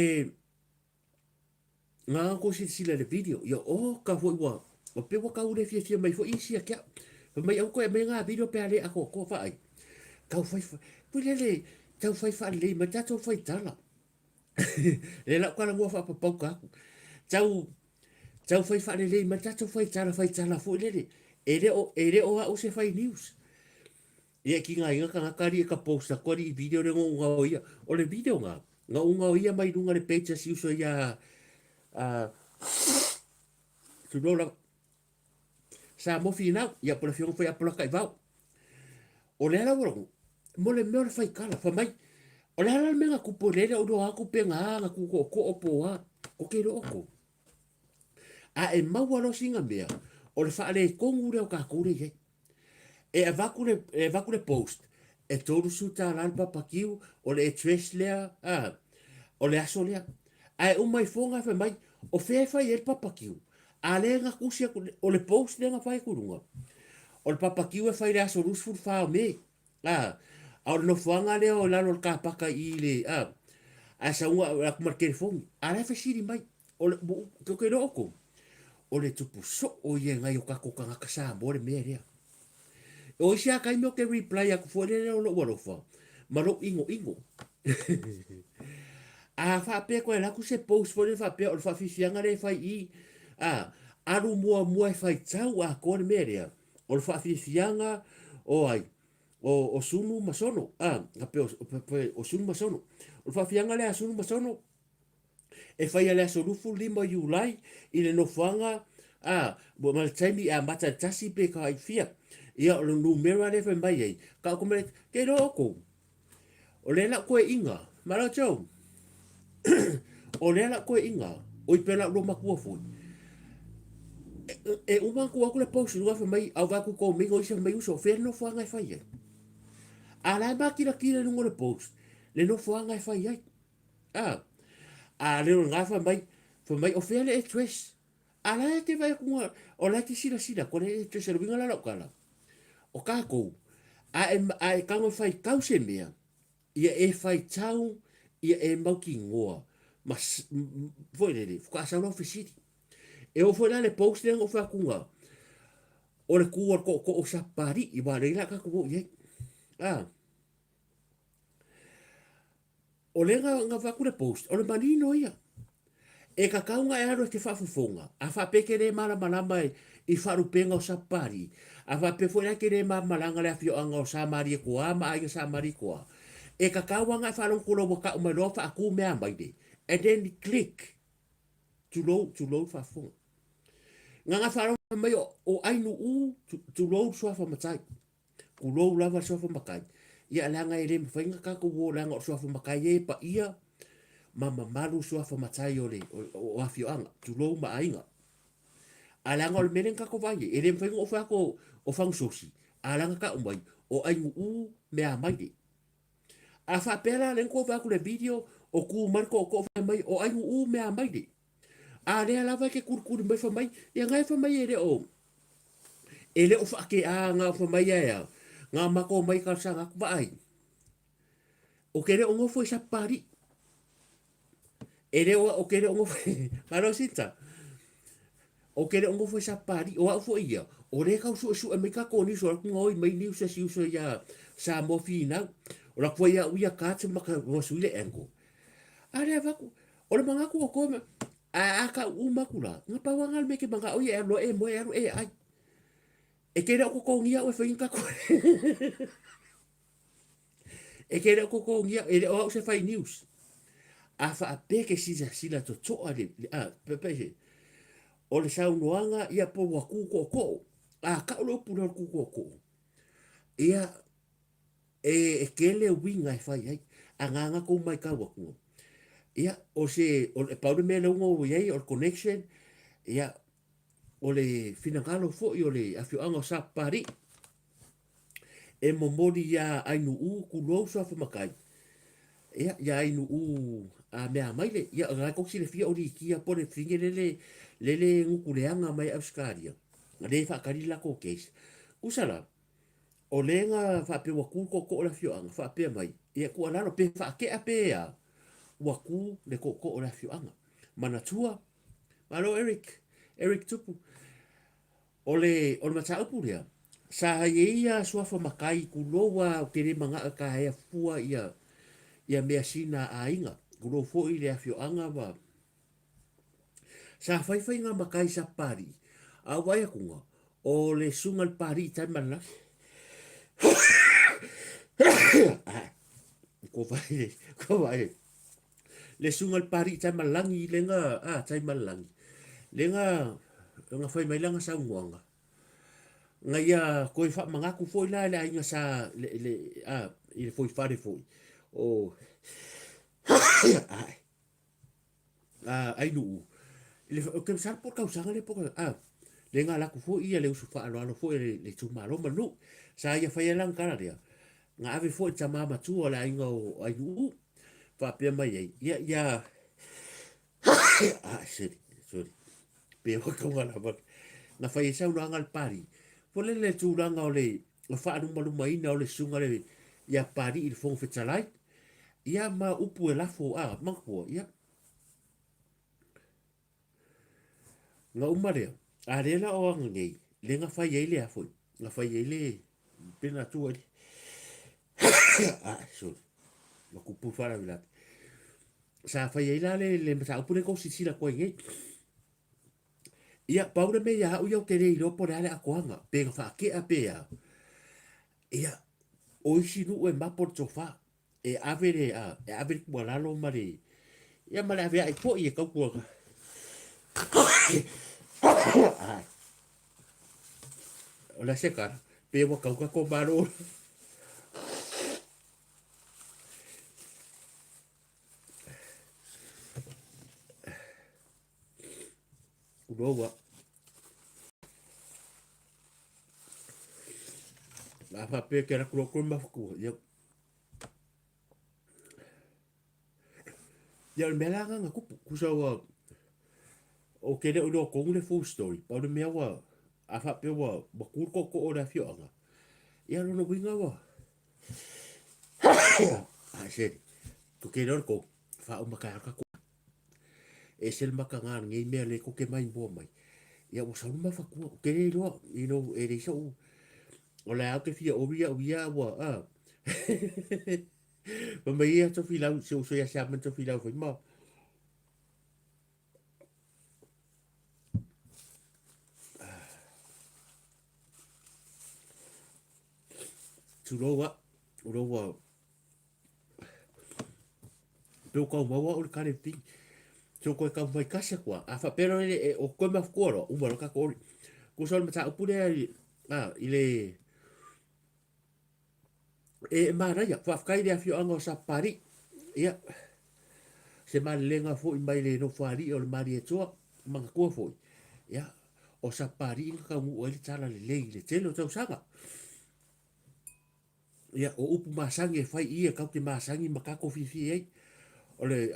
nga ko si le video ia o ka fo wa o pe wa ka u le fia mai fo isi kia mai au ko e nga video pe ale ako ko fa ai ka fai pu le tau fai fa le ma tato fai tala le la kwa ngua fa pa ka tau fai fa le ma tato fai tala fo le ere o se fai news ia ki nga ka kari ka post ko ri video le nga o ia o le video nga unga o ia mai lunga le page si uso ia tu no la sa mo fina ia por fion foi a por kai va o le la mo le me fai kala fa mai o le ala me nga kupo le o do aku pe nga ku ko opo a ko ke ro ko a e mau lo singa mea o le fa le kongu o ka kure ye e vakule post e toru suta lalpa pakiu o le treslea o le aso lea ai o mai fonga fa mai o fe fa e papakiu a le nga kusia o le post le nga fai kurunga o le papakiu e fa le aso rus fur fa me a no fanga le o la lo ka paka I le a sa ua la marker fon a le fa siri mai o le ko ke ro ko o le tupu so o ye nga yo ka ko ka ka sa mo le me rea o sia kai mo ke reply aku fo le lo lo fa ma lo ingo a fa pe ko la ku se post fo le fa pe o fa fi fianga le fa I aru mua fai tau a ko le merea o fa fi fianga o ai o sunu masono a pe o sunu masono o fa fianga le sunu masono e fai le so lufu lima Julai I le no fanga bo mal taimi a mata tasi pe ka I fia ia o numero le fa mai ai ka ko me ke roko o le la ko inga mara chau o le la ko inga o I pela lo makua fu e uma ko aku le post lu fa mai au va ko me go isa mai uso fer no fanga e fai ai ala ba kira no le post le no fanga e fai ai a le nga fa mai o fer le stress ala te vai ko o la ti sila ko le stress le vinga la kala o ka ko a e kango fai kause mea ia e fai tau ia e mau ki ngoa mas foi le ka sa no fisiti e o foi le post le o fa kunga o le ku ko o sa pari I ba le la ka ko ye o le nga fa ku le post o le manino ia e ka kaunga e aro te whafufonga. A wha peke re mara malama I wharupenga o sapari. A wha pe fwena ke re mara malanga le afio anga o samari e kua, ma ai o samari kua. E ka kauanga e whalong kuro waka o mai rofa a ku mea mai de. And then click to load whafufonga. Nga nga whalong mai o ainu to load swafa matai. Ku load lava swafa makai. Ia langa e re mwhainga kako wo langa o swafa makai e pa ia malu suafa matai o afioanga, tulou maainga. Alanga o le mele kako vai, e le mwhainga o whako o whangsosi. Alanga ka umai, o aingu u mea maide. A whapela len ko whaku le video, o ku marko o ko mai, o aingu u mea maide. A lea lava ke kurukuri mai whamai, ia ngai whamai e le o. E le o whake a ngā whamai ea, ngā mako mai ka sanga ku vai. O kere o ngofo i sa pari. E le o kere o ngofo, maro sinta. O kere ongo foi sa pari o au foi ia o re ka su e me ka ko ni so ku ngoi mai ni se si so ya sa mo fina o la foi ya uia ka te maka o su ile engo are va ku o le manga ku o ko a ka u makula nga pa wanga me ke manga o ye lo e mo e ai e kere o ko ngia o foi ka ko e kere o ko ngia e o se fai news a fa a pe ke si la to ale a pe o le saunoanga ia po wa kuko a ka lo pura kuko ia e kele winga e fai ai a nganga ko mai ka wa ku ia o se o le paude me le ngo ia o connection ia o le finangalo fo i o le afio anga sa pari e momori ia ainu u ku lo so fa makai ia ainu u a mea maile ia ga ko si le fia o di kia po le finge lele ngukuleanga mai auskaria le fa kari la ko case usala o lenga fa pe wa ku ko la fio anga fa pe mai ia ku ala pe fa ke ape a wa ku le ko la fio anga mana tua malo Eric tupu o le mata upuria sa ia suafa makai ku loa o tere manga ka ia fua ia mea sina a inga ku lo fo i le fio anga wa sa fai nga makai sa pari a wai kunga o le sungal pari tai mana ko vai le sungal pari tai malangi lenga tai malangi lenga fai mai langa sa nguanga nga ia ko fa manga ku foi la le inga sa le foi fare foi o ai nu le ke sa por causa le por le nga la ku fo ia le usu fa alo fo le tu malo manu sa ia fa ia lang kana dia nga ave fo ta mama tu la inga o ai u fa pe mai ia sorry pe o ko ngala ba na fa ia una ngal pari fo le tu langa o le fa anu malu mai na o le sunga le ia pari il fo fe talai ia ma upu e la fo ma ko ia nga umare arela o ngai le nga fai ele a foi nga fai ele pena tu ali so ma kupu fara vila sa fai ele le mata upune ko si la ko ngai ia paura me ya u yo kere ilo por ale a koanga pe fa ke a pe a ia o isi nu e ma por tofa e avere ku la lo mare ia male ave ai po ia ka ku Ola secar, pe wa kauka ko baro. Udowa. La fa pe que era ko ma ku. Ya me la nga ku sa wa o kere o ko le full story. Pa de me wa a fa pe wa ba ku ko ora fio anga. Ya no winga wa. Se ko kere ko fa o maka ka e sel maka nga ngai me le ko ke mai bo mai ia o sa ma fa ku ke lo e le so o la ke fia o via wa ma mai ia to fila so ia sa man to fila foi ma tu lo wa pe ko ma wa o ka le ti so ko ka vai kasa kwa a fa pero o ko ma ko o ma ka ko sol mata upure ile e mara ya fa kai dia fio anga sa pari ia se malenga fo i mai le no fari o le mari e toa manga kua fo ya o sa pari ka mu o le tala le telo tau sanga ya o upu masangi e fai ia kau te masangi makako fifi ei o le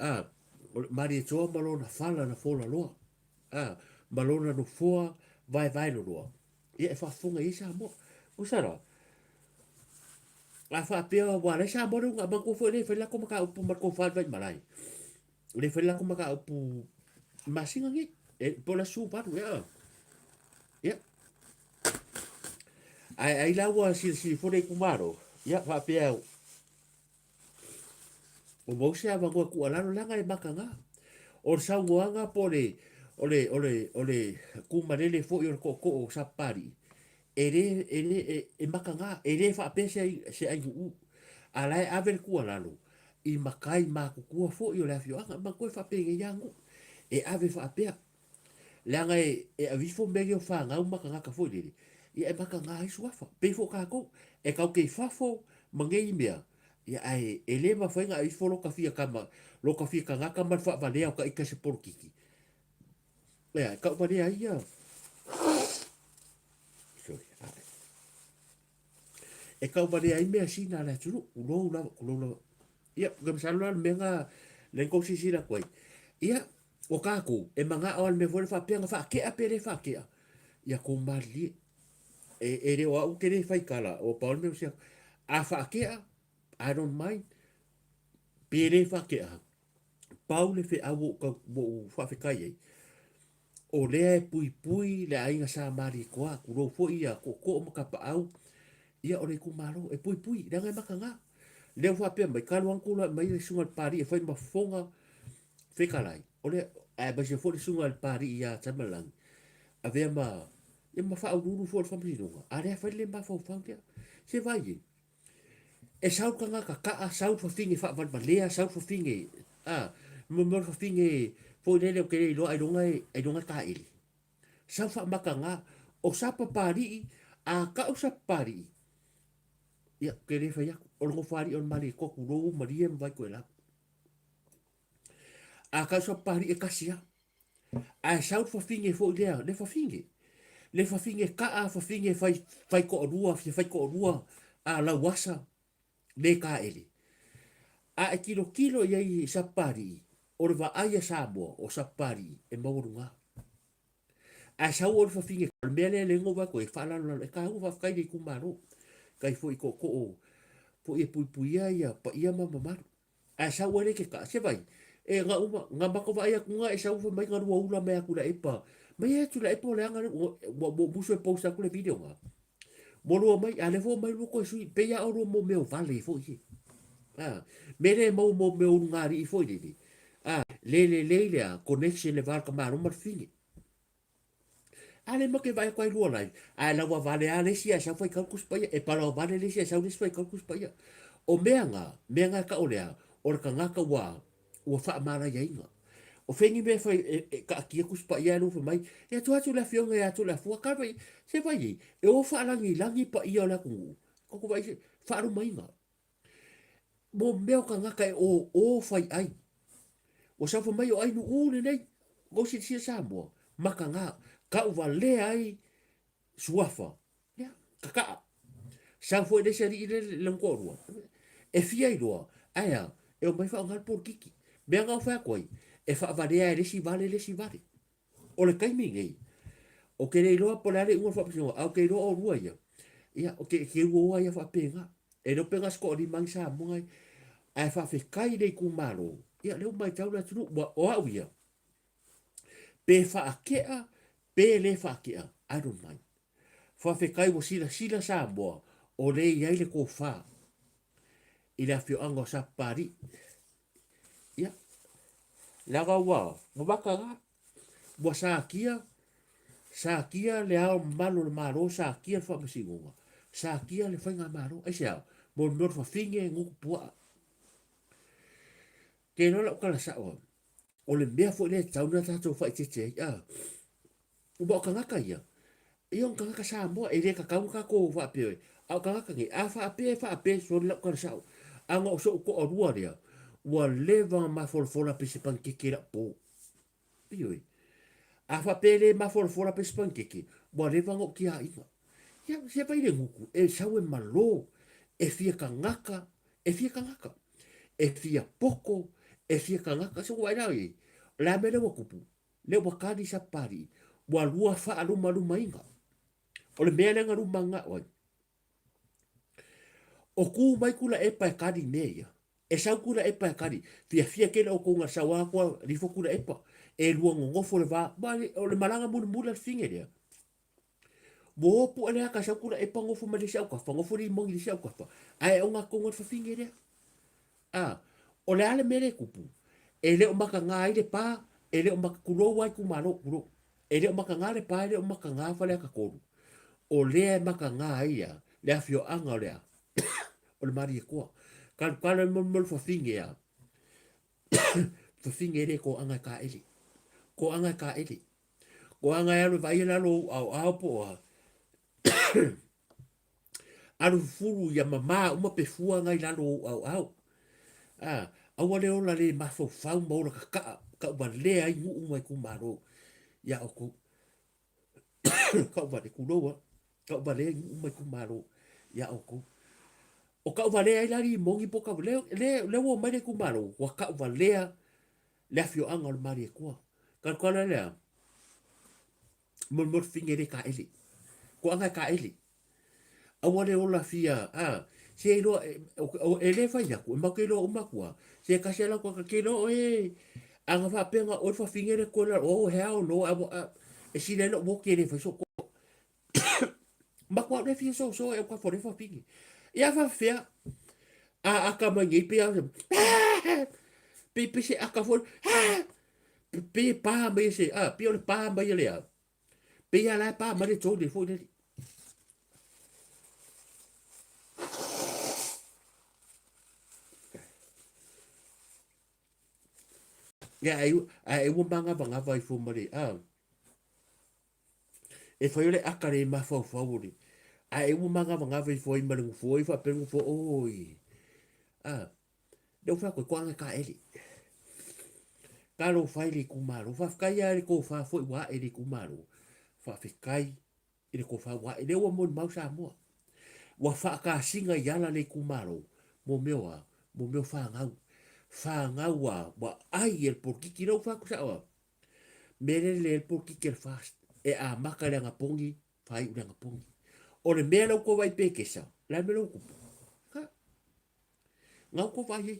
o le mari e toa malona fala na fola loa malona no foa vai no loa ia e fafunga isa mo usara a fa pia wa le sa mo nga banko fo le fela ko maka upu marko fa vai malai le fela ko maka upu masinga ngi e pola su pa ya ai la wa si fo le kumaro ya fa pia o mo se ava ko ala no langa e makanga o sa ngoanga pole ole kumarele fo yo ko sa pari e makanga ere fa pese se ai u ala e ave ku ala no i makai ma ku fo yo la fio anga ma ko fa pe yango e ave fa pe langa e avifo medio fa nga makanga ka fo dele e makanga ai suafa pe fo ka ko e ka ke fa fo mangei mea ia ai ele ma fainga ai fo lo ka fia kama lo ka fia kanga kama fa vale ka ika se porkiki ia ka vale ai ia sorry e ka vale ai me sina la tulu ulo ia ga msalo menga le ko si sina koi ia o ka ko e manga o me fo fa penga fa ke a pere fa ke ia ko mali e re o ke re fai kala o paul me sia a fa ke I don't mind pere fa ke Paule fe awo ka mo fa fe kai o le pui le ainga sa mari ko ku ro fo ia ko mo ka pa au ia o le ku maro e pui da ngai makanga le fa pe mai ka luan ku mai le sunga pari e foi ma fonga fe kalai o le e ba se fo le sunga pari ia tamalang a ve ma e ma fa au ru fo fa mi no a le fa le ma fa fa se vai e sau kanga ka a sau fa fingi fa va lea sau fa fingi mo fa fingi fo le le ke lo ai donga ka ili sau fa makanga o sa pa pari a ka o sa pari ia ke le fa ya o lo fari on mali ko ku ro mari em vai ko la a ka sa pari e kasia a sau fa fingi fo le fa fingi ka a fa fingi fai ko rua a la wasa le ka ili a kilo ia sa pari o le va aia Samoa o sapari e maurunga a sa o fa finge mele le ngova ko e fala e ka u fa kai ku maro kai foi ko po e pui ia pa ia mama a sa o le ke ka se vai e nga ba ko vai ku nga e sa u fa mai nga ua ula me aku la epa mai e tu la epa le anga mo buso e posta ku le video nga mo lo mai a le fo mai lo ko sui pe ya o mo me o vale fo i mele mo me o ngari fo i le a connection le var ka maro mar fingi ale mo ke vai ko lu lai a la wa vale ale sia sa foi kalkus pa e para vale le sia sa foi kalkus pa o meanga ka olea o ka ngaka wa fa mara ya inga o fengi me foi ka ki kus pa ia no fa mai e tu la fionga e tu la fu ka vai se vai e o fa langi pa ia la ku ko vai fa ru mai nga mo meo ka ngaka e o fai ai o sa fa mai o ai no u nei go si Samoa makanga ka uva le ai suafa ya kaka sa foi de seri le langkorua e fia i roa aya e o mai fa ngal por kiki be nga fa koi e fa varia le si vale o le kai mingi o ke le roa por ale un fa pio au ke roa o rua ya o ke wo ya fa penga e no penga sko di mang sa mo ai ai fa fe kai le ku malo ya le mai tau na tru o au ya pe fa akea pe le fa akea I don't mind fa fe kai wo sila Samoa o le ia le ko fa i la fio ango sa pari ya la ga wa mo baka ga mo sa kia le ao malo le maro sa kia fa masigonga sa kia le fa nga maro ai sia mo fa finge ngu pua ke no la kala sa o le mea fo le tau na tato fa te o ba ka ngaka ia iong ka ngaka Samoa e le ka ka ko fa pe au ka ngaka ngi a fa pe so la ka sa anga so ko o rua dia ua leva mafolafola pe se pankeke la po. Ioi. A fa pele mafolafola pe se pankeke. Ua leva ngo ki a inga. Ia, se pa ile nguku. E sau e malo. E fia ka ngaka. E fia ka ngaka. E fia poko. E fia ka ngaka. So wai rau e. La me le wakupu. Le wakadi sa pari. Ua lua fa aluma luma inga. O le mea lenga luma nga oi. O ku mai kula e pa kadi meia. E sau kula e pa kadi. Fia kena o konga sawa kwa rifo kula e pa. E lua ngofo le va. O le malanga muna muna finge rea. Mo po ale ka sau kula e pa ngofo ma le sau kafa. Ngofo li mongi le sau kafa. Ai o nga konga fa finge rea. O le ale mere kupu. E le o maka ngā i le pa. E le o maka kulo wai ku malo kulo. E le o maka ngā le pa. E le o maka ngā fa le ka koru. O lea e maka ngā ia. Le a fio anga o lea. O le mari e koa. Kala mo fa finge a. Fa finge re ko anga ka ele. Ko anga ka ele. Ko anga e alo vai la lo au po a. Alo furu ya mama uma pe fua ngai la lo au. Au le ola le mafo fau mo la ka ba le ai mu mai ku maro. Ya o ko. Ka ba de ku lo. Ka ba le mu mai ku maro. Ya o ko. O ka va le ai la ri mongi po ka le wo mai ku maro. Wa ka va le le fio anga o mari e koa. Kala le. Mo finge re ka ele. Ko anga ka ele. Awale ola fia se lo o ele fa ya ko ma ke lo ma ko se ka se la ko ke lo anga fa penga o fa fingere ko la o hell no e si le no mo ke le fa so ko ma ko le fia so e ko fa fa pingi ya fa fia ka ma ngi pe pe se aka fo pe pa me se pe o pa me le pe ya la pa ma le to de fo de ya ai wo manga banga vai fo mari e foi ole akare ma fo favori ai wo manga vai foi malu foi fa pelu fo oi deu fa ko kwanga ka eli kalo fai le kumaro fa kai ai ko fa foi wa eli kumaro fa fe kai ele ko fa wa ele wo mo mau sa mo wa fa ka singa yala le kumaro mo meu fa ngau wa ai el por ki no fa ko sa wa mere le por ki ker fast e a maka le nga pongi fai u nga pongi o le mea lau ko vai pekesa la me lau kupu ngau ko vai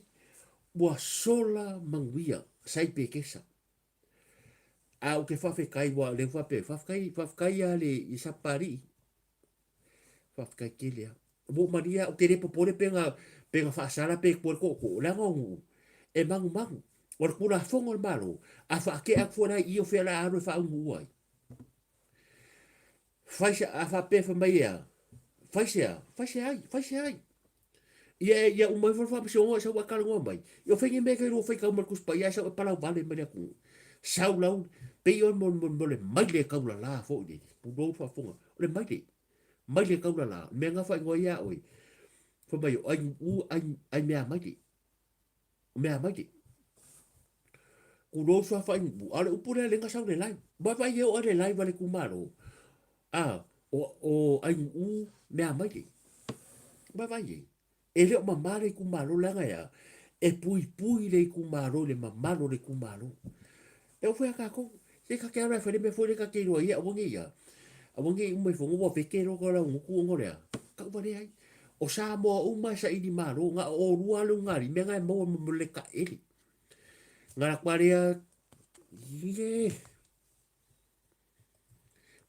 bua sola manguia sai pekesa a o ke fafe kai wa le fafe kai a le i sapari fafe kai kelia bo maria o tere popole penga fa sala pe por ko la ngongu e mangu o le kula fongo le malo a fa ke a fora i o fe la aro fa ungu ai faise a fa pe fa mai a faise ai ia o mai fa se o sa wa kala ngomai yo fe nge me ke ro fe ka mar kus pa ia sa pa la vale me ku sau lau pe yo mo le mai le ka la fo ni pu do fa fonga le mai le ka la me nga fa ngo ia oi fa mai ai me mai ku do fa fa bu ale upu le nga sau le lai ba vai yo ale lai vale ku maro o ai me mai ba vai e le mamare ku malo langa ya e pui le ku malo le mamalo le ku malo e o foi ka ko se ka ka ra fa le me foi ka ke ro ia o ngi ya o ngi mo fo ngo fe ke ro ko la ku ngo le ka ba le ai o sa mo o ma sa i di malo nga o rua lu ngari me nga mo le ka ele nga kwa le ye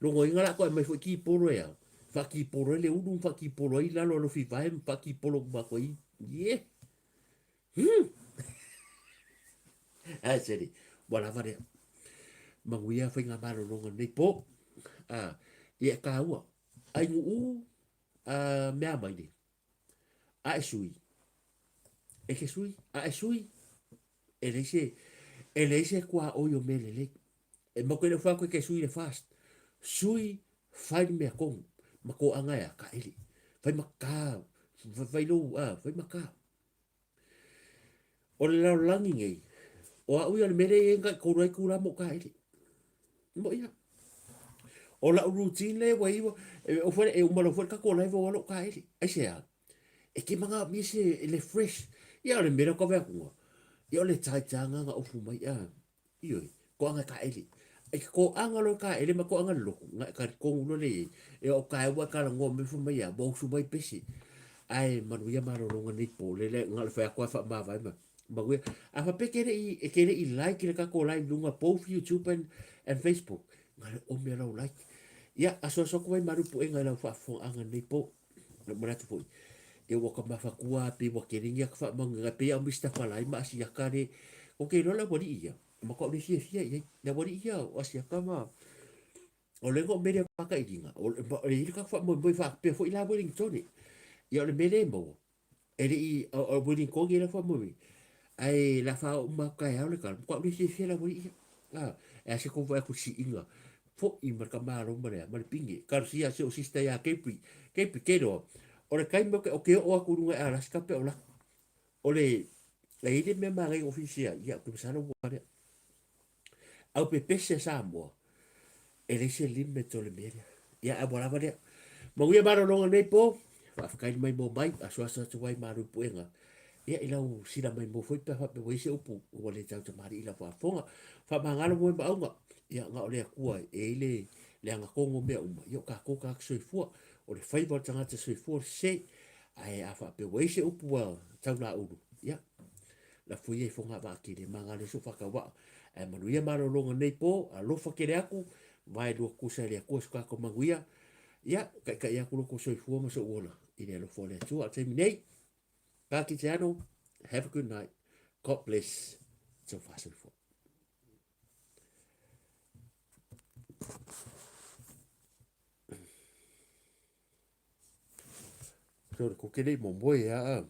lo ngo nga ko me foi ki polo ya fa ki polo le u fa ki polo i la lo fi va fa ki polo ba ko i ye seri wala vare manguia foi nga malo longa nei po ia ka ua ai ngu mea mai ni a sui e ke sui a sui e leise kwa o yo mele le e mo ke fa ko ke sui le fast sui fai me ko ma ko anga ya ka eli fai maka fai lo fai maka o le lau langi ngei. O a ui ale mere e ngai kourai kura mo ka ele. Mo ia. O la routine le wa iwa. O fwere e umalo fwere ka kourai wa walo ka ele. Ai se a. E ke manga mi se le fresh. Ia ole mera ko vea kunga. Ia ole tai tanga nga ufu mai a. Ioi. Ko anga ka ele. E ko anga lo ka ele ma ko anga lo. Nga ka kongu lo le. E o ka e wa ka la ngō me fu mai a. Mo su mai pesi. Ai manu ia maro longa ni po le ngal fa ko fa ma vai ma bagwe a fa pe kere i like le ka ko like lunga po YouTube and Facebook ngal o me lo like ya aso so ko maru po enga la fa fo anga ni po le mara tu po e wo ka ma fa kua pe wo kere ngia fa manga pe ya mista fa lai ma si ya kare o ke no la bodi ia ma ko ni si ya la bodi ia o si ka ma o le go me ka ka inga o le ka fa mo fa pe fo ila bo ling toni ia le mele mo ele i o buni ko ngira fa mo ai la fa ma ka ya le ka ko ni si la buni ah e se ko va ku si inga fo i mar ka ma ro mare ma le pingi ka si a se o sista ya ke pi ke do o le kai mo ke o ke o ku runga a la ska pe o la o le ile me ma re ofisia ia ku sa no wa au pe pese sa mo ele se limbe to le mere ia a bola vale mo ia maro longa nei po fa kai mai mo mai a so sa tuai maru puenga ia ila u sila mai mo foi pa pe wese upu o le tau te mari ila fa fonga fa mangalo mo ba unga ia nga ole kua e le anga kongo me uma ia ka ko ka so fu o le fai bot tanga te so fu se ai a fa pe wese upu wa tau la uru ia la fui e fonga ba ki le mangalo so fa ka wa e manu ia maro longa nei po a lo fa kere aku vai do ku sa le ku ska ko manguia ia ka ia ku ko so fu ma so wona ile lo fo le tu a te minei Pakitano, have a good night. God bless. So fast and forth. So, ko kere mo mo ya.